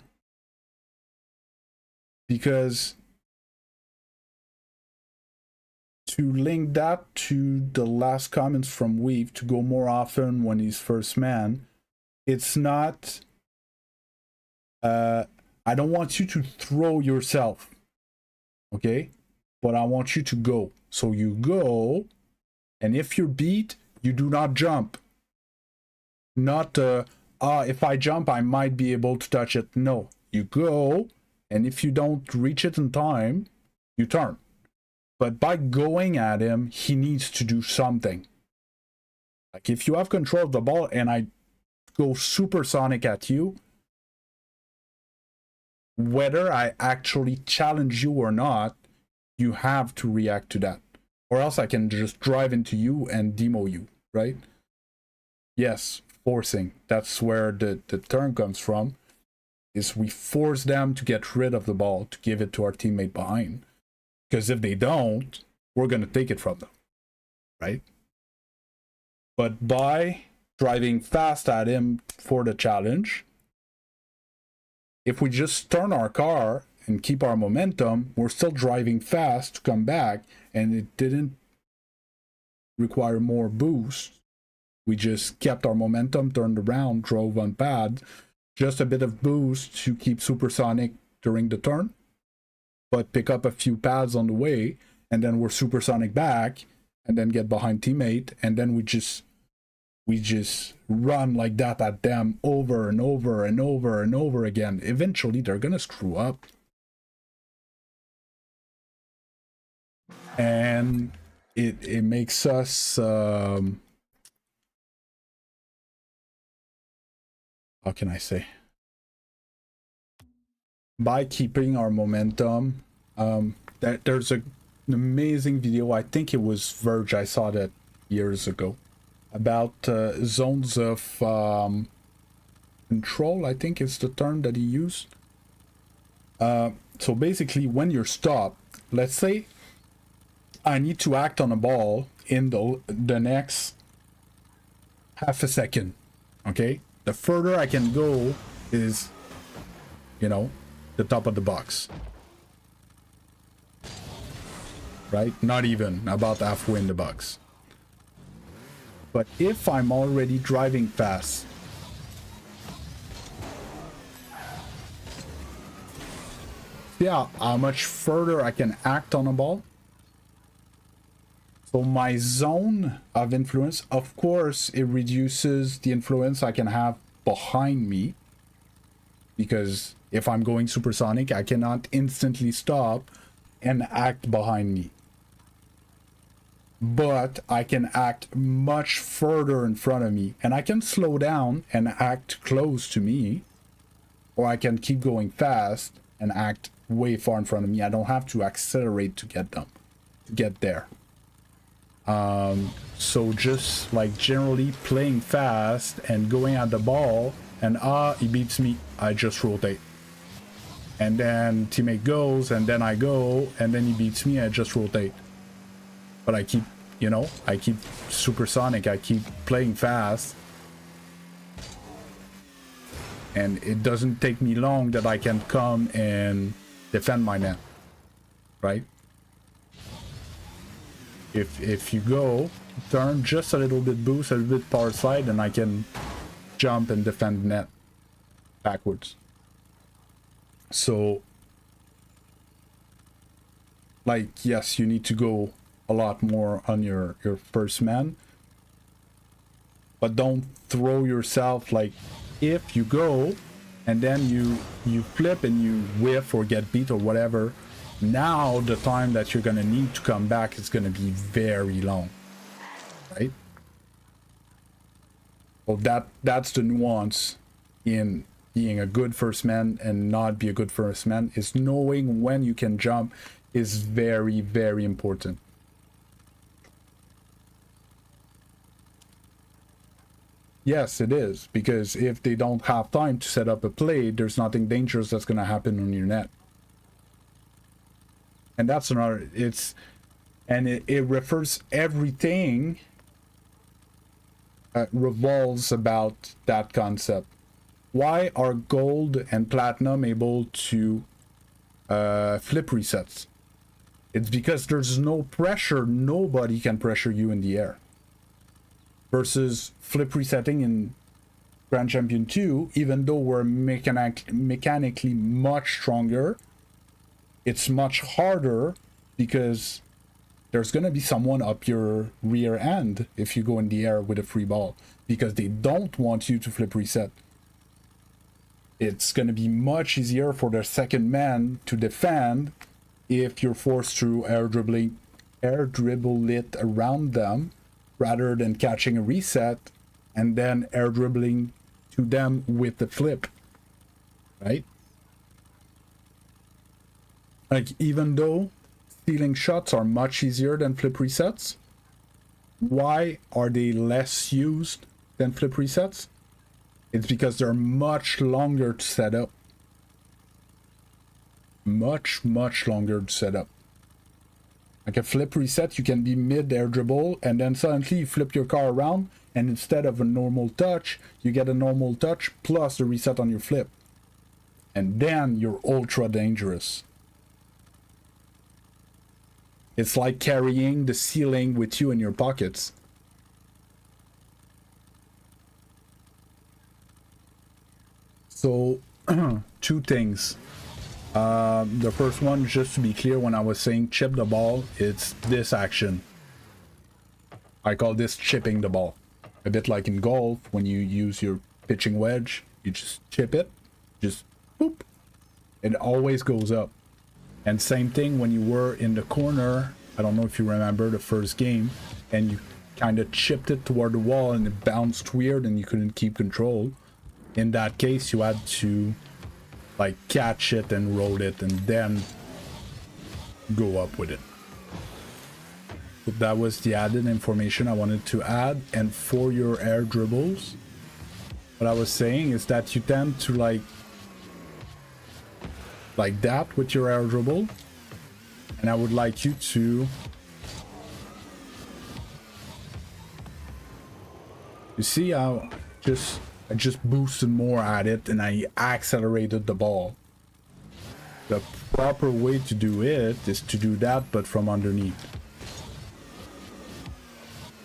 because to link that to the last comments from Weave, to go more often when he's first man, it's not I don't want you to throw yourself, okay, but I want you to go. So you go, and if you're beat, you do not jump. Not if I jump I might be able to touch it. No, you go, and if you don't reach it in time, you turn. But by going at him, he needs to do something. Like if you have control of the ball and I go supersonic at you, whether I actually challenge you or not, you have to react to that. Or else I can just drive into you and demo you, right? Yes, forcing. That's where the term comes from, is we force them to get rid of the ball to give it to our teammate behind. Because if they don't, we're going to take it from them, right? But by driving fast at him for the challenge, if we just turn our car and keep our momentum, we're still driving fast to come back, and it didn't require more boost. We just kept our momentum, turned around, drove on pad, just a bit of boost to keep supersonic during the turn, but pick up a few pads on the way, and then we're supersonic back, and then get behind teammate, and then we just run like that at them over and over and over and over again. Eventually they're gonna screw up, and it makes us how can I say, by keeping our momentum, there's an amazing video, I think it was Verge, I saw that years ago, about zones of control, I think is the term that he used. So basically, when you're stopped, let's say I need to act on a ball in the next half a second, okay? The further I can go is, you know, the top of the box, right? Not even about halfway in the box. But if I'm already driving fast, yeah, how much further I can act on a ball. So my zone of influence, of course, it reduces the influence I can have behind me, because if I'm going supersonic, I cannot instantly stop and act behind me. But I can act much further in front of me, and I can slow down and act close to me, or I can keep going fast and act way far in front of me. I don't have to accelerate to get there. So just like generally playing fast and going at the ball, and he beats me, I just rotate, and then teammate goes, and then I go, and then he beats me, I just rotate. But I keep, you know, I keep supersonic, I keep playing fast, and it doesn't take me long that I can come and defend my net, right? If you go, turn just a little bit boost, a little bit power side, and I can jump and defend net backwards. So, like, yes, you need to go a lot more on your first man, but don't throw yourself. Like, if you go and then you flip and you whiff or get beat or whatever, now the time that you're gonna need to come back is gonna be very long, right? Well, that's the nuance in being a good first man and not be a good first man, is knowing when you can jump is very, very important. Yes, it is, because if they don't have time to set up a play, there's nothing dangerous that's going to happen on your net. And that's another, it refers, everything revolves about that concept. why are gold and platinum able to flip resets? It's because there's no pressure. Nobody can pressure you in the air. Versus flip resetting in Grand Champion 2, even though we're mechanically much stronger, it's much harder because there's going to be someone up your rear end if you go in the air with a free ball, because they don't want you to flip reset. It's going to be much easier for the second man to defend if you're forced to air dribble it around them rather than catching a reset and then air dribbling to them with the flip, right? Like, even though stealing shots are much easier than flip resets, why are they less used than flip resets? It's because they're much longer to set up. Much longer to set up. Like a flip reset, you can be mid air dribble and then suddenly you flip your car around, and instead of a normal touch, you get a normal touch plus the reset on your flip. And then you're ultra dangerous. It's like carrying the ceiling with you in your pockets. So, two things. The first one, just to be clear, when I was saying chip the ball, it's this action. I call this chipping the ball. A bit like in golf, when you use your pitching wedge, you just chip it, just boop. It always goes up. And same thing when you were in the corner, I don't know if you remember the first game, and you kind of chipped it toward the wall and it bounced weird and you couldn't keep control. In that case, you had to like catch it and roll it and then go up with it. So that was the added information I wanted to add. And for your air dribbles, what I was saying is that you tend to like that with your air dribble, and I would like you to see how I just boosted more at it and I accelerated the ball. The proper way to do it is to do that, but from underneath.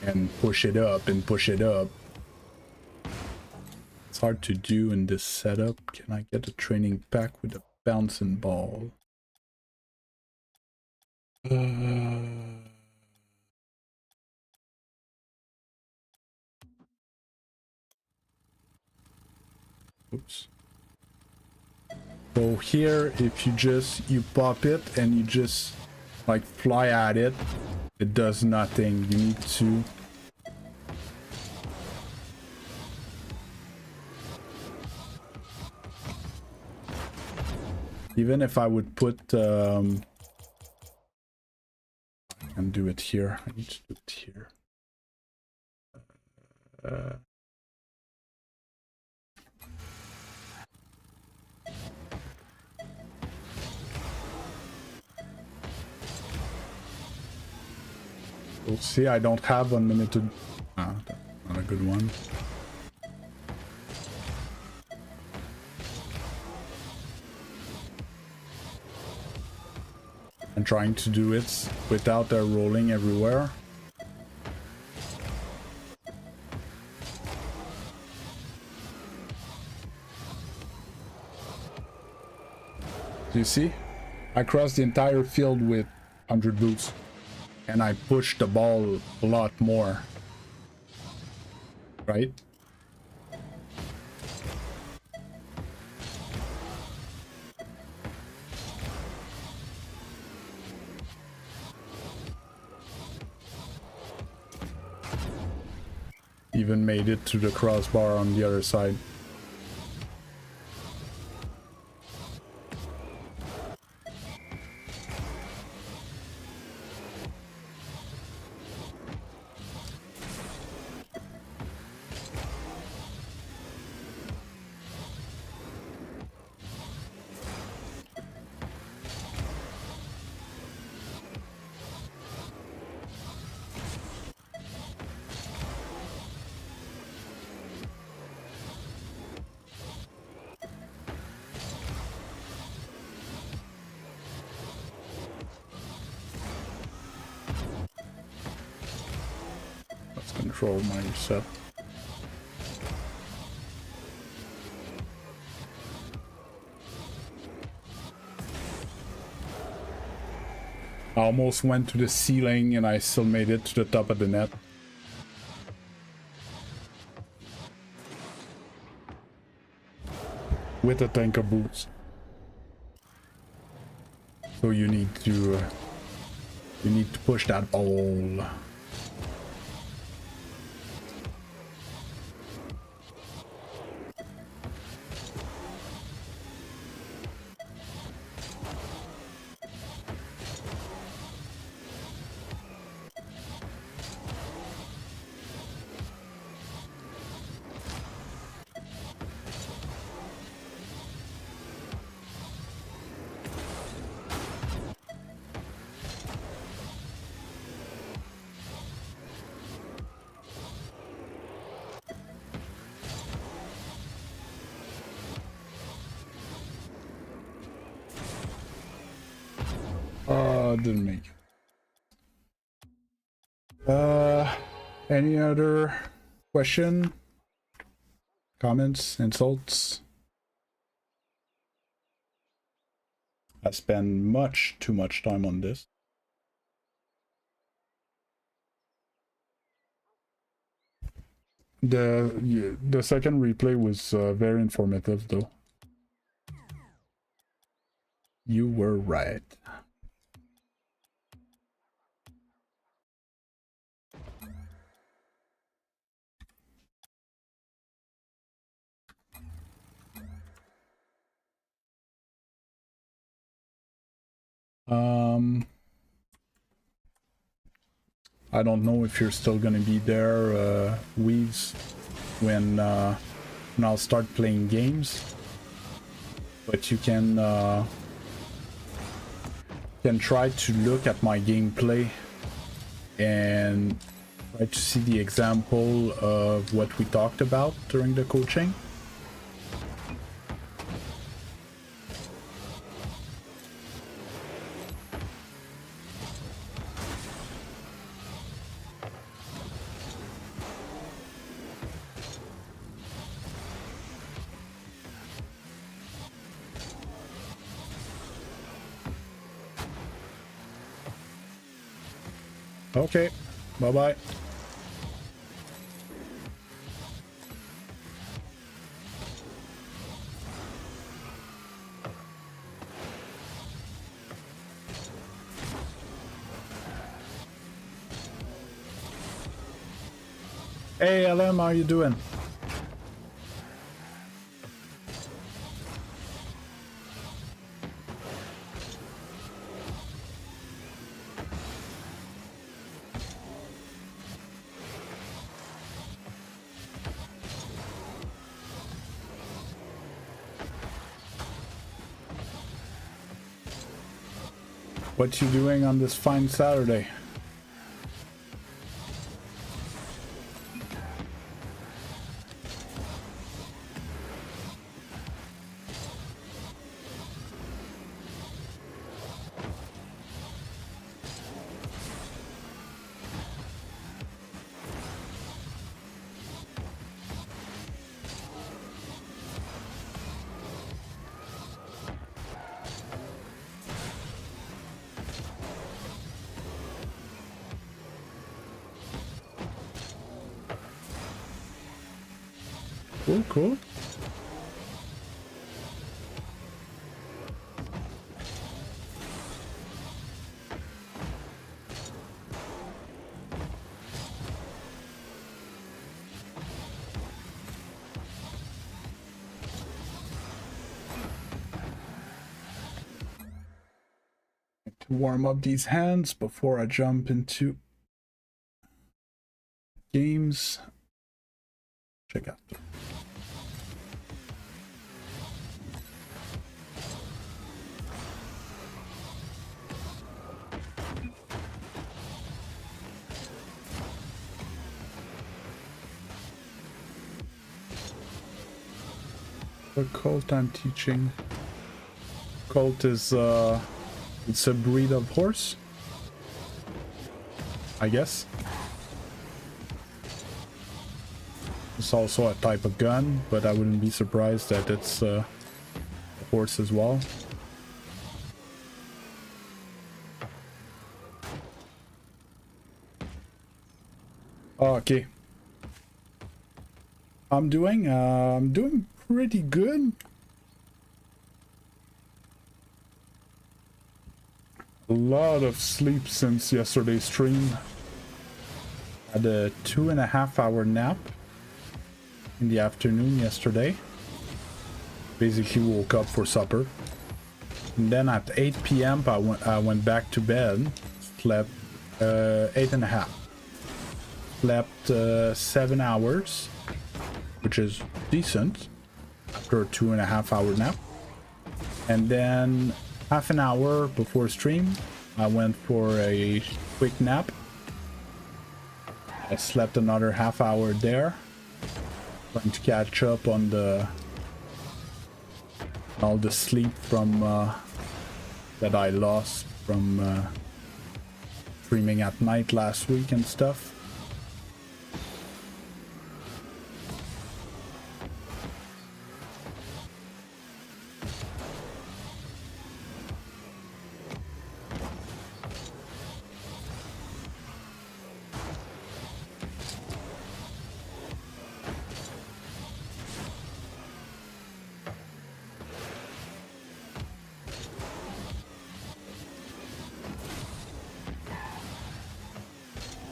And push it up and push it up. It's hard to do in this setup. Can I get a training pack with a bouncing ball? Oops. So here, if you pop it and you just like fly at it, it does nothing. You need to even if I would put I can do it here. I need to do it here. We'll see, I don't have unlimited. Ah, that's not a good one. I'm trying to do it without rolling everywhere. Do you see? I crossed the entire field with 100 boots. And I pushed the ball a lot more. Right? Even made it to the crossbar on the other side. control my set. I almost went to the ceiling and I still made it to the top of the net. With a tanker boots. So you need to push that ball. Didn't make it. Any other question? Comments? Insults? I spend too much time on this. The second replay was very informative though. You were right. I don't know if you're still gonna be there, Weaves, when I'll start playing games, but you can try to look at my gameplay and try to see the example of what we talked about during the coaching. Okay, bye-bye. Hey, LM, how you doing? What you doing on this fine Saturday? Cool, cool. To warm up these hands before I jump into games. Check out. The colt I'm teaching. Colt is it's a breed of horse, I guess. It's also a type of gun, but I wouldn't be surprised that it's a horse as well. Okay. I'm doing pretty good. A lot of sleep since yesterday's stream. Had a 2.5 hour nap in the afternoon yesterday. Basically woke up for supper. And then at 8 p.m. I went back to bed. Slept 8.5. Slept 7 hours, which is decent after a 2.5 hour nap. And then half an hour before stream, I went for a quick nap. I slept another half hour there, trying to catch up on all the sleep from that I lost from streaming at night last week and stuff.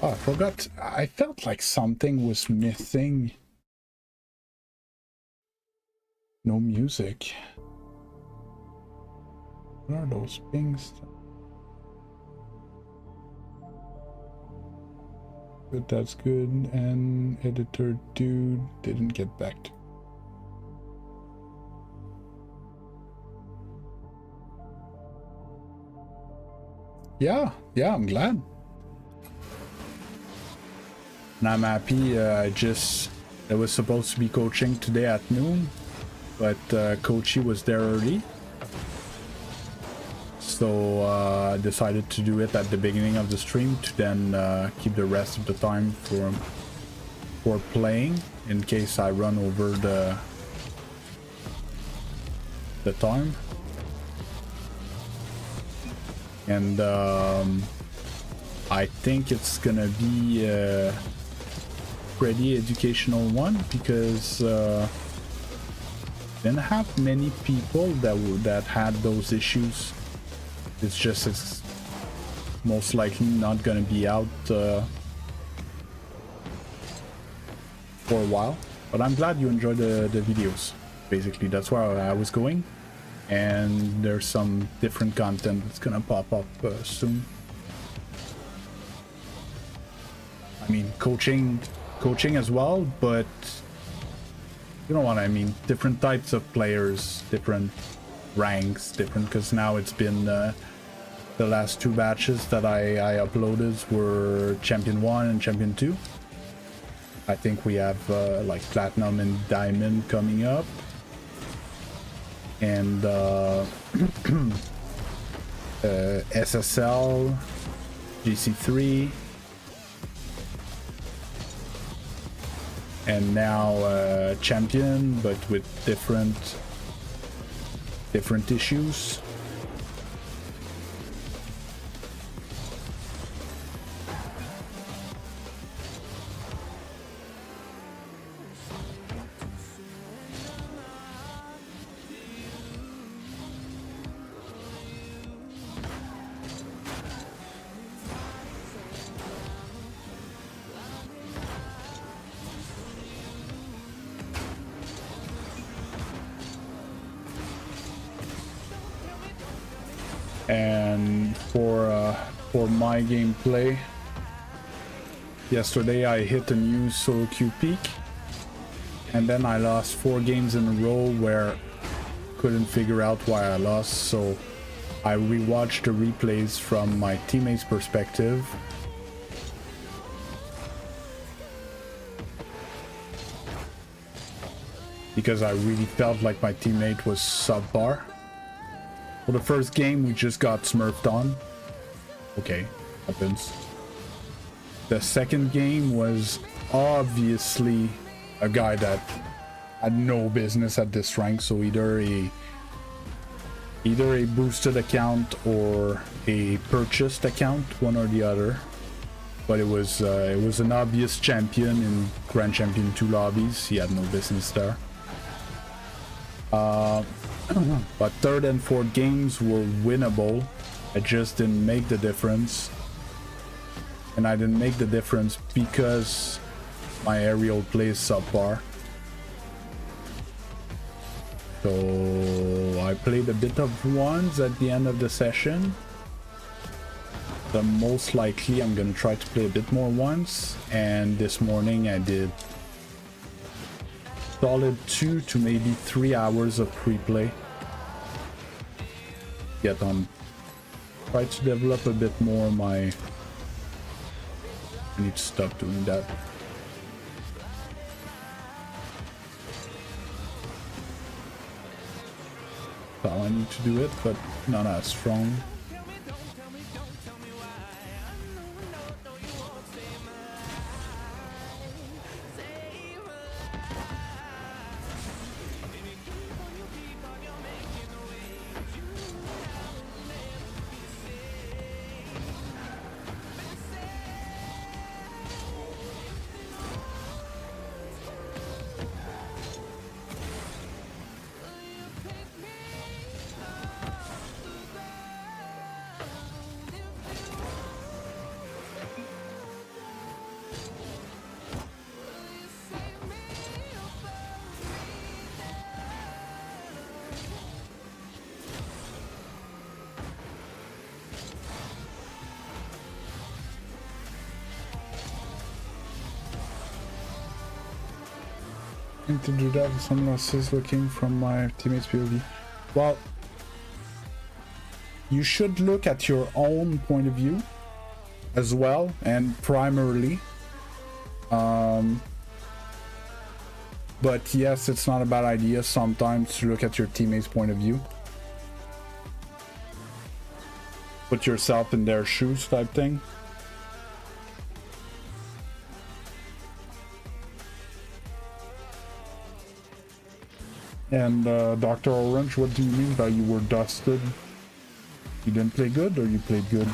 Oh, I forgot. I felt like something was missing. No music. What are those pings? But that's good. And editor dude didn't get back to. Yeah, I'm glad. And I'm happy. There was supposed to be coaching today at noon, but Coachy was there early. So I decided to do it at the beginning of the stream to then keep the rest of the time for playing in case I run over the time. And I think it's gonna be pretty educational one because didn't have many people that had those issues. It's most likely not gonna be out for a while. But I'm glad you enjoyed the videos. Basically, that's where I was going, and there's some different content that's gonna pop up soon. I mean, coaching as well, but you know what I mean, different types of players, different ranks, different, because now it's been the last 2 batches that I uploaded were Champion 1 and Champion 2. I think we have like Platinum and Diamond coming up, and SSL, Gc2, and now Champion, but with different issues. And for my gameplay, yesterday I hit a new solo queue peak, and then I lost 4 games in a row where couldn't figure out why I lost, so I rewatched the replays from my teammates' perspective. Because I really felt like my teammate was subpar. For the first game, we just got smurfed on. Okay, happens. The second game was obviously a guy that had no business at this rank. So either a boosted account or a purchased account, one or the other. But it was an obvious champion in Grand Champion 2 lobbies. He had no business there. But third and fourth games were winnable. I just didn't make the difference. And I didn't make the difference because my aerial play is subpar. So I played a bit of ones at the end of the session. But most likely I'm gonna try to play a bit more ones. And this morning I did solid 2 to maybe 3 hours of pre-play. Yet try to develop a bit more my... I need to stop doing that. So I need to do it, but not as strong. To do that with some losses looking from my teammates POV. Well, you should look at your own point of view as well, and primarily. But yes, it's not a bad idea sometimes to look at your teammates' point of view. Put yourself in their shoes type thing. And Dr. Orange, what do you mean by you were dusted? You didn't play good or you played good?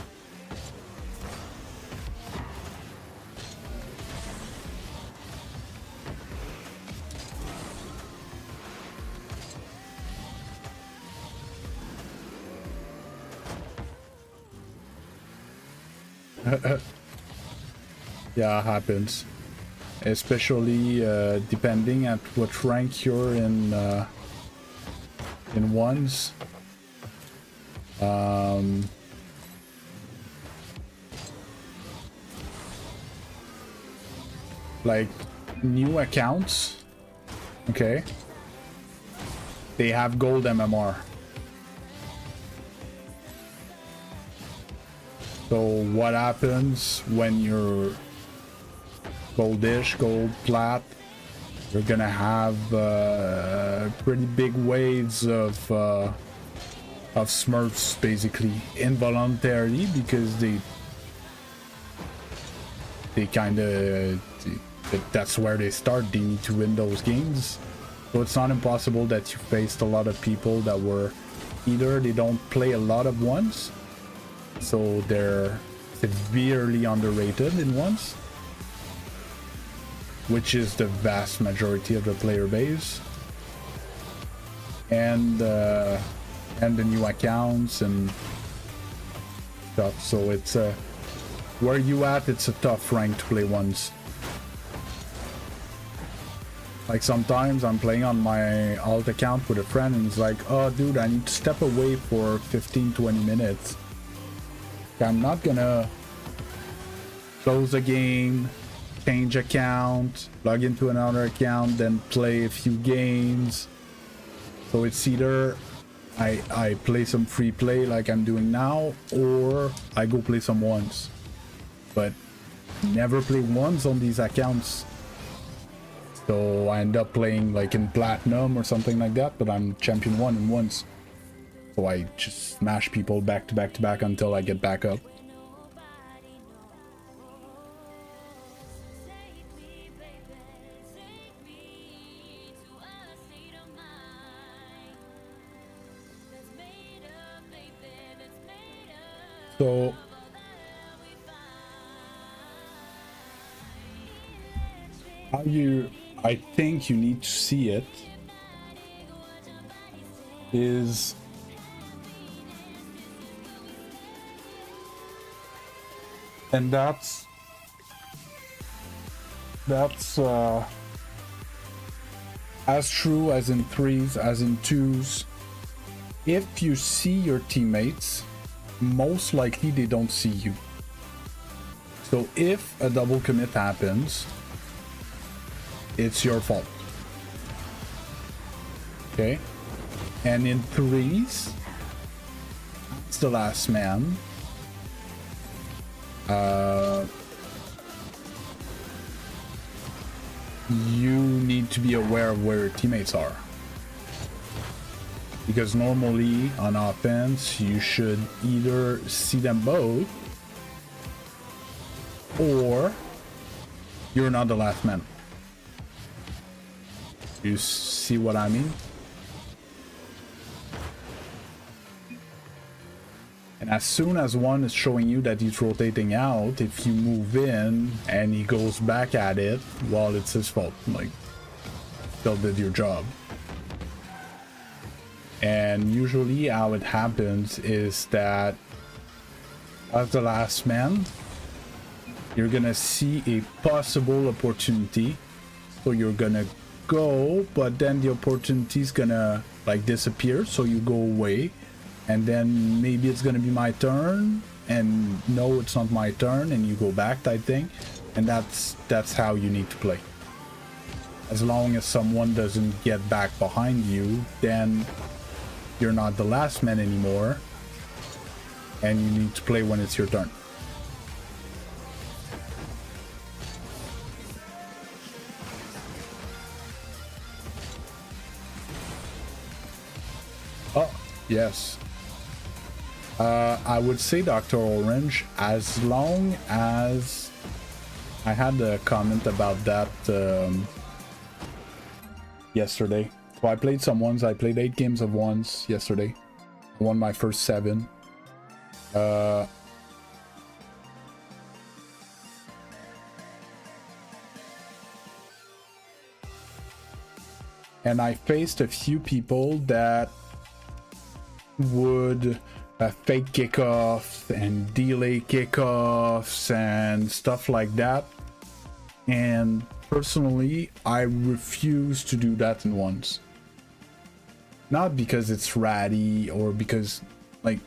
Yeah, it happens. Especially depending at what rank you're in ones. Like new accounts, okay, they have gold MMR. So what happens when you're goldish, gold, plat? You're gonna have pretty big waves of smurfs, basically involuntarily, because they kind of, that's where they start. They need to win those games. So it's not impossible that you faced a lot of people that were either they don't play a lot of ones, so they're severely underrated in ones, which is the vast majority of the player base, and the new accounts and stuff. So it's where you at, it's a tough rank to play ones. Like sometimes I'm playing on my alt account with a friend and it's like, oh dude, I need to step away for 15-20 minutes. I'm not gonna close the game, change account, log into another account, then play a few games. So it's either I play some free play like I'm doing now, or I go play some ones. But never play ones on these accounts. So I end up playing like in platinum or something like that, but I'm champion 1 in once. So I just smash people back to back to back until I get back up. So I think you need to see it is and that's as true as in threes, as in twos. If you see your teammates, most likely they don't see you. So if a double commit happens, it's your fault. Okay? And in threes, it's the last man. You need to be aware of where your teammates are. Because normally on offense, you should either see them both or you're not the last man. You see what I mean? And as soon as one is showing you that he's rotating out, if you move in and he goes back at it, well, it's his fault. Like, still did your job. And usually how it happens is that as the last man, you're gonna see a possible opportunity. So you're gonna go, but then the opportunity is gonna like disappear. So you go away. And then maybe it's gonna be my turn, and no, it's not my turn, and you go back type thing. And that's how you need to play. As long as someone doesn't get back behind you, then you're not the last man anymore, and you need to play when it's your turn. Oh, yes. I would say Dr. Orange, as long as I had a comment about that yesterday. So I played some ones. I played 8 games of ones yesterday. I won my first 7. And I faced a few people that would fake kickoffs and delay kickoffs and stuff like that. And personally, I refuse to do that in ones. Not because it's ratty or because, like,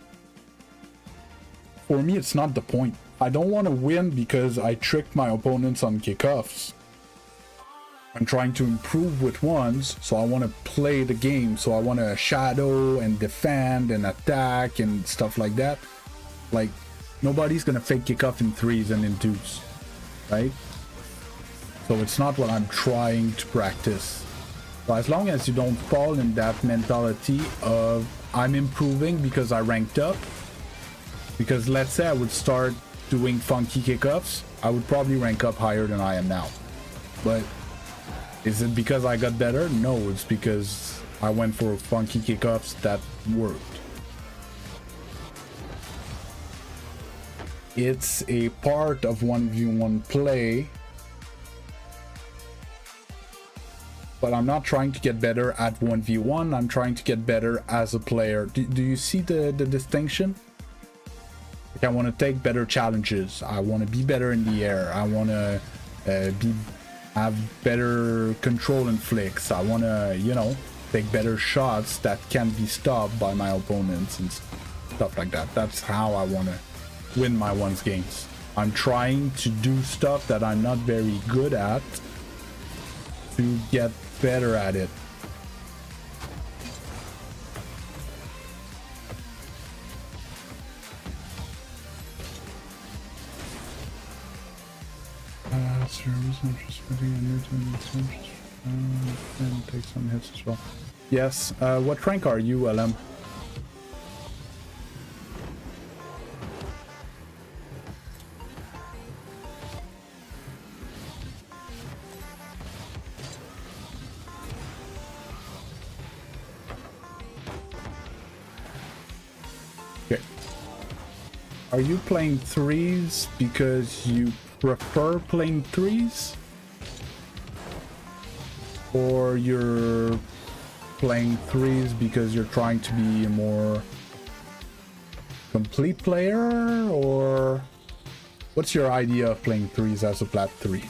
for me, it's not the point. I don't want to win because I tricked my opponents on kickoffs. I'm trying to improve with ones, so I want to play the game. So I want to shadow and defend and attack and stuff like that. Like, nobody's gonna fake kickoff in threes and in twos, right? So it's not what I'm trying to practice. So as long as you don't fall in that mentality of I'm improving because I ranked up. Because let's say I would start doing funky kickoffs, I would probably rank up higher than I am now. But is it because I got better? No, it's because I went for funky kickoffs that worked. It's a part of 1v1 play, but I'm not trying to get better at 1v1. I'm trying to get better as a player. Do you see the distinction? Like, I want to take better challenges. I want to be better in the air. I want to have better control and flicks. I want to, you know, take better shots that can be stopped by my opponents and stuff like that. That's how I want to win my ones games. I'm trying to do stuff that I'm not very good at to get better at it. Service interest putting a new to and take some hits as well. Yes. What rank are you, LM? Okay. Are you playing threes because you prefer playing threes? Or you're playing threes because you're trying to be a more complete player? Or what's your idea of playing threes as a plat 3?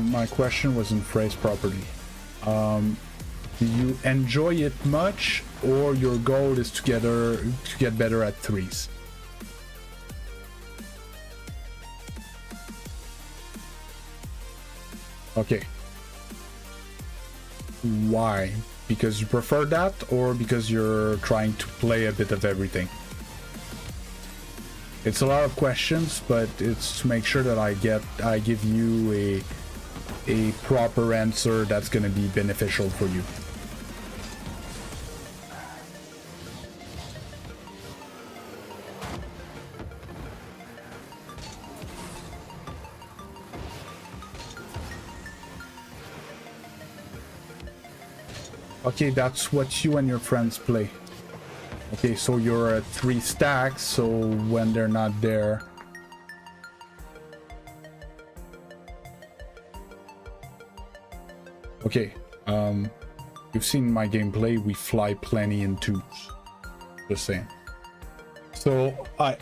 My question wasn't phrased properly. Do you enjoy it much, or your goal is to get better at threes? Okay. Why? Because you prefer that, or because you're trying to play a bit of everything? It's a lot of questions, but it's to make sure that I give you a proper answer that's going to be beneficial for you. Okay, that's what you and your friends play. Okay, so you're at 3 stacks, so when they're not there... Okay, you've seen my gameplay, we fly plenty in 2s. Just saying. So, I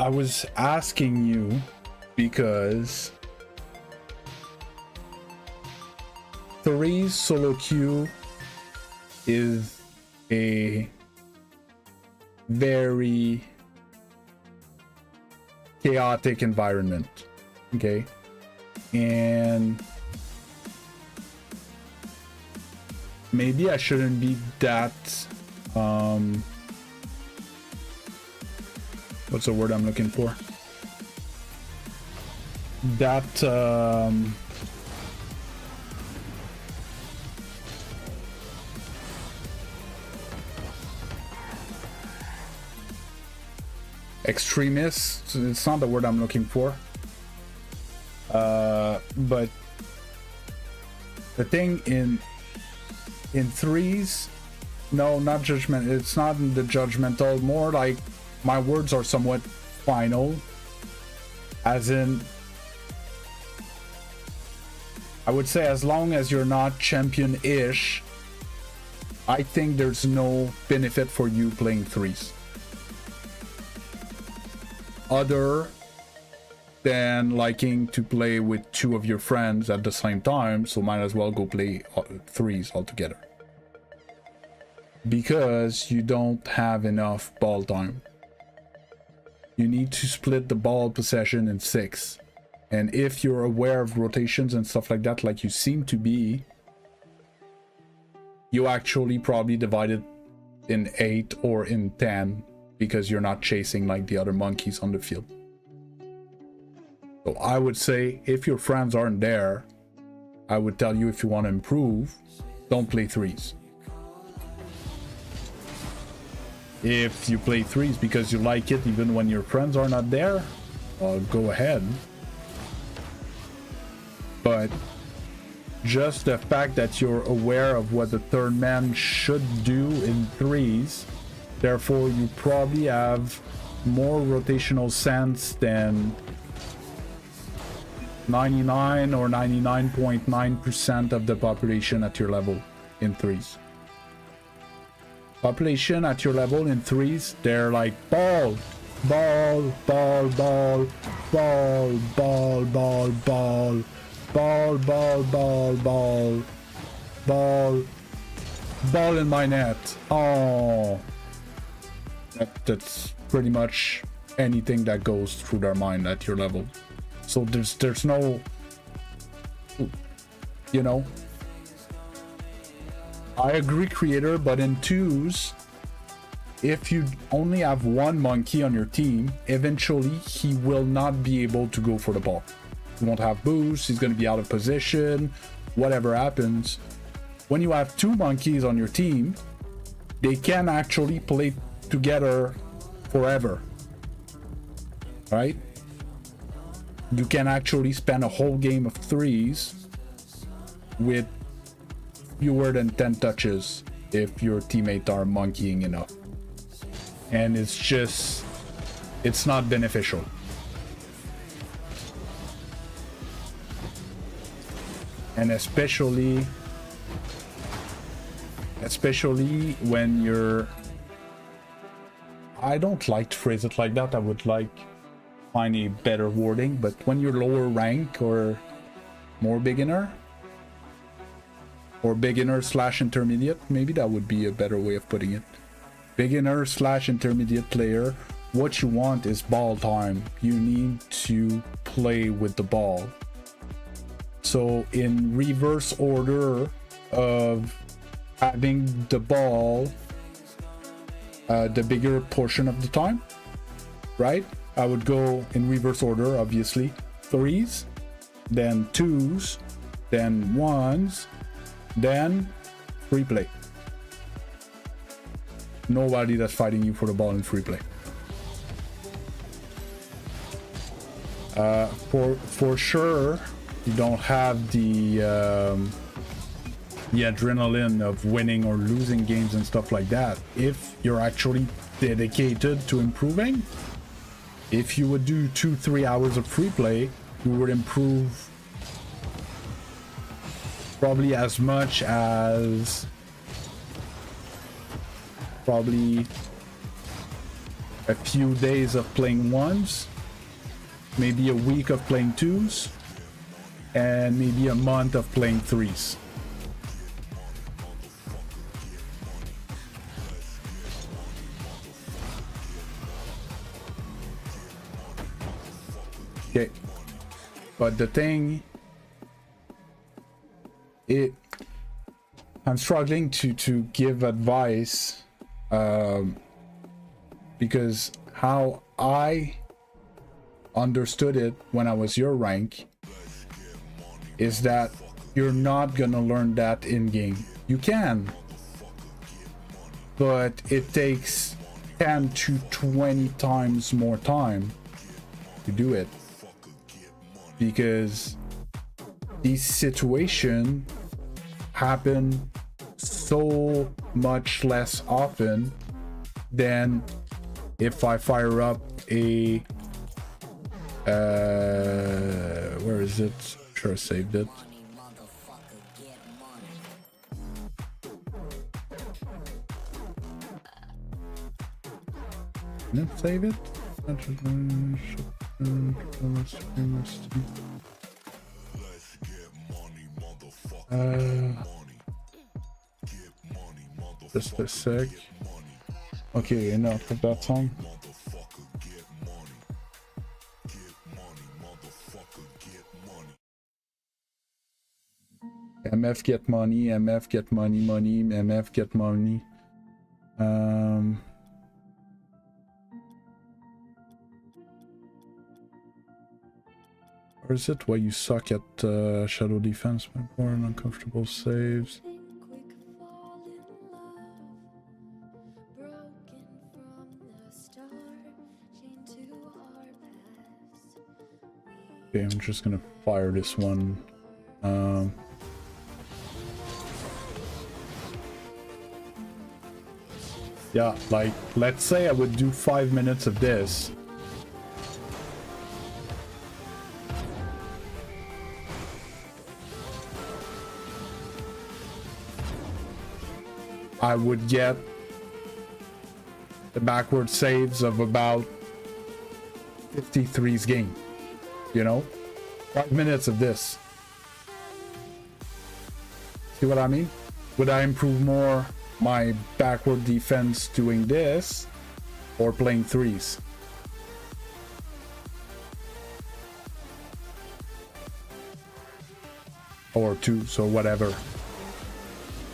was asking you because... 3's solo queue is a very chaotic environment, okay? And maybe I shouldn't be that what's the word I'm looking for? That extremist, it's not the word I'm looking for, but the thing in 3's, no, not judgment, it's not in the judgmental, more like my words are somewhat final, as in I would say as long as you're not champion-ish, I think there's no benefit for you playing 3's. Other than liking to play with 2 of your friends at the same time, so might as well go play 3's altogether. Because you don't have enough ball time. You need to split the ball possession in 6. And if you're aware of rotations and stuff like that, like you seem to be, you actually probably divide it in 8 or in 10. Because you're not chasing like the other monkeys on the field. So I would say if your friends aren't there, I would tell you if you want to improve, don't play 3's. If you play 3's because you like it even when your friends are not there, go ahead. But just the fact that you're aware of what the third man should do in 3's, therefore, you probably have more rotational sense than 99 or 99.9% of the population at your level in 3's. Population at your level in 3's, they're like ball, ball, ball, ball, ball, ball, ball, ball, ball, ball, ball, ball, ball, ball in my net. Oh. That's pretty much anything that goes through their mind at your level. So there's no, you know, I agree, creator, but in 2's if you only have one monkey on your team, eventually he will not be able to go for the ball. He won't have boost, he's going to be out of position, whatever happens. When you have two monkeys on your team, they can actually play together forever, right? You can actually spend a whole game of threes with fewer than 10 touches if your teammates are monkeying enough. And it's not beneficial. And especially when you're, I don't like to phrase it like that, I would like find a better wording, but when you're lower rank or more beginner, or beginner / intermediate, maybe that would be a better way of putting it. Beginner / intermediate player, what you want is ball time. You need to play with the ball. So in reverse order of having the ball the bigger portion of the time, right? I would go in reverse order, obviously. Threes, then twos, then ones, then free play. Nobody that's fighting you for the ball in free play. For sure, you don't have the adrenaline of winning or losing games and stuff like that. If you're actually dedicated to improving, if you would do 2-3 hours of free play, you would improve probably as much as probably a few days of playing ones, maybe a week of playing twos, and maybe a month of playing threes. Okay, but the thing, I'm struggling to give advice because how I understood it when I was your rank is that you're not gonna learn that in game. You can, but it takes 10 to 20 times more time to do it, because these situations happen so much less often than if I fire up a where is it? I'm sure I saved it. Didn't save it? Just a sec. Okay, enough of that song. MF get money, MF get money, MF get money. Or is it why you suck at shadow defense? More uncomfortable saves. Okay, I'm just gonna fire this one. Yeah, like, let's say I would do 5 minutes of this. I would get the backward saves of about 53's game. You know? 5 minutes of this. See what I mean? Would I improve more my backward defense doing this or playing threes? Or twos or whatever.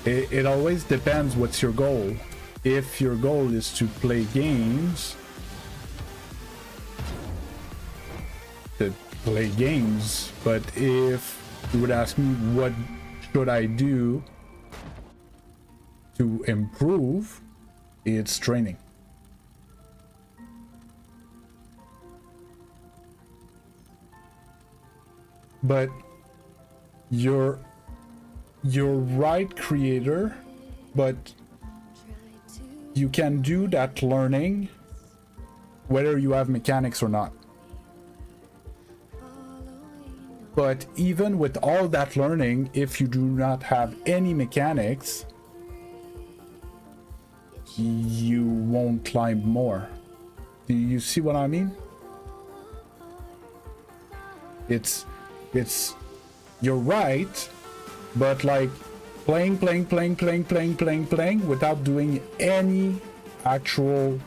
It always depends what's your goal. if your goal is to play games, but if you would ask me what should I do to improve, it's training. But you're right, creator, but you can do that learning whether you have mechanics or not. But even with all that learning, if you do not have any mechanics, you won't climb more. Do you see what I mean? It's you're right, but like playing without doing any actual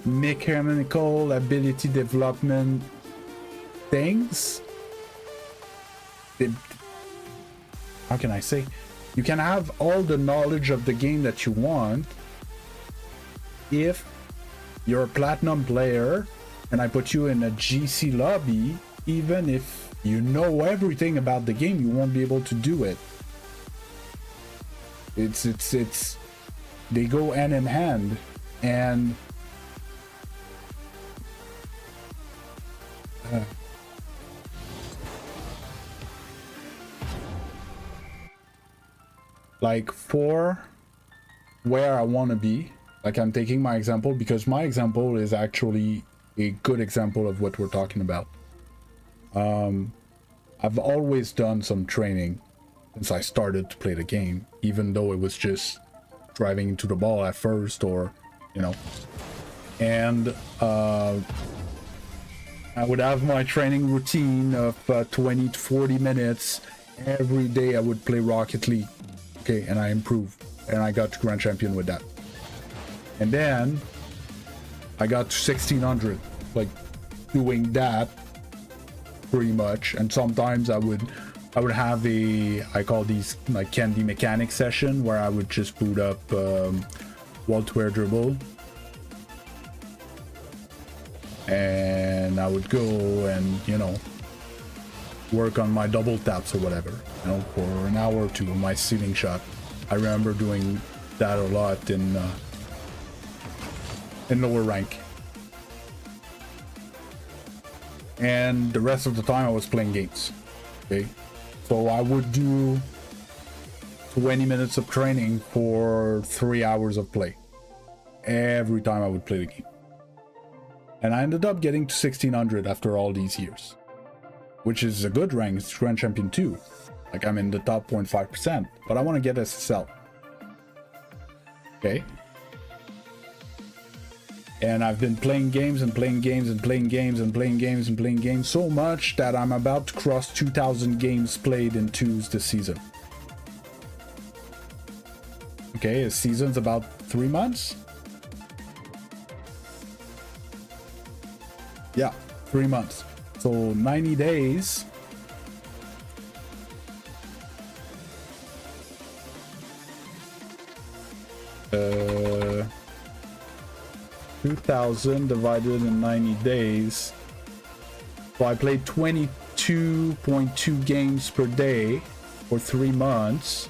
mechanical ability development things. How can I say? You can have all the knowledge of the game that you want if you're a platinum player and I put you in a GC lobby. Even if you know everything about the game, you won't be able to do it. It's they go hand in hand. And like for where I want to be, like I'm taking my example because my example is actually a good example of what we're talking about. I've always done some training since I started to play the game, even though it was just driving into the ball at first, or you know. And I would have my training routine of 20 to 40 minutes every day. I would play Rocket League, okay, and I improved, and I got to Grand Champion with that. And then I got to 1600, like doing that pretty much. And sometimes I would have I call these like candy mechanic session, where I would just boot up wall to air dribble, and I would go and, you know, work on my double taps or whatever, you know, for an hour or two, my ceiling shot. I remember doing that a lot in lower rank. And the rest of the time I was playing games. Okay, so I would do 20 minutes of training for 3 hours of play every time I would play the game. And I ended up getting to 1600 after all these years, which is a good rank. It's Grand Champion 2. Like, I'm in the top 0.5%, but I want to get SSL. Okay. And I've been playing games and playing games and playing games and playing games and playing games so much that I'm about to cross 2,000 games played in twos this season. Okay, a season's about 3 months. Yeah, 3 months. So 90 days. Uh, 2,000 divided in 90 days. So I played 22.2 games per day for 3 months.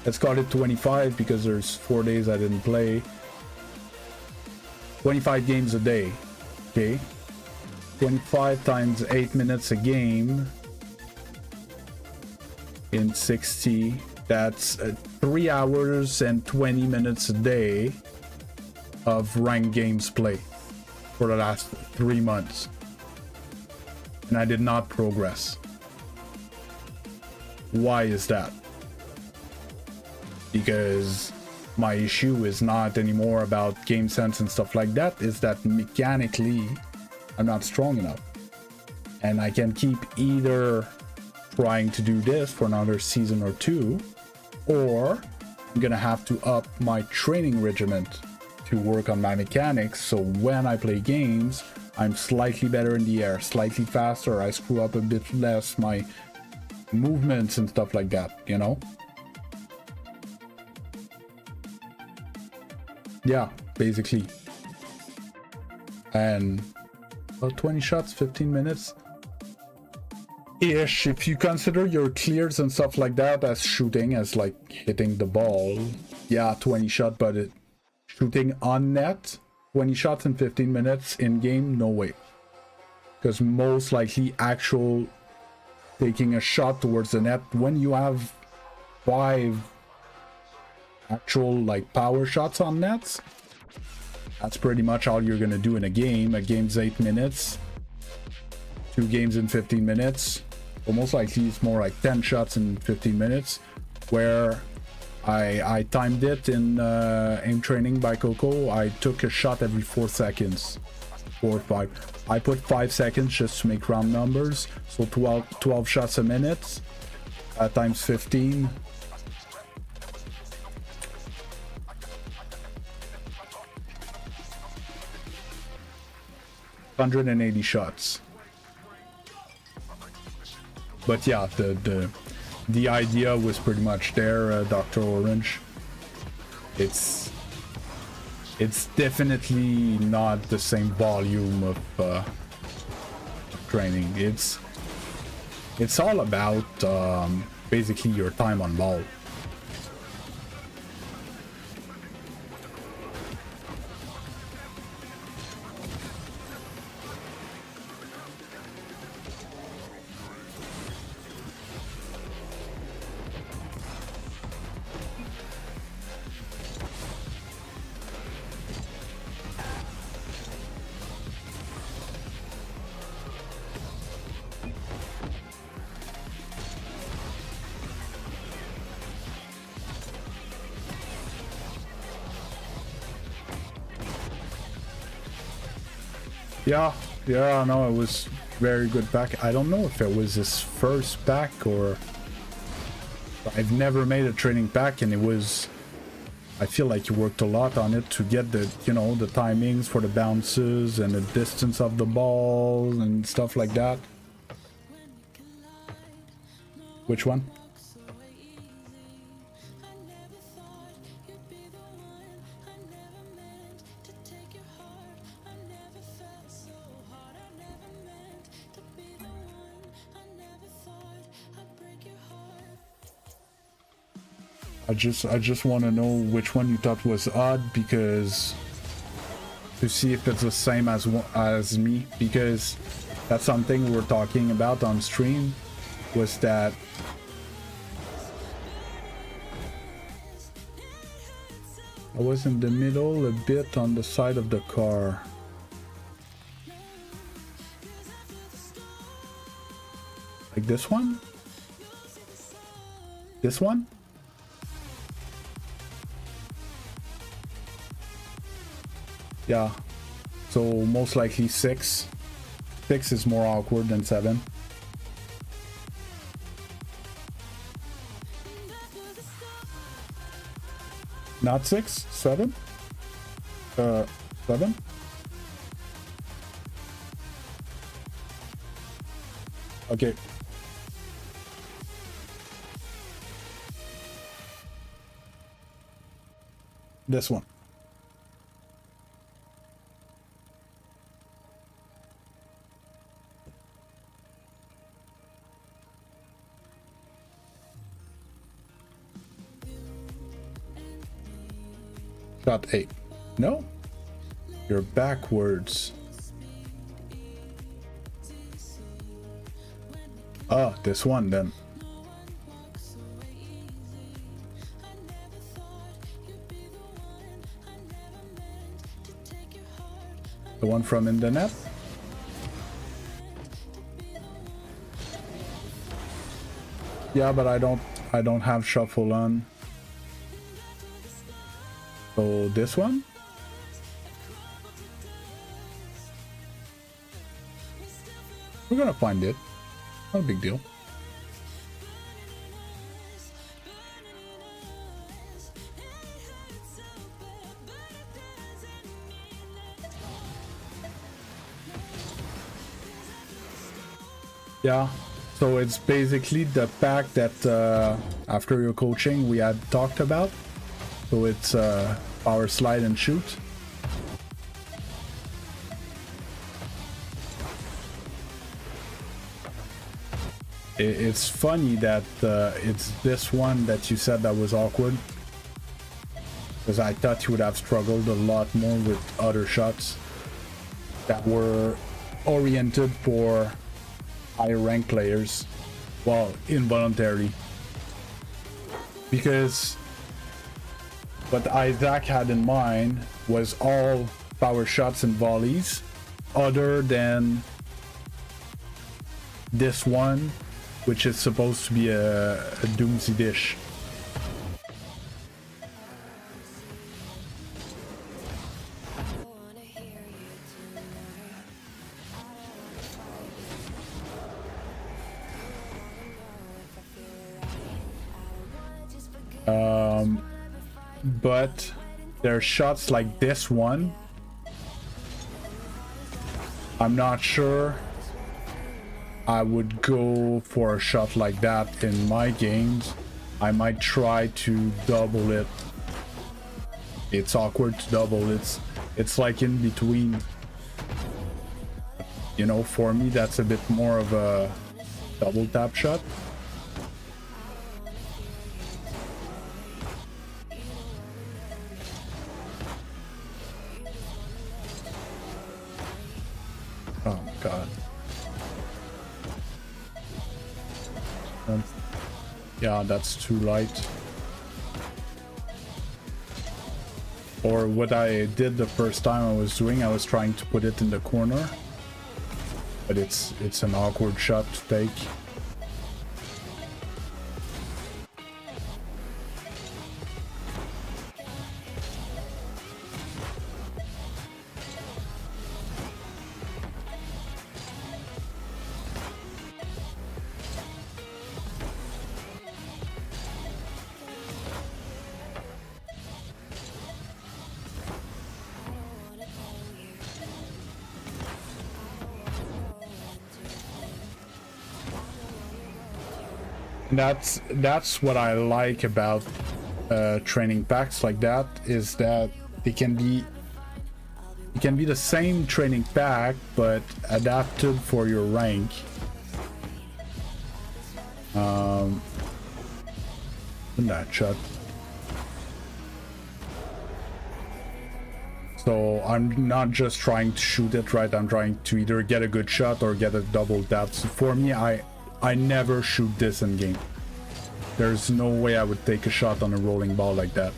Let's call it 25 because there's 4 days I didn't play. 25 games a day. Okay. 25 times 8 minutes a game in 60. That's 3 hours and 20 minutes a day of ranked games played for the last 3 months. And I did not progress. Why is that? Because my issue is not anymore about game sense and stuff like that. Is that mechanically I'm not strong enough. And I can keep either trying to do this for another season or two, or I'm gonna have to up my training regiment to work on my mechanics, so when I play games I'm slightly better in the air, slightly faster, I screw up a bit less my movements and stuff like that, you know. Yeah, basically. And about 20 shots, 15 minutes ish. If you consider your clears and stuff like that as shooting, as like hitting the ball, yeah, 20 shot, but shooting on net, 20 shots in 15 minutes in game, no way. Because most likely actual taking a shot towards the net, when you have 5 actual like power shots on nets, that's pretty much all you're gonna do in a game. A game's 8 minutes, 2 games in 15 minutes. Almost likely it's more like 10 shots in 15 minutes, where I timed it in aim training by Coco. I took a shot every 4 seconds, 4 or 5. I put 5 seconds just to make round numbers, so 12 shots a minute times 15. $180 shots. But yeah, the idea was pretty much there, Dr. Orange. It's definitely not the same volume of training. It's all about basically your time on ball. Yeah, no, it was very good back. I don't know if it was his first back or... I've never made a training back, and it was... I feel like he worked a lot on it to get the, you know, the timings for the bounces and the distance of the ball and stuff like that. Which one? I just want to know which one you thought was odd, because to see if it's the same as me, because that's something we're talking about on stream, was that I was in the middle a bit on the side of the car. Like this one? This one? Yeah, so most likely 6. 6 is more awkward than 7. Not 6? 7? 7? Okay. This one. Shot 8. No? You're backwards. Ah, this one then. The one from in the net? Yeah, but I don't have shuffle on. So this one? We're gonna find it. Not a big deal. Yeah, so it's basically the pack that after your coaching we had talked about. So it's power slide and shoot. It's funny that it's this one that you said that was awkward, because I thought you would have struggled a lot more with other shots that were oriented for higher rank players. Well, involuntarily, because what Isaac had in mind was all power shots and volleys, other than this one, which is supposed to be a Doomsday dish. But there are shots like this one. I'm not sure I would go for a shot like that in my games. I might try to double it. It's awkward to double. It's like in between. You know, for me that's a bit more of a double tap shot. Oh god. Yeah, that's too light. Or what I did the first time I was trying to put it in the corner, but it's an awkward shot to take. That's what I like about training packs like that, is that it can be the same training pack but adapted for your rank. That shot. So I'm not just trying to shoot it right, I'm trying to either get a good shot or get a double tap. So for me, I never shoot this in game. There's no way I would take a shot on a rolling ball like that.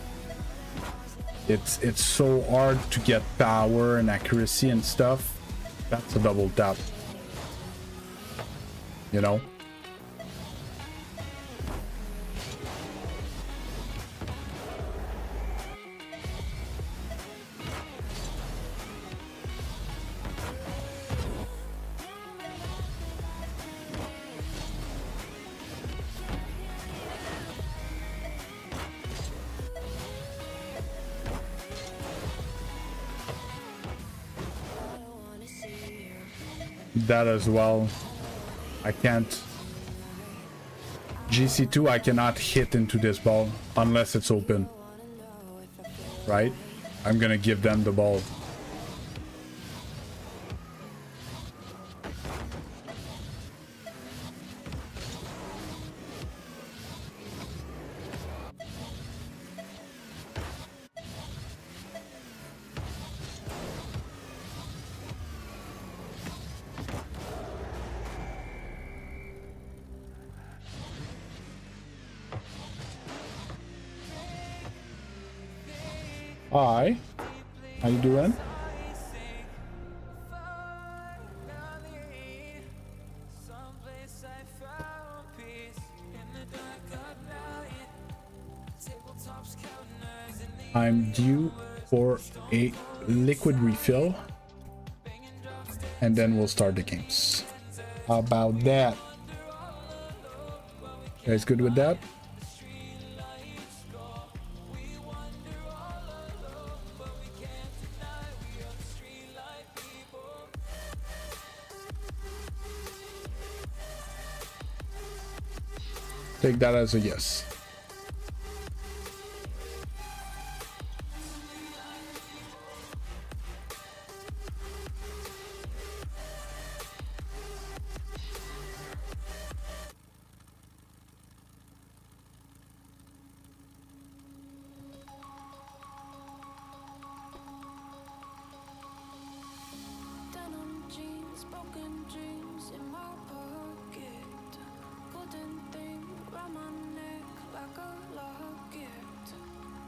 It's so hard to get power and accuracy and stuff. That's a double tap. You know? That as well. I can't. Gc2, I cannot hit into this ball unless it's open. Right? I'm gonna give them the ball. Hi, how you doing? I'm due for a liquid refill and then we'll start the games. How about that? You guys good with that? Take that as a yes. these broken dreams in my pocket. Golden thing round my neck like a locket.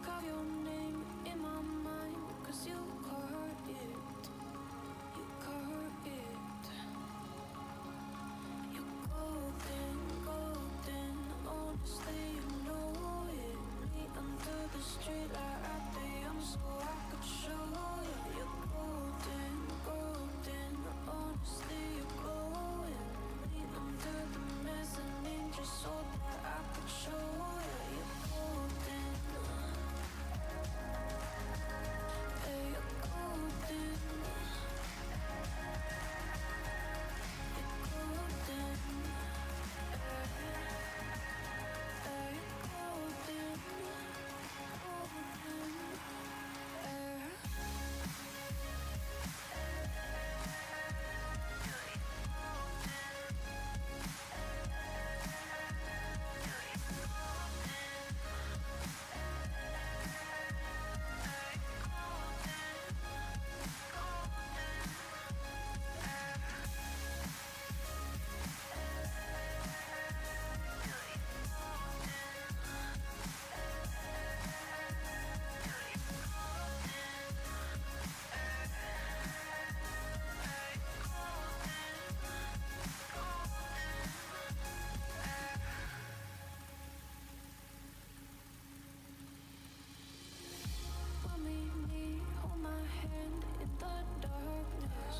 Carve your name in my mind, 'cause you caught it. You caught it. You're golden, golden. Honestly, you know it. Meet under the street light at the so I could show you. You're golden, golden. Honestly, you're glowing. Meet under the mezzanine just so that I could show you. You're golden. Hey, you're golden. You're golden. Hey, you're golden. Golden. Hold my hand in the darkness.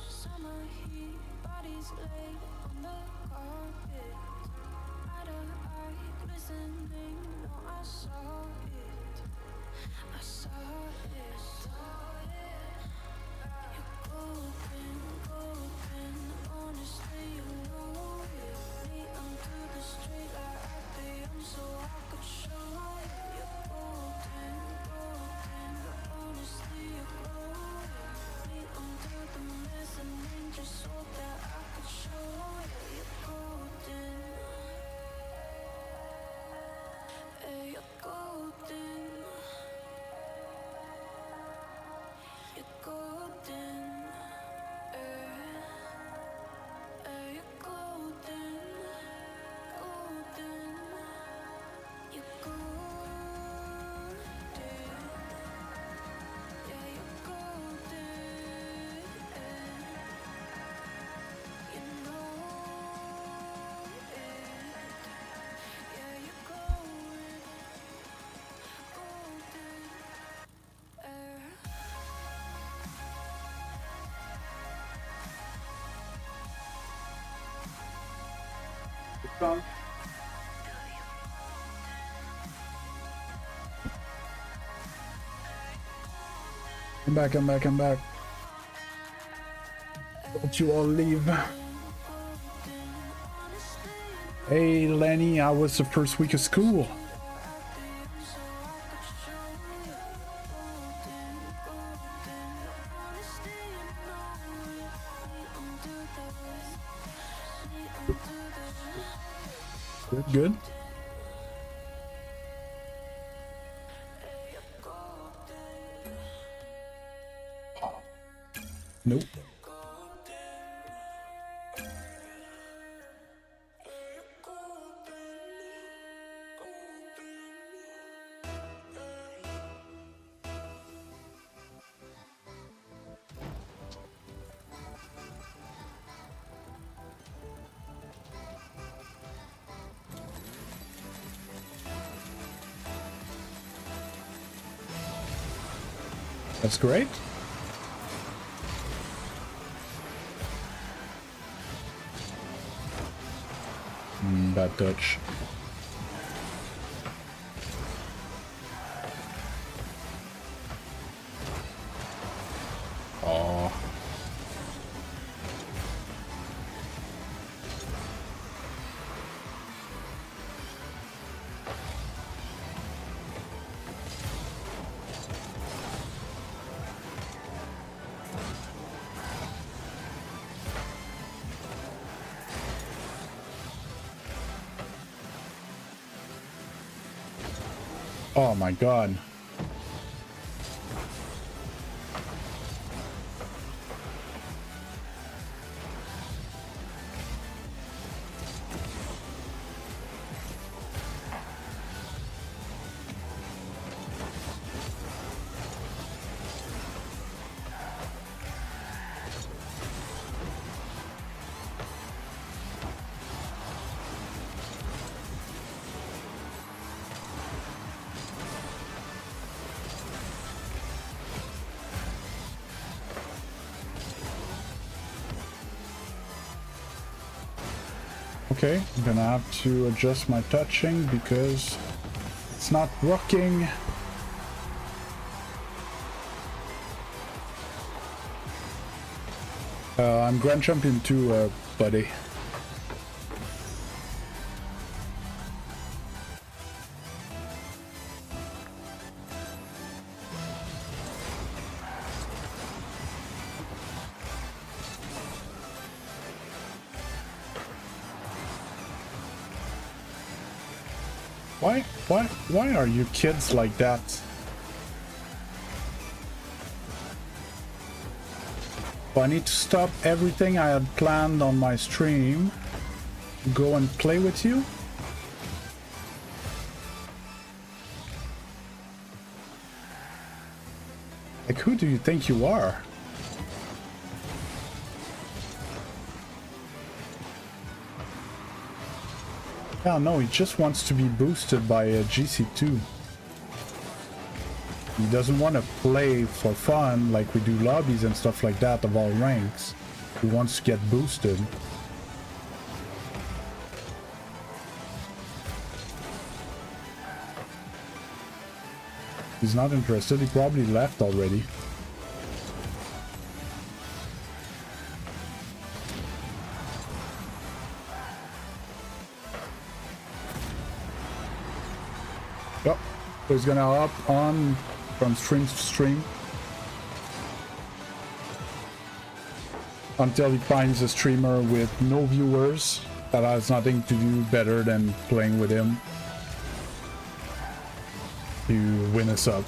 Summer heat, bodies laid on the carpet. Eye to eye, glistening. No, I saw it. I saw it. You're golden, golden. Honestly, you know it. Me under the street light at the so I could show you. You're golden, golden. Honestly, you're glowing. Me under the mezzanine just so that I could show you. You're golden. Hey, you're golden. You're golden. Hey, you're golden. Golden. You're golden. Yeah, you're golden. You know it. Yeah, you're glowing. Golden. I'm back, I'm back, I'm back. Don't you all leave. Hey Lenny, how was the first week of school? Good, good. Nope. That's great. Bad touch. Oh. Oh my god. Okay, I'm gonna have to adjust my touching because it's not working. I'm Grand Champion too, buddy. Why are you kids like that? I need to stop everything I had planned on my stream to go and play with you? Like, who do you think you are? Yeah, no, he just wants to be boosted by a Gc2. He doesn't want to play for fun like we do lobbies and stuff like that of all ranks. He wants to get boosted. He's not interested. He probably left already. Yep. So he's gonna hop on from stream to stream until he finds a streamer with no viewers that has nothing to do better than playing with him to win us up.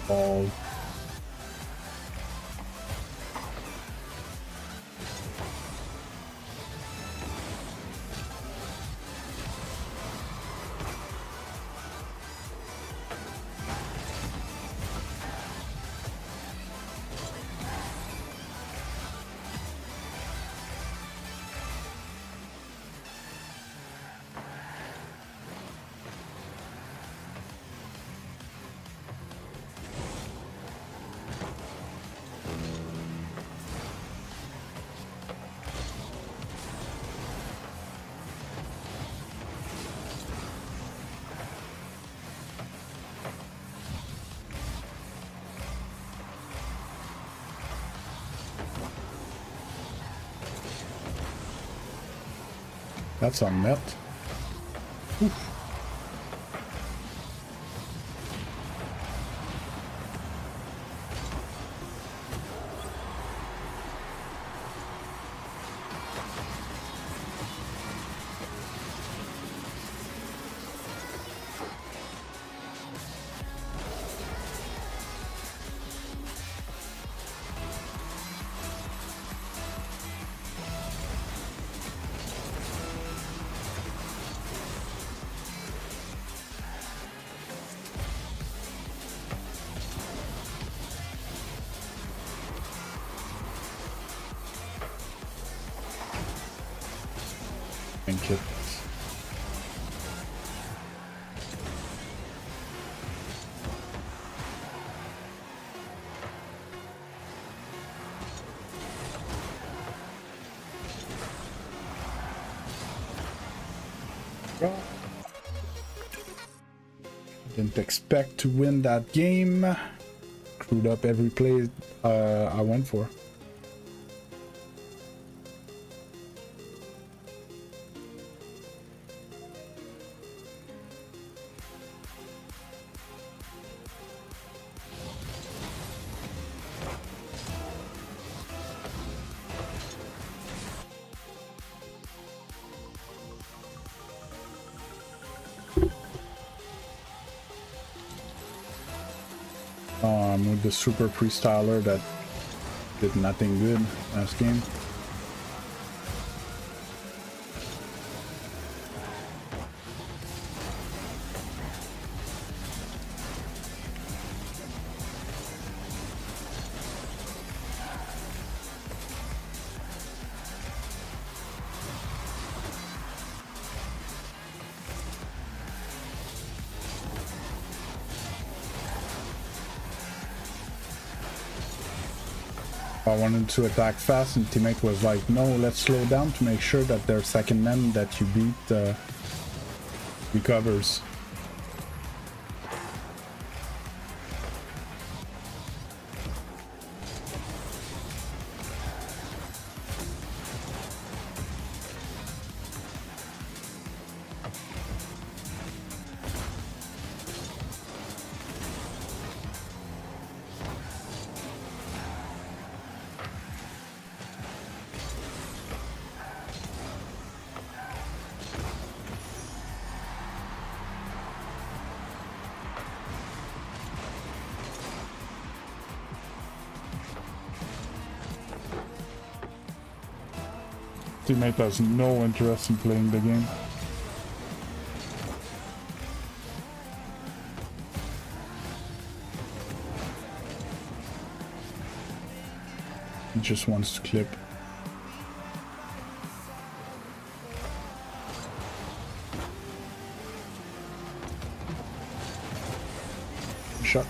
All that's unmet. Oof. Thank you. Didn't expect to win that game. Screwed up every play I went for. with the super freestyler that did nothing good last game. I wanted to attack fast and teammate was like, no, let's slow down to make sure that their second man that you beat recovers. Teammate has no interest in playing the game. He just wants to clip. Shot.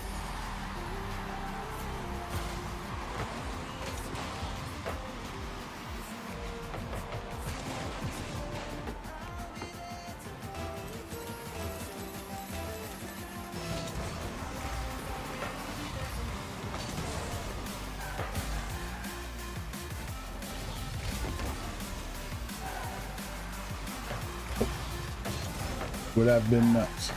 Would have been nuts.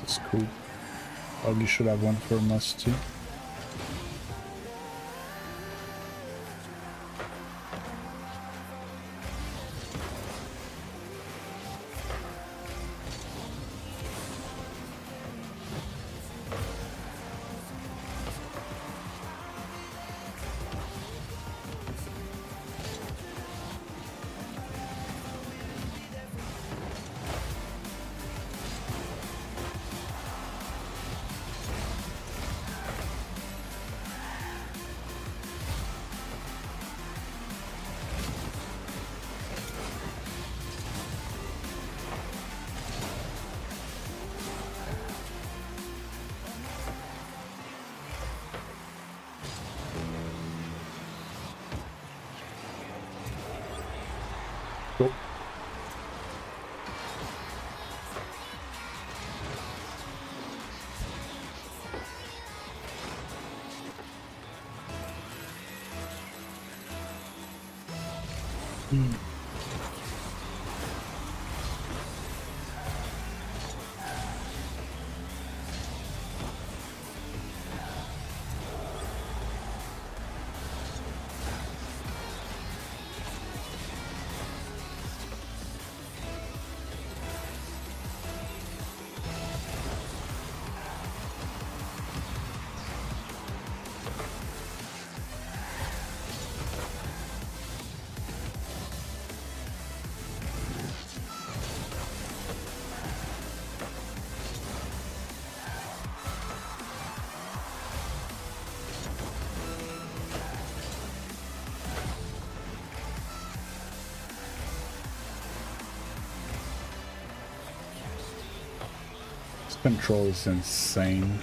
This is cool. Probably should have one for must too. Cool. control is insane.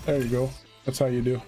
There you go. That's how you do.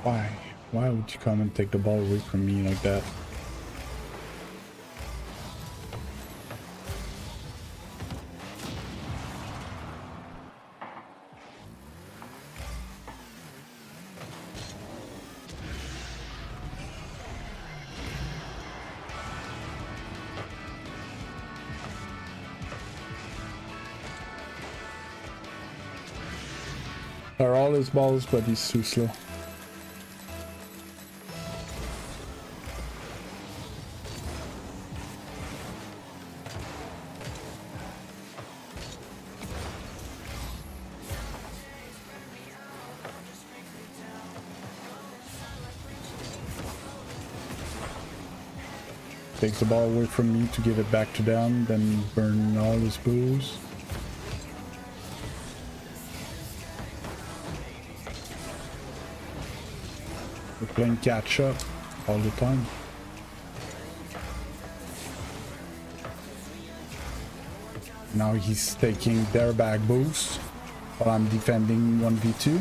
Why? Why would you come and take the ball away from me like that? Are all his balls, but he's too slow. Takes the ball away from me to give it back to them, then burn all his booze. We're playing catch up all the time. Now he's taking their bag boost while I'm defending 1v2.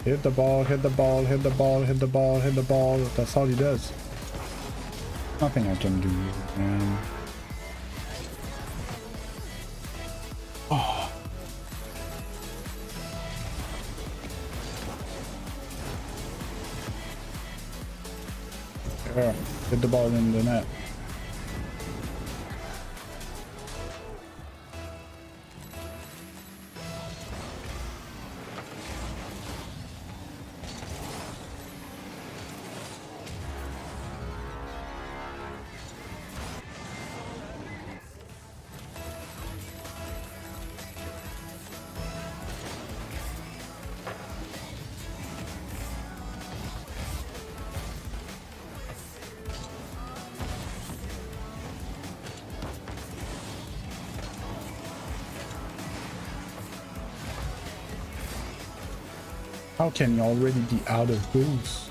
Hit the ball, hit the ball, hit the ball, hit the ball, hit the ball. That's all he does. Nothing I can do, man. Oh. Yeah, hit the ball in the net. How can you already be out of booze?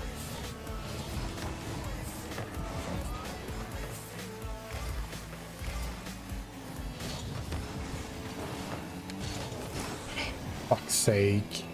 Fuck's sake.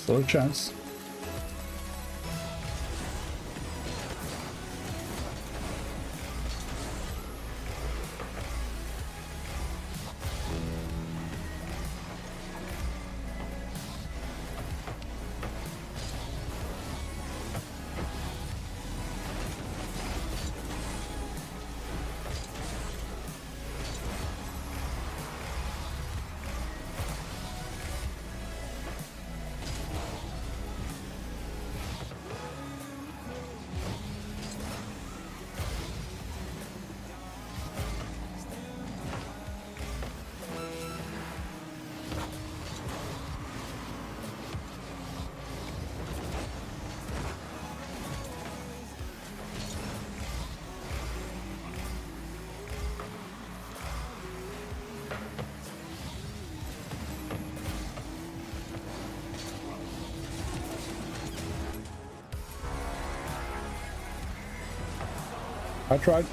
Still a chance. I tried.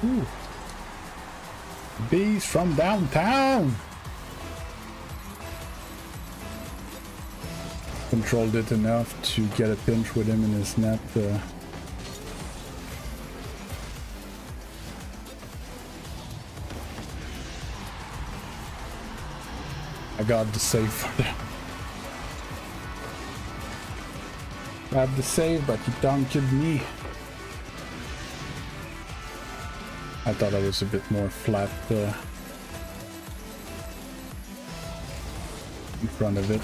Ooh. Bees from downtown! Controlled it enough to get a pinch with him in his net. I got the save for that. I had the save, but he dunked me. I thought I was a bit more flat in front of it.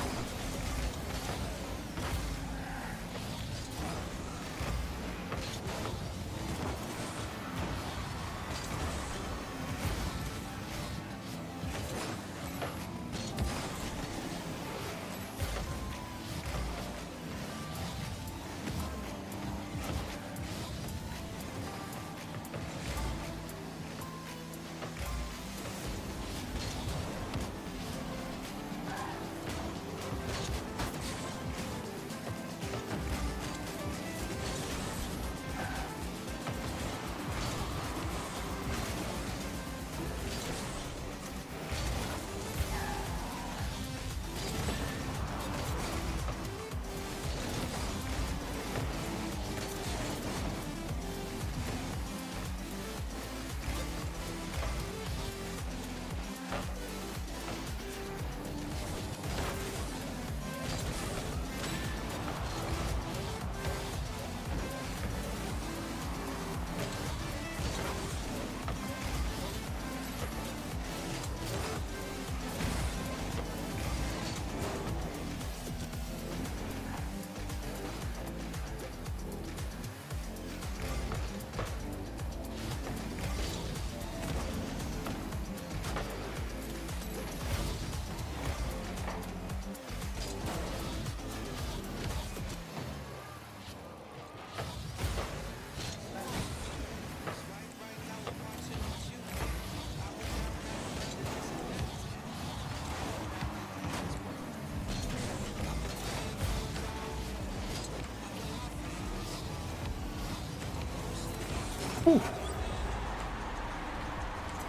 Whew.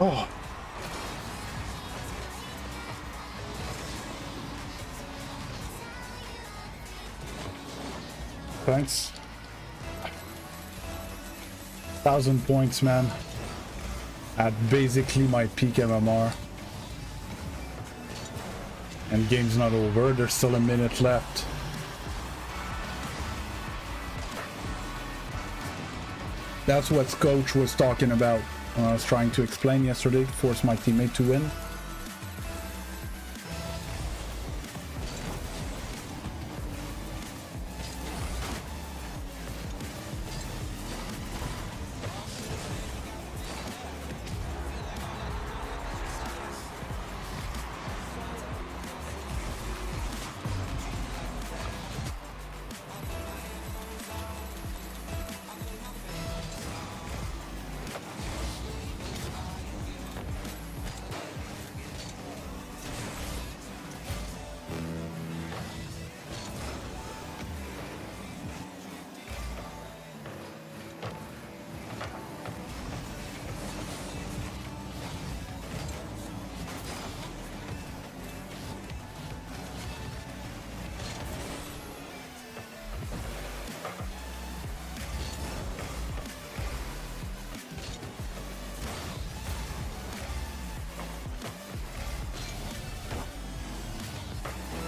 Oh. Thanks. 1,000 points, man. At basically my peak MMR. And game's not over. There's still a minute left. That's what coach was talking about when I was trying to explain yesterday to force my teammate to win.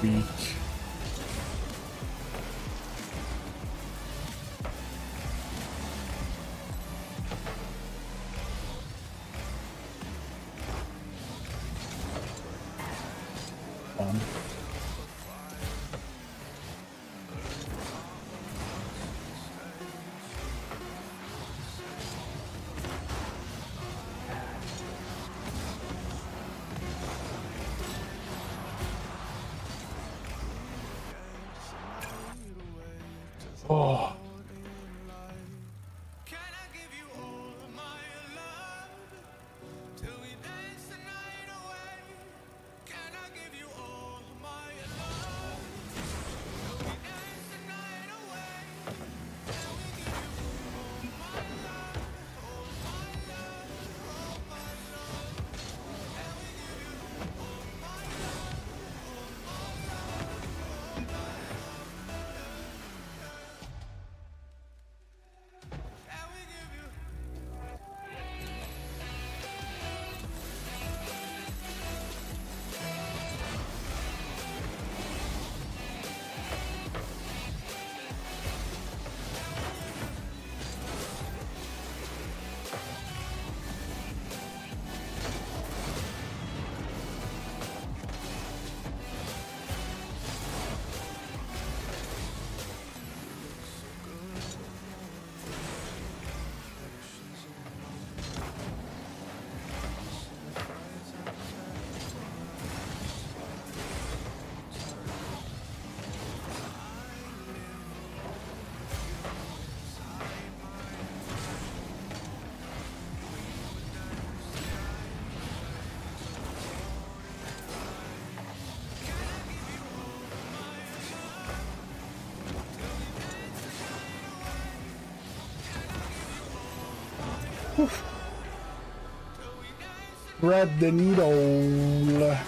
Weak. On. Oh. Thread the needle.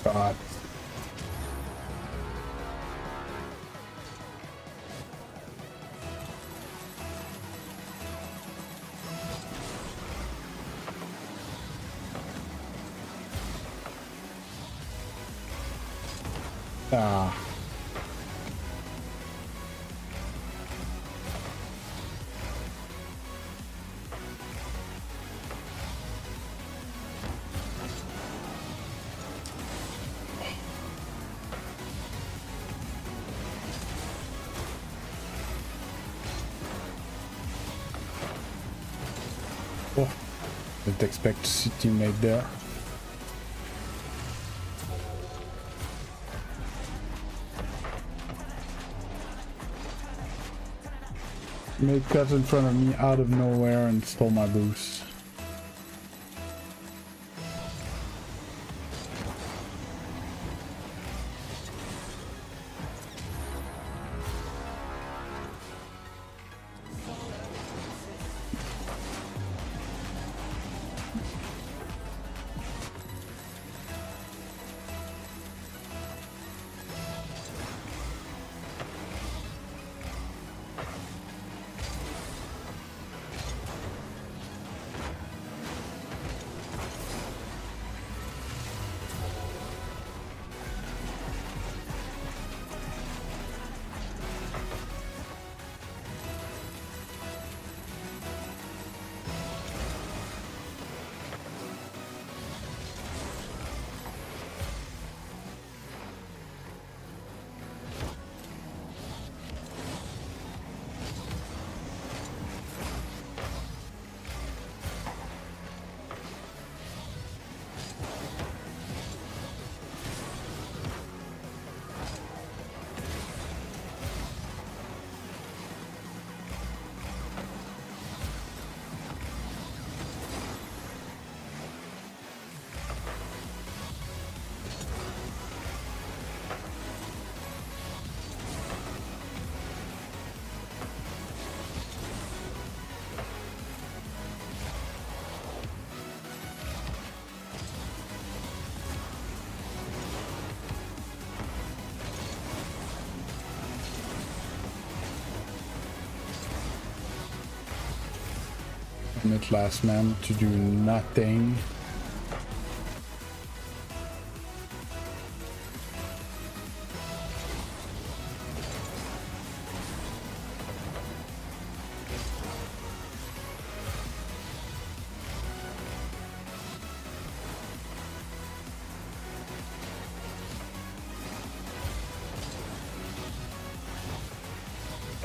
God. Ah. Oh, didn't expect to see teammate there. Made cut in front of me out of nowhere and stole my boost. Mid last man to do nothing.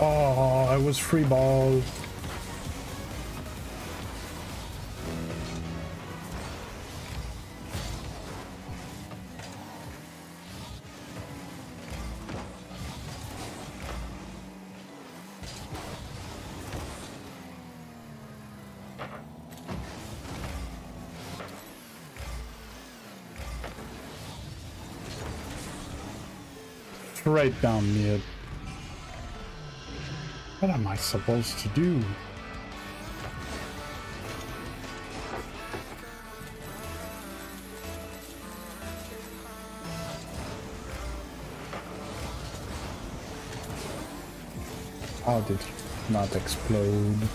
Oh, I was free ball. Right down mid. What am I supposed to do? How did it not explode?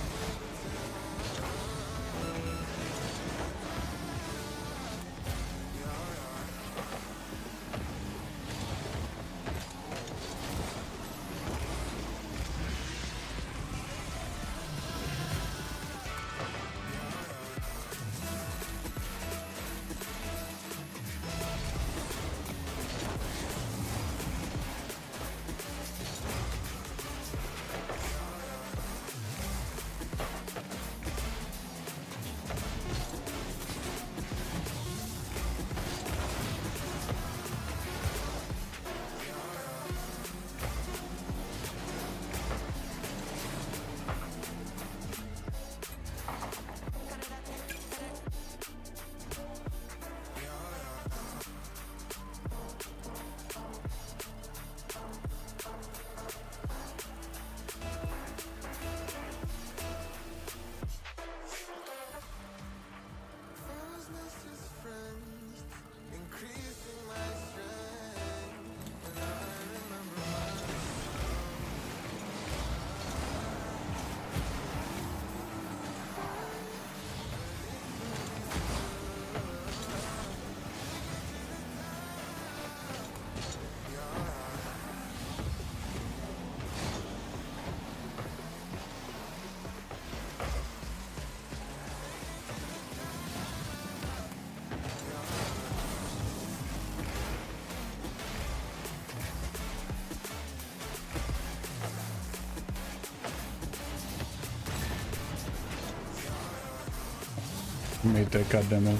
Made that goddamn it.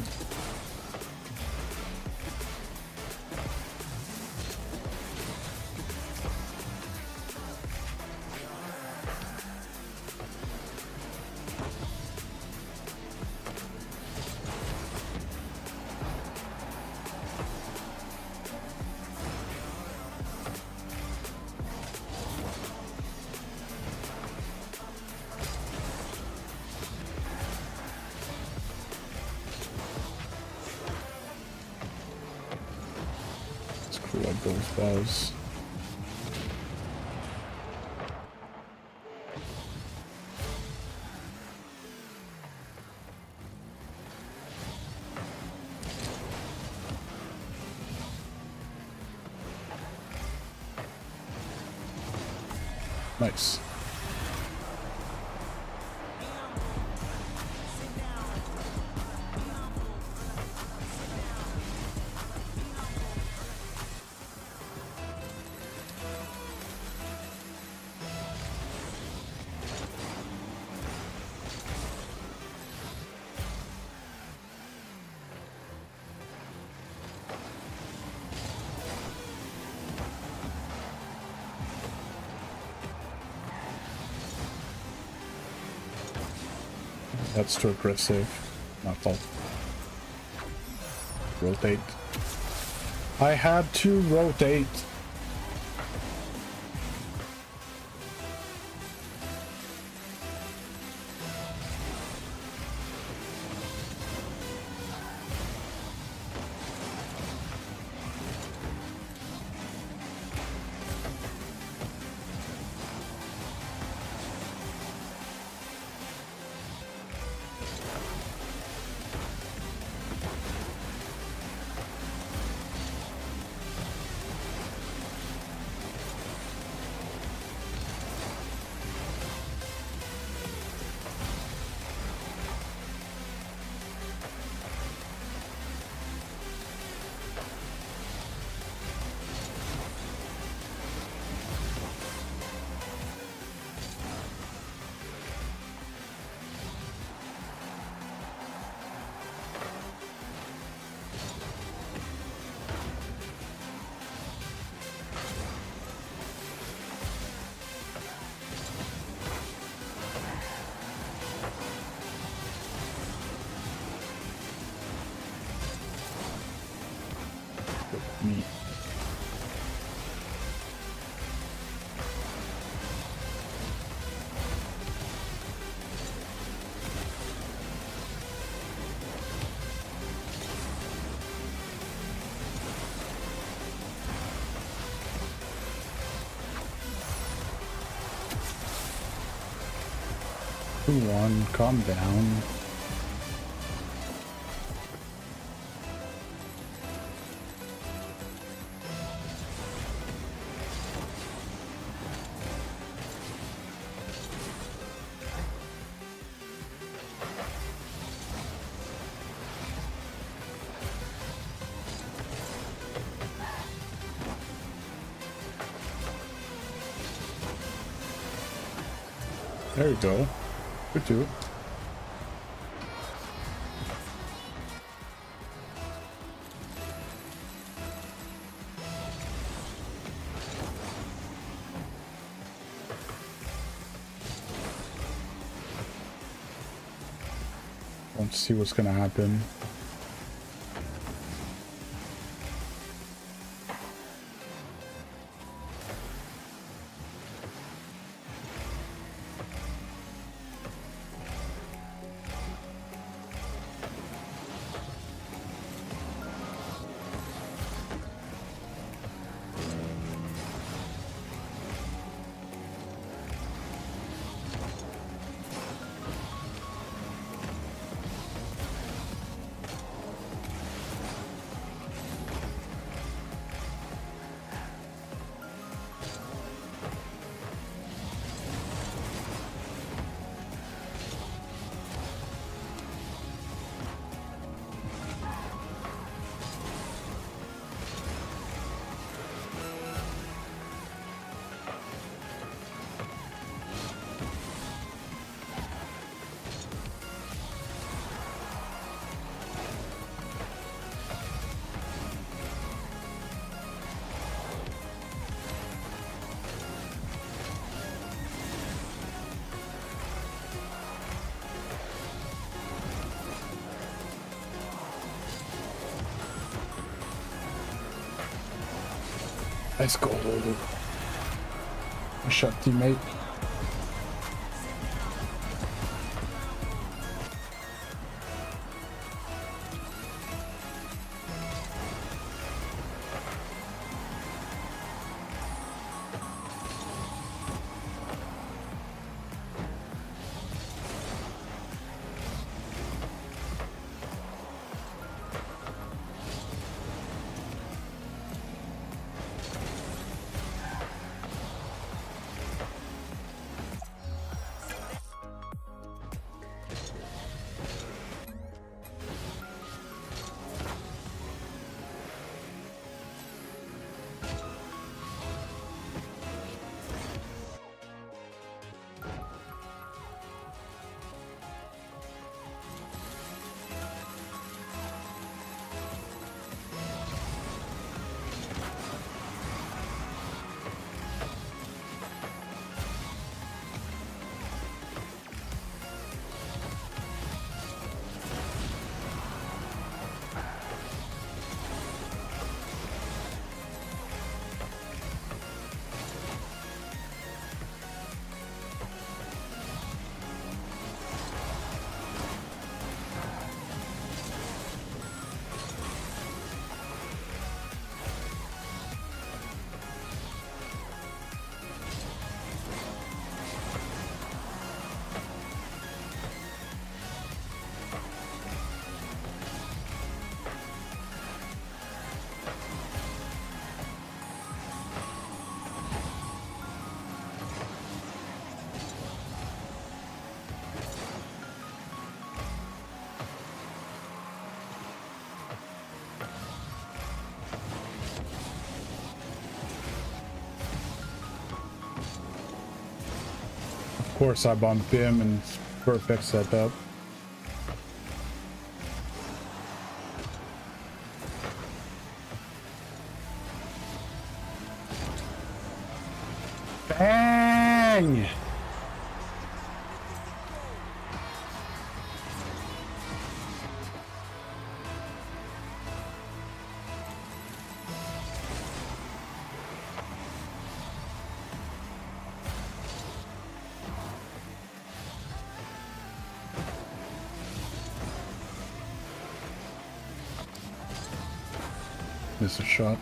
Like those bows. Nice. That's too aggressive. My fault. Rotate. I had to rotate. Me. One, calm down. There you go. Good too. Want to see what's gonna happen. Let's go. A shot, teammate. Of course I bumped him and it's perfect setup. Bang! Missed a shot.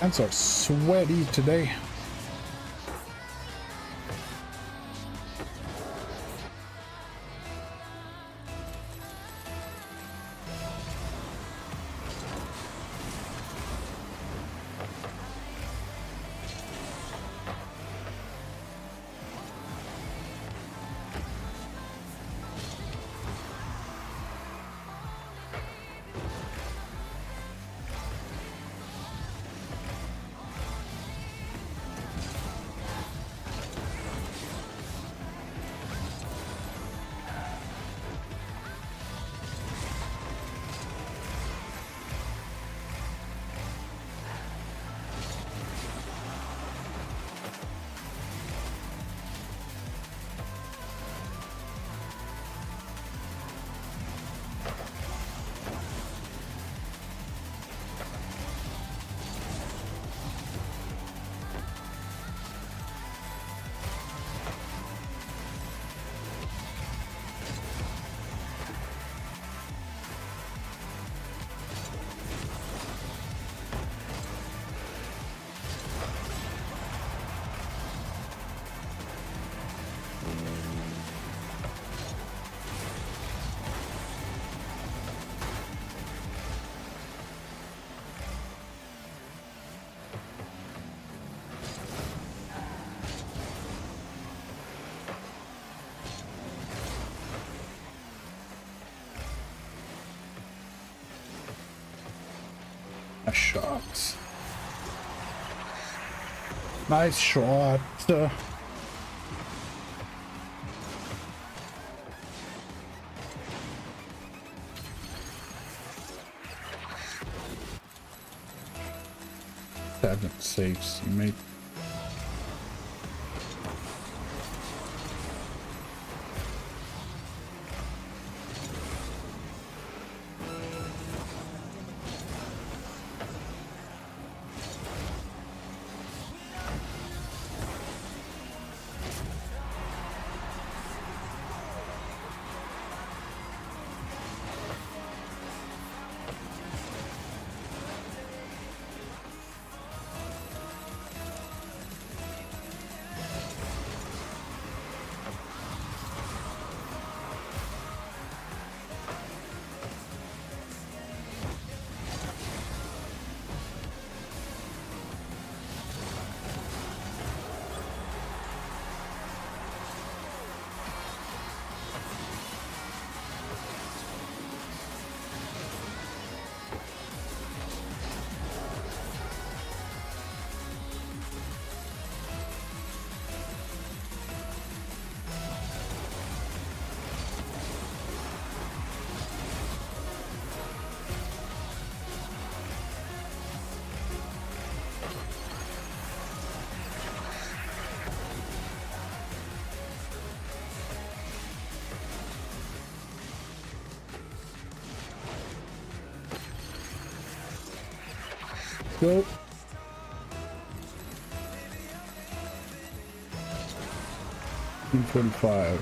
Hands are sweaty today. Nice shots. Nice shot. Seven saves, you made. Go. $45.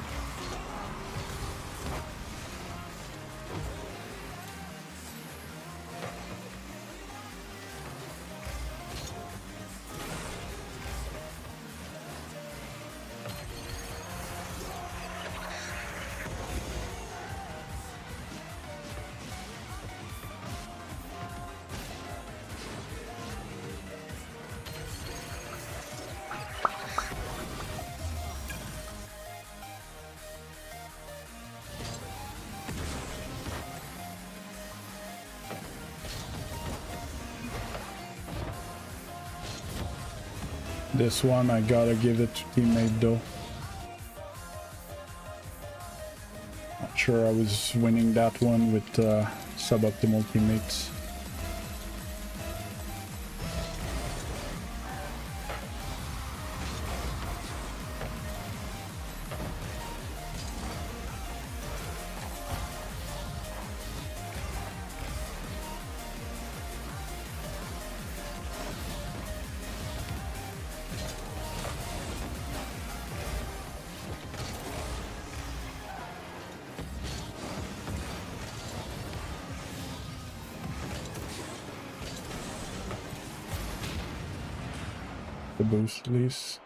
This one I gotta give it to teammate though. Not sure I was winning that one with suboptimal teammates. The boost please.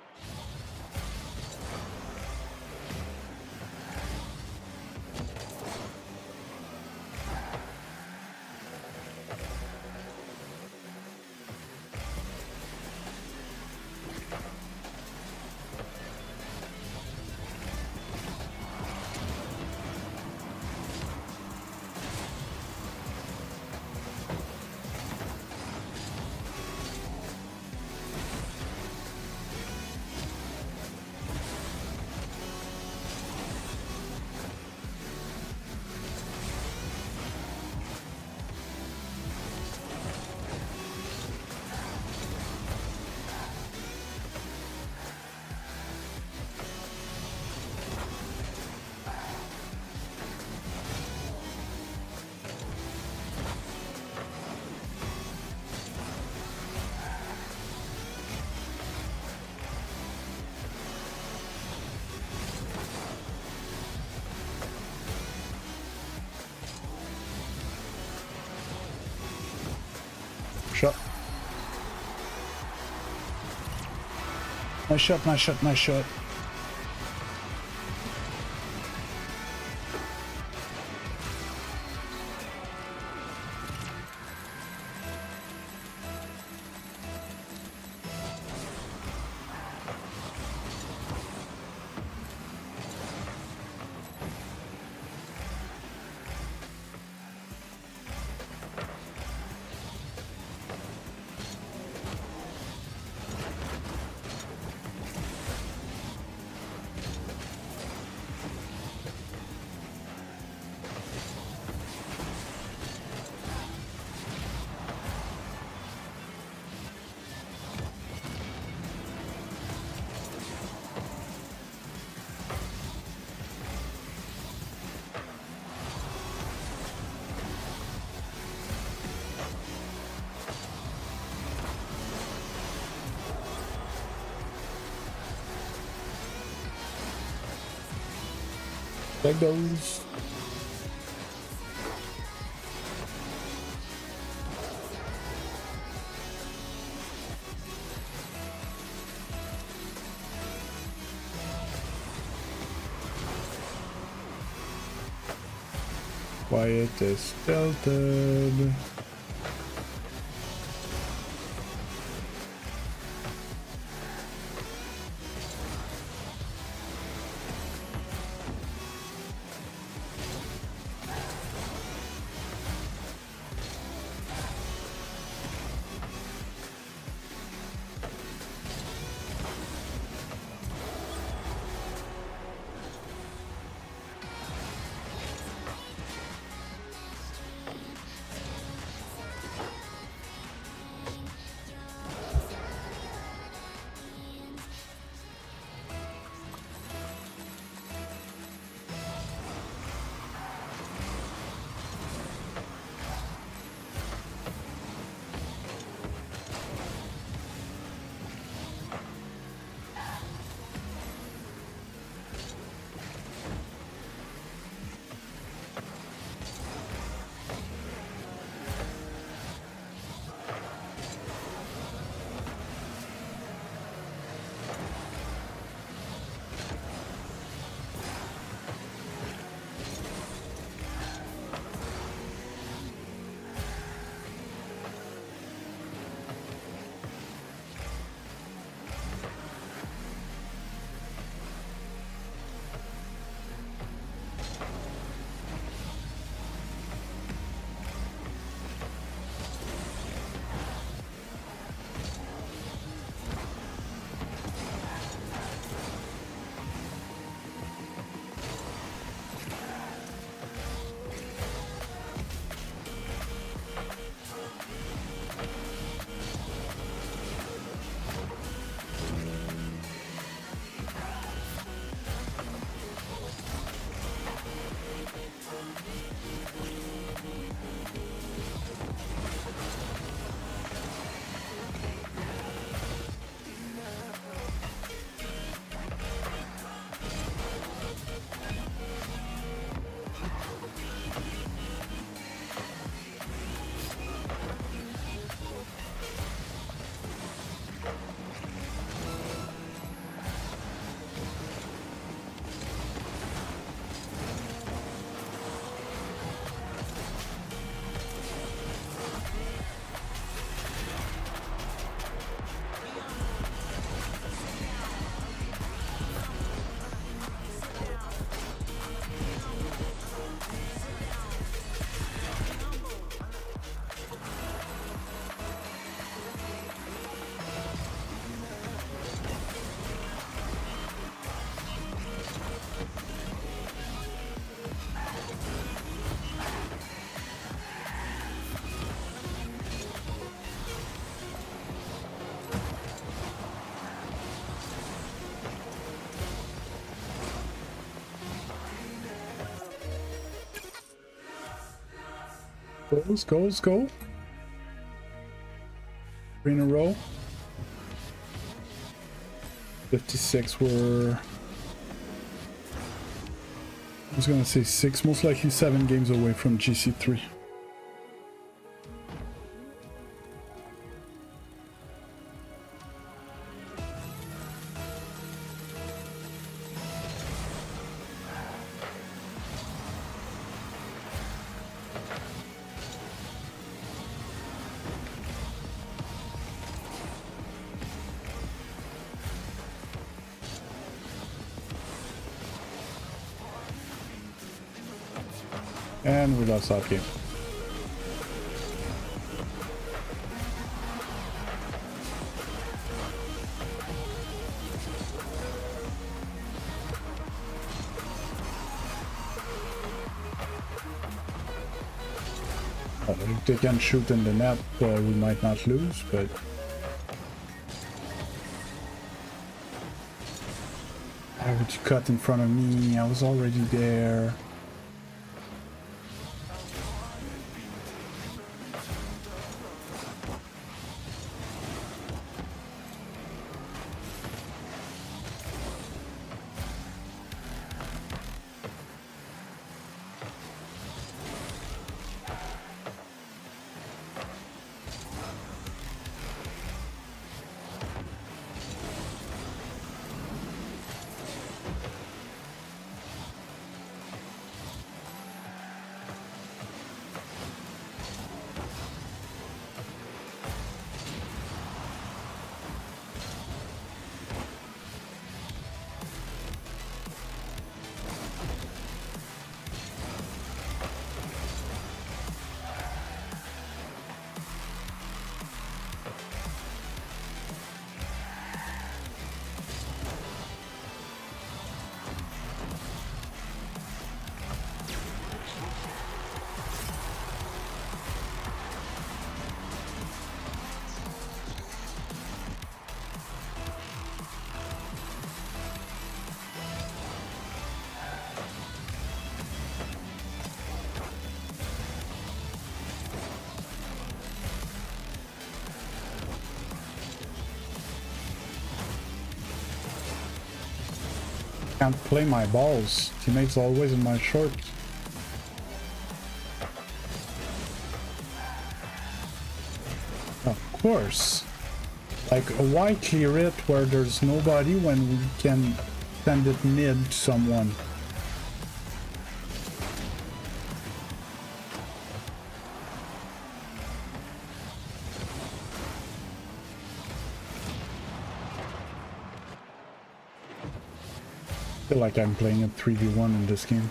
Shot. Nice shot, nice shot, nice shot. Take those. Quiet is tilted. Let's go. 3 in a row. 56 were... I was gonna say 6, most likely 7 games away from Gc2. And we lost that game. If they can shoot in the net, we might not lose, but... Why would you cut in front of me? I was already there. Can't play my balls. Teammates always in my shorts. Of course. Like, why clear it where there's nobody when we can send it mid to someone? I feel like I'm playing a 3v1 in this game.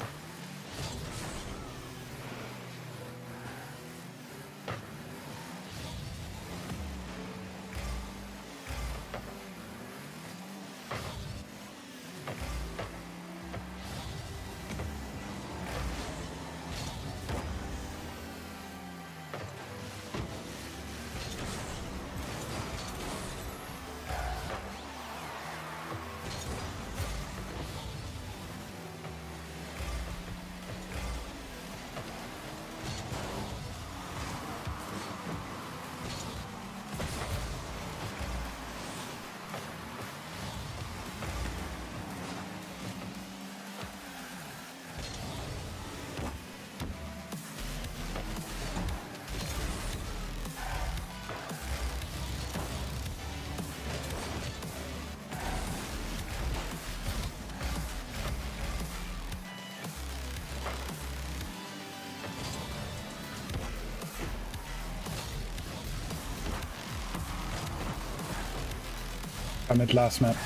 I'm at last map.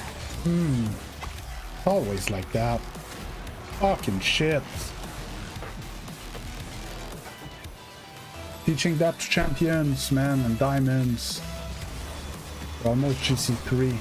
Always like that. Fucking shit. Teaching that to champions, man, and diamonds. We're almost Gc2.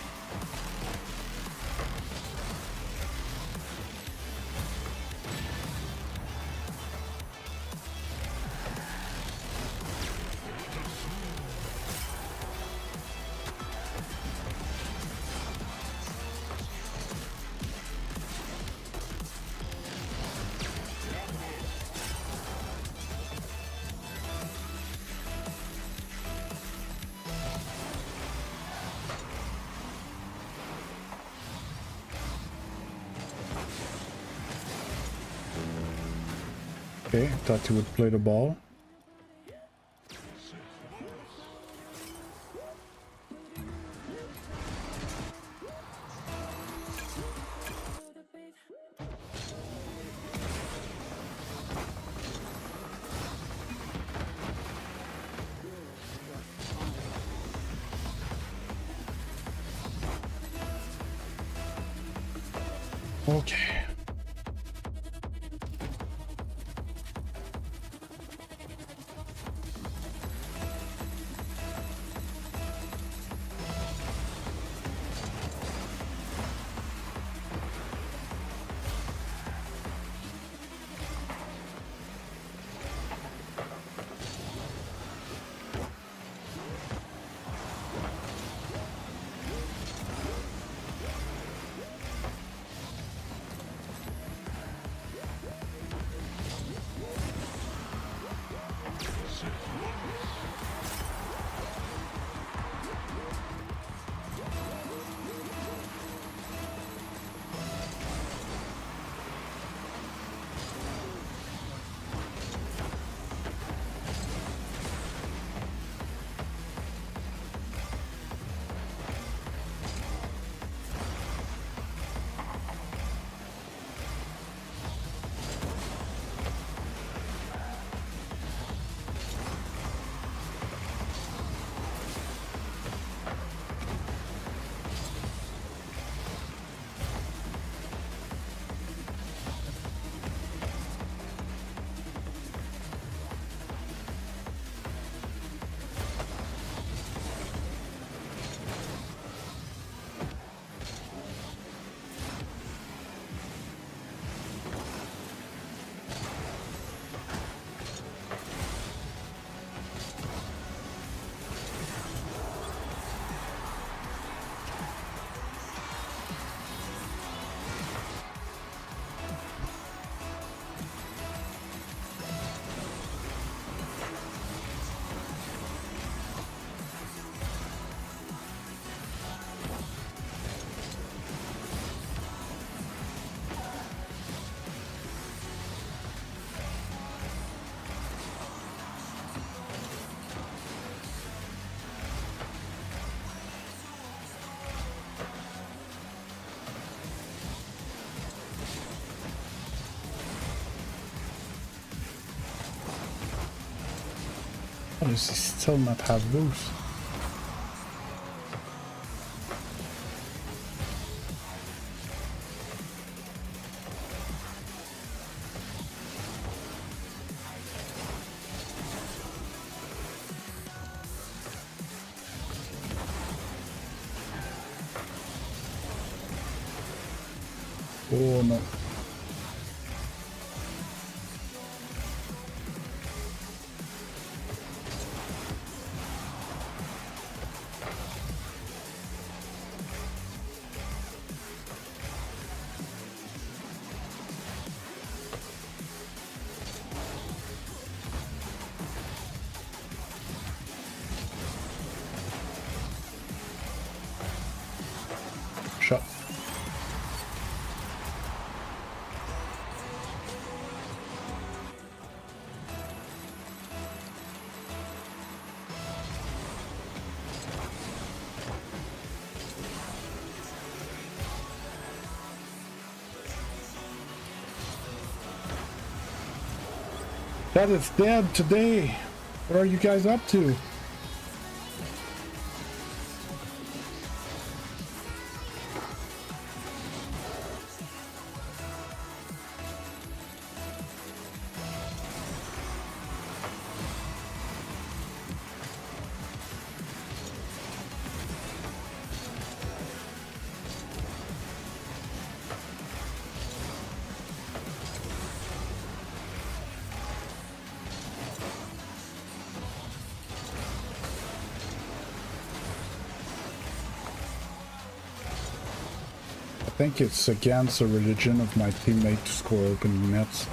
Okay, thought he would play the ball. Okay. does he still not have boost? Oh no. Shot. That is dead today. What are you guys up to? I think it's against the religion of my teammate to score opening nets.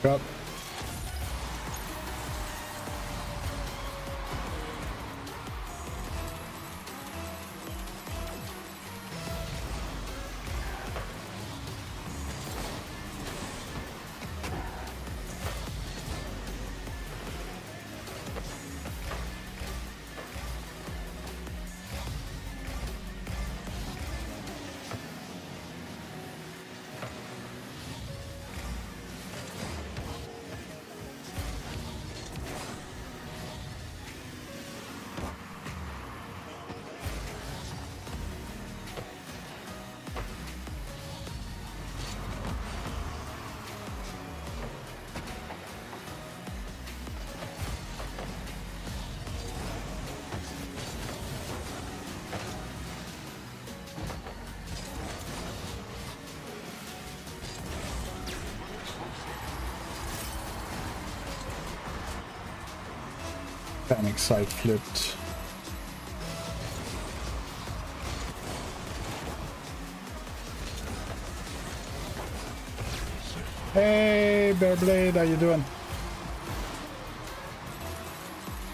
Up. Panic side flipped. Hey, Bearblade, how you doing?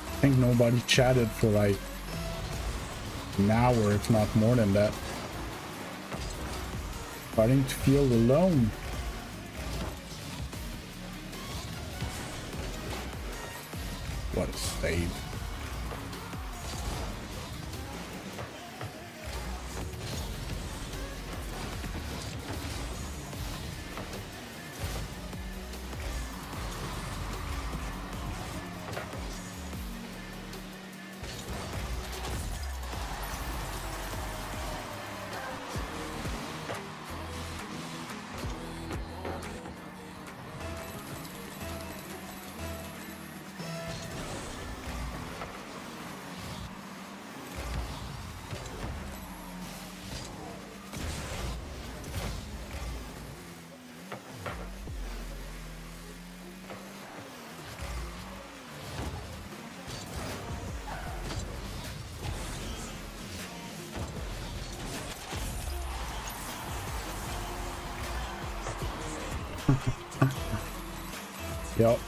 I think nobody chatted for like an hour, if not more than that. Starting to feel alone. What a save. Yep.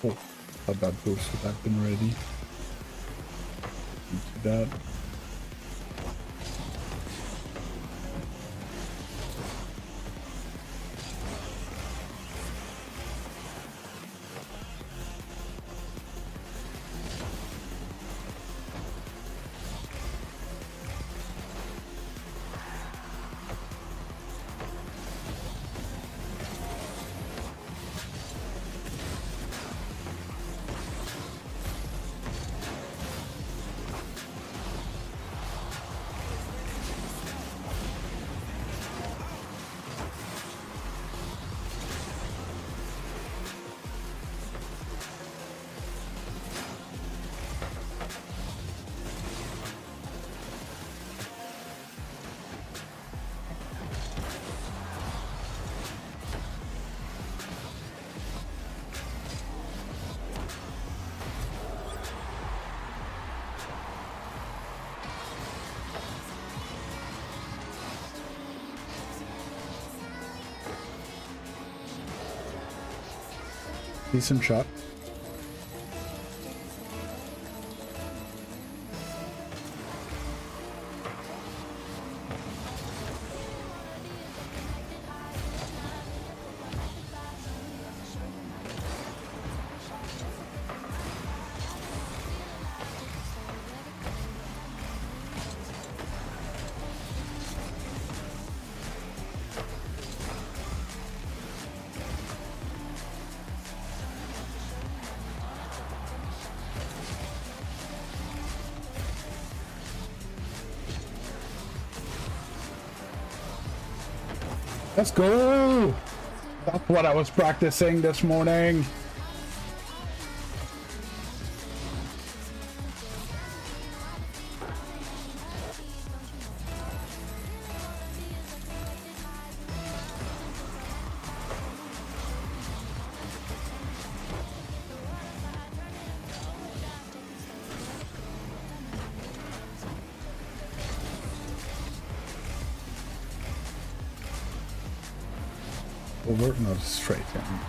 Oh, thought that burst would have been ready. Into that. Decent shot. Let's go! That's what I was practicing this morning. over, not straight. Yeah.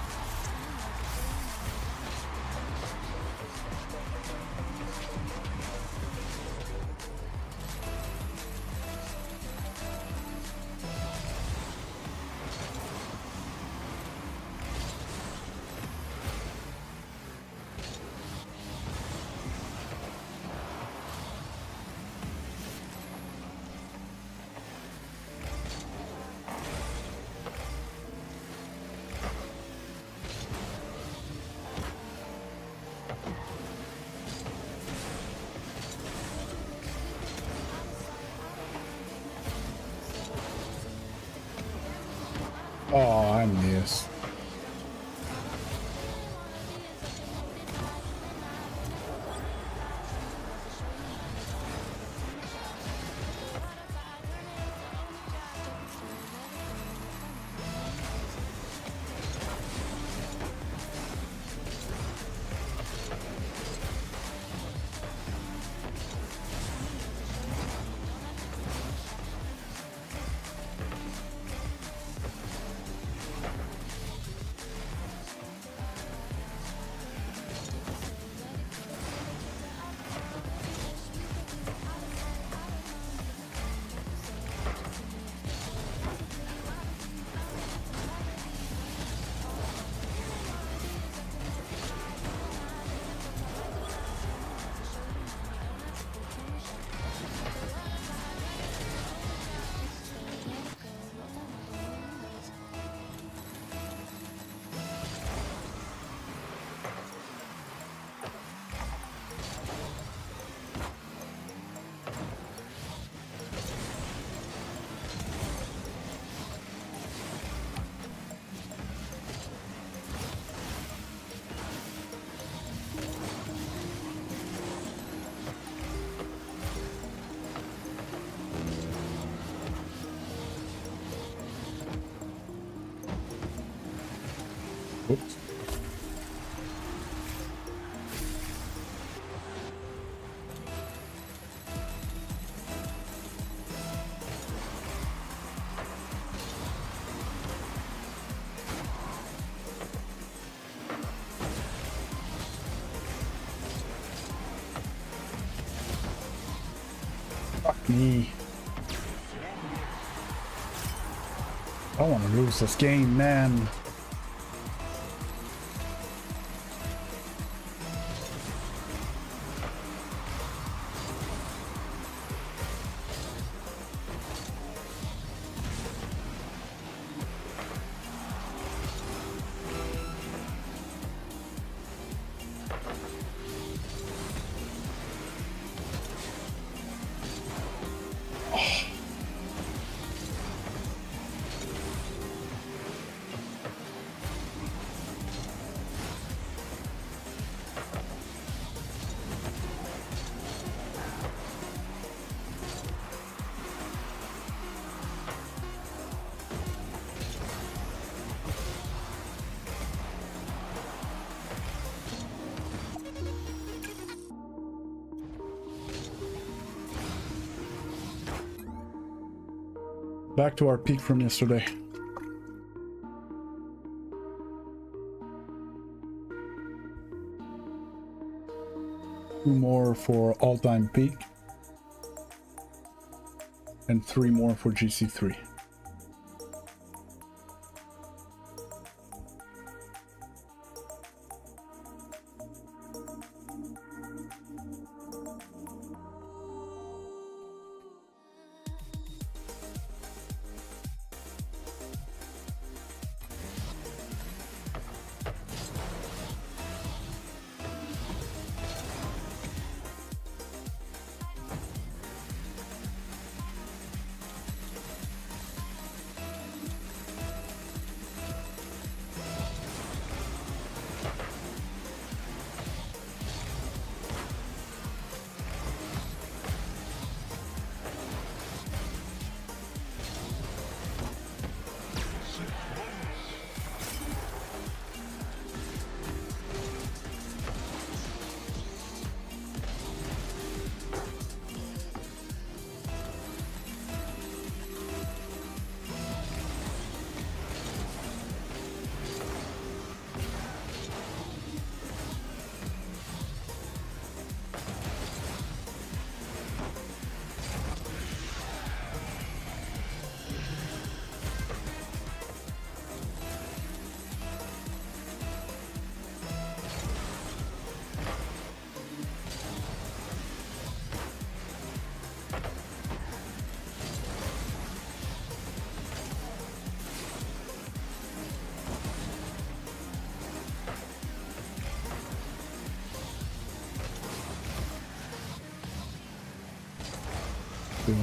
Oh, I missed. Oops. Fuck me. I don't want to lose this game, man. Back to our peak from yesterday. Two more for all-time peak. And 3 more for Gc3. Cool.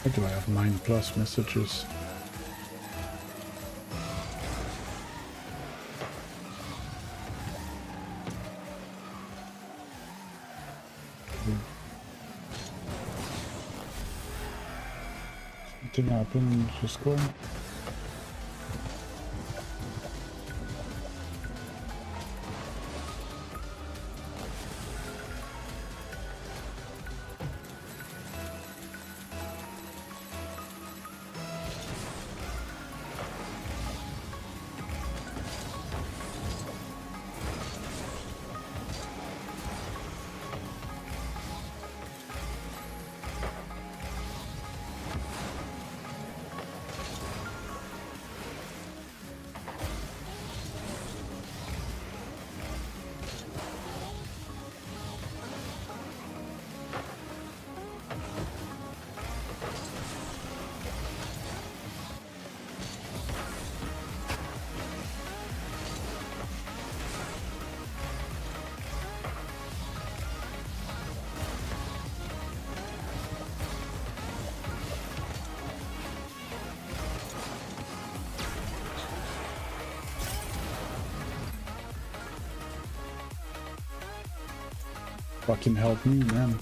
Why do I have 9+ messages? Something happened just going. Fucking help me, man.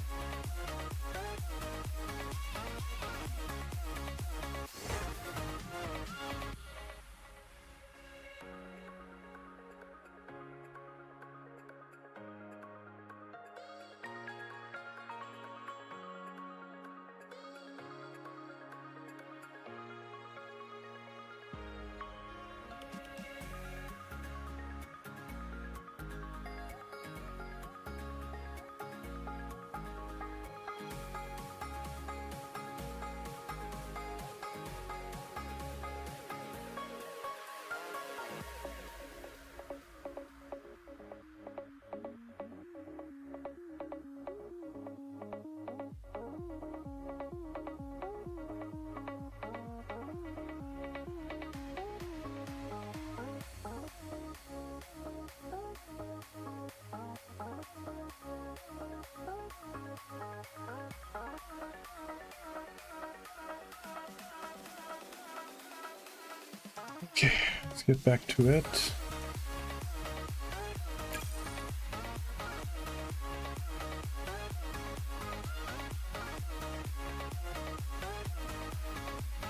Okay, let's get back to it.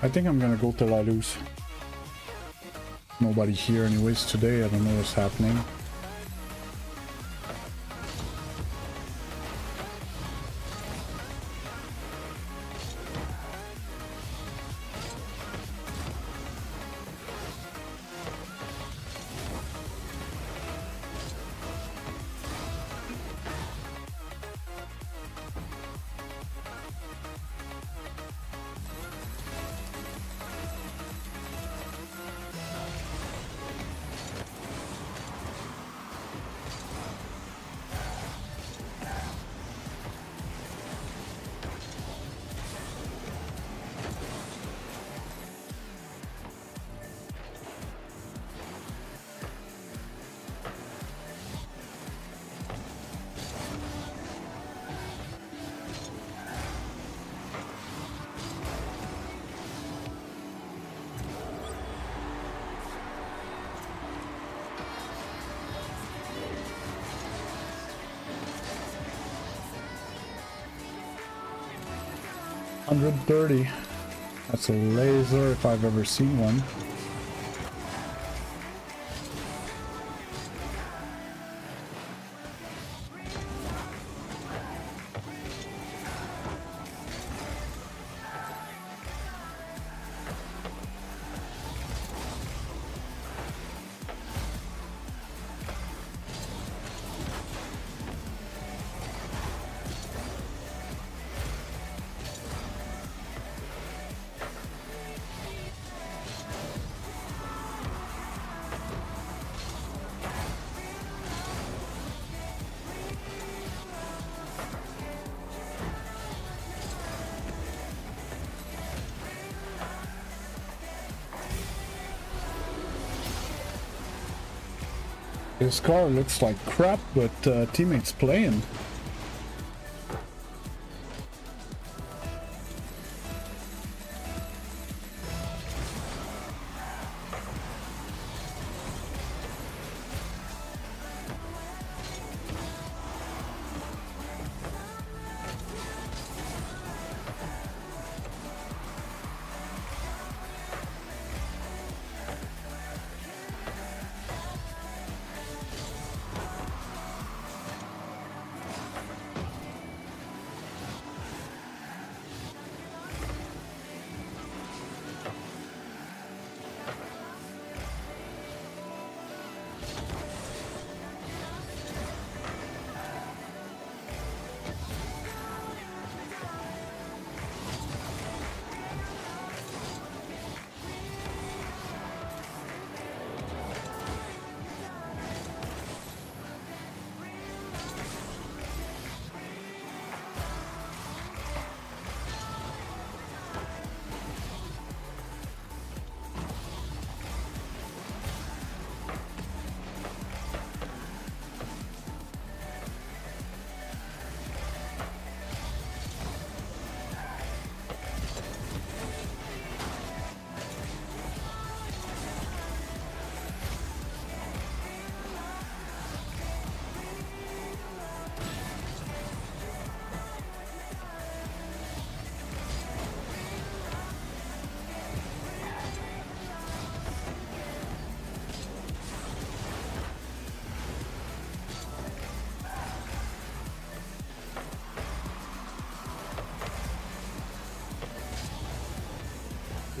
I think I'm gonna go till I lose. Nobody here anyways today, I don't know what's happening. $130. That's a laser if I've ever seen one. This car looks like crap, but teammates playing.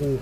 Oh.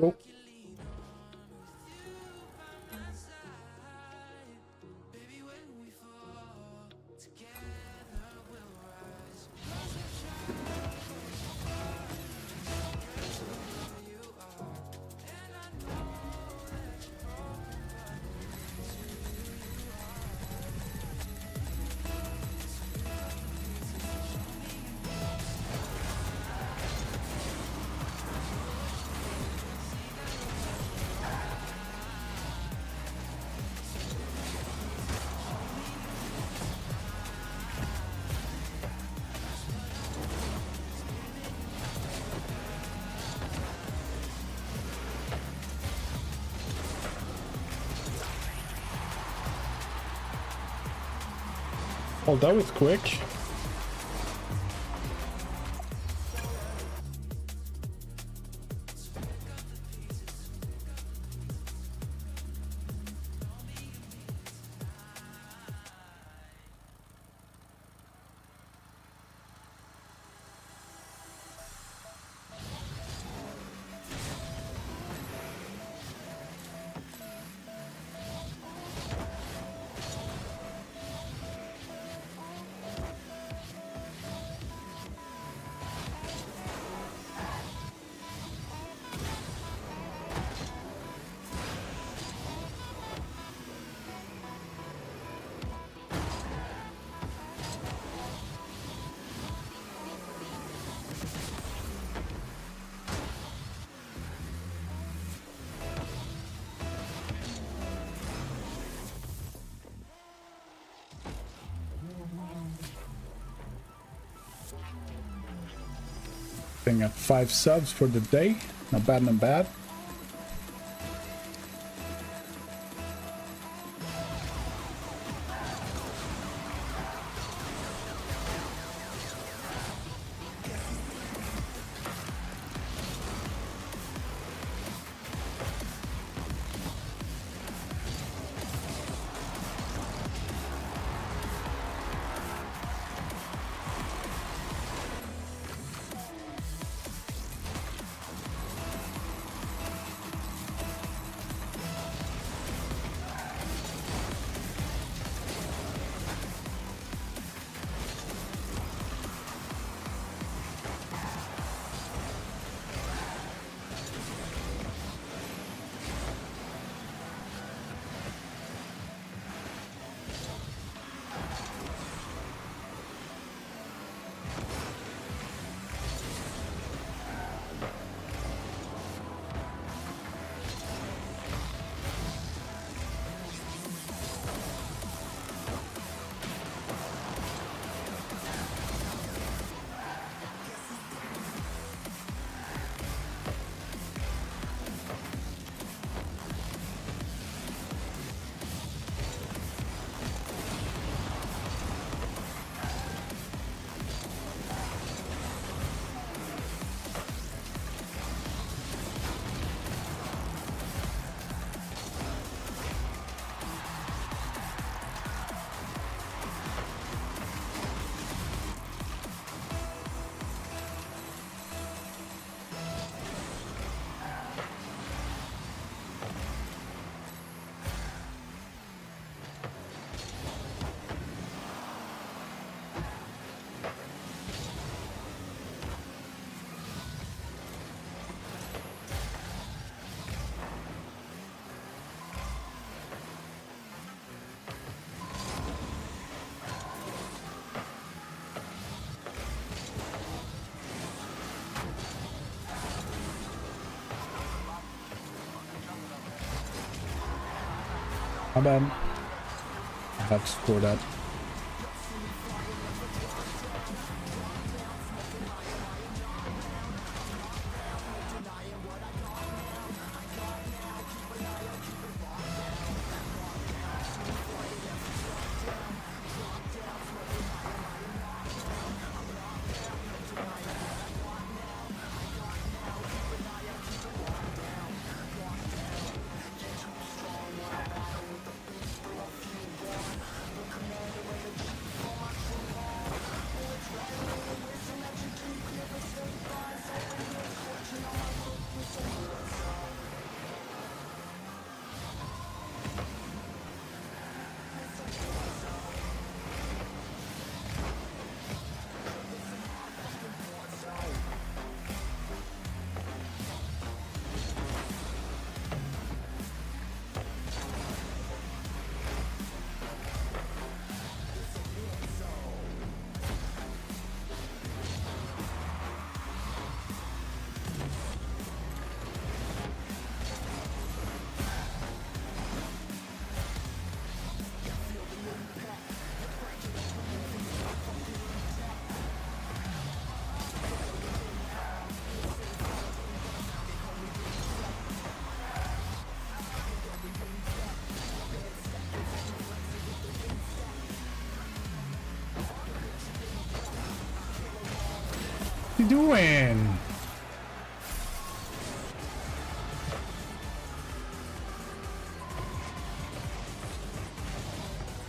Oh. Oh, that was quick. Thing at 5 subs for the day. Not bad, not bad. My bad. I have to score that. you doing?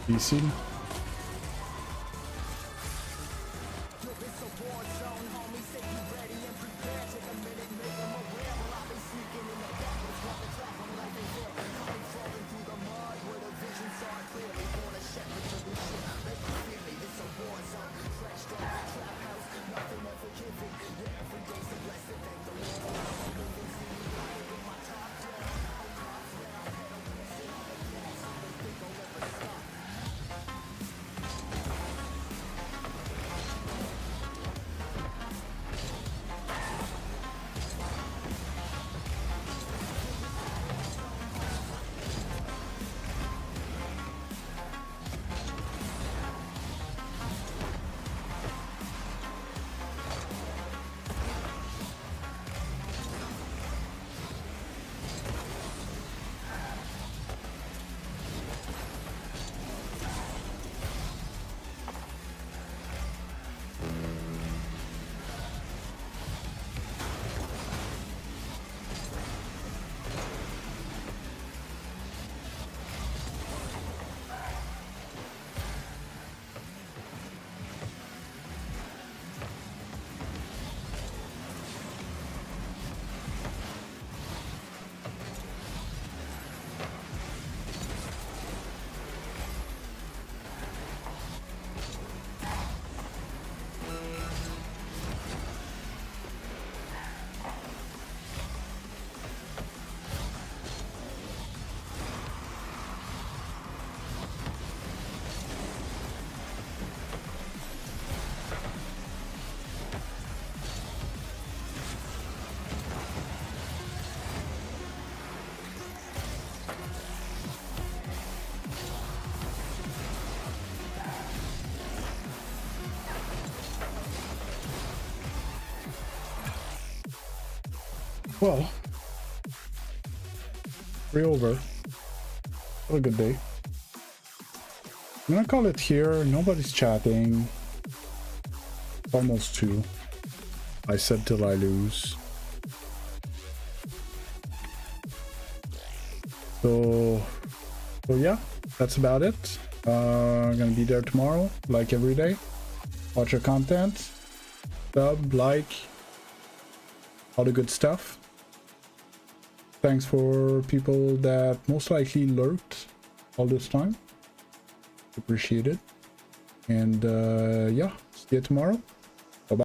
DC? Well, we're over. What a good day. I'm gonna call it here. Nobody's chatting. It's almost 2. I said till I lose. So yeah, that's about it. I'm gonna be there tomorrow, like every day. Watch your content, sub, like, all the good stuff. Thanks for people that most likely lurked all this time. Appreciate it. And yeah, see you tomorrow.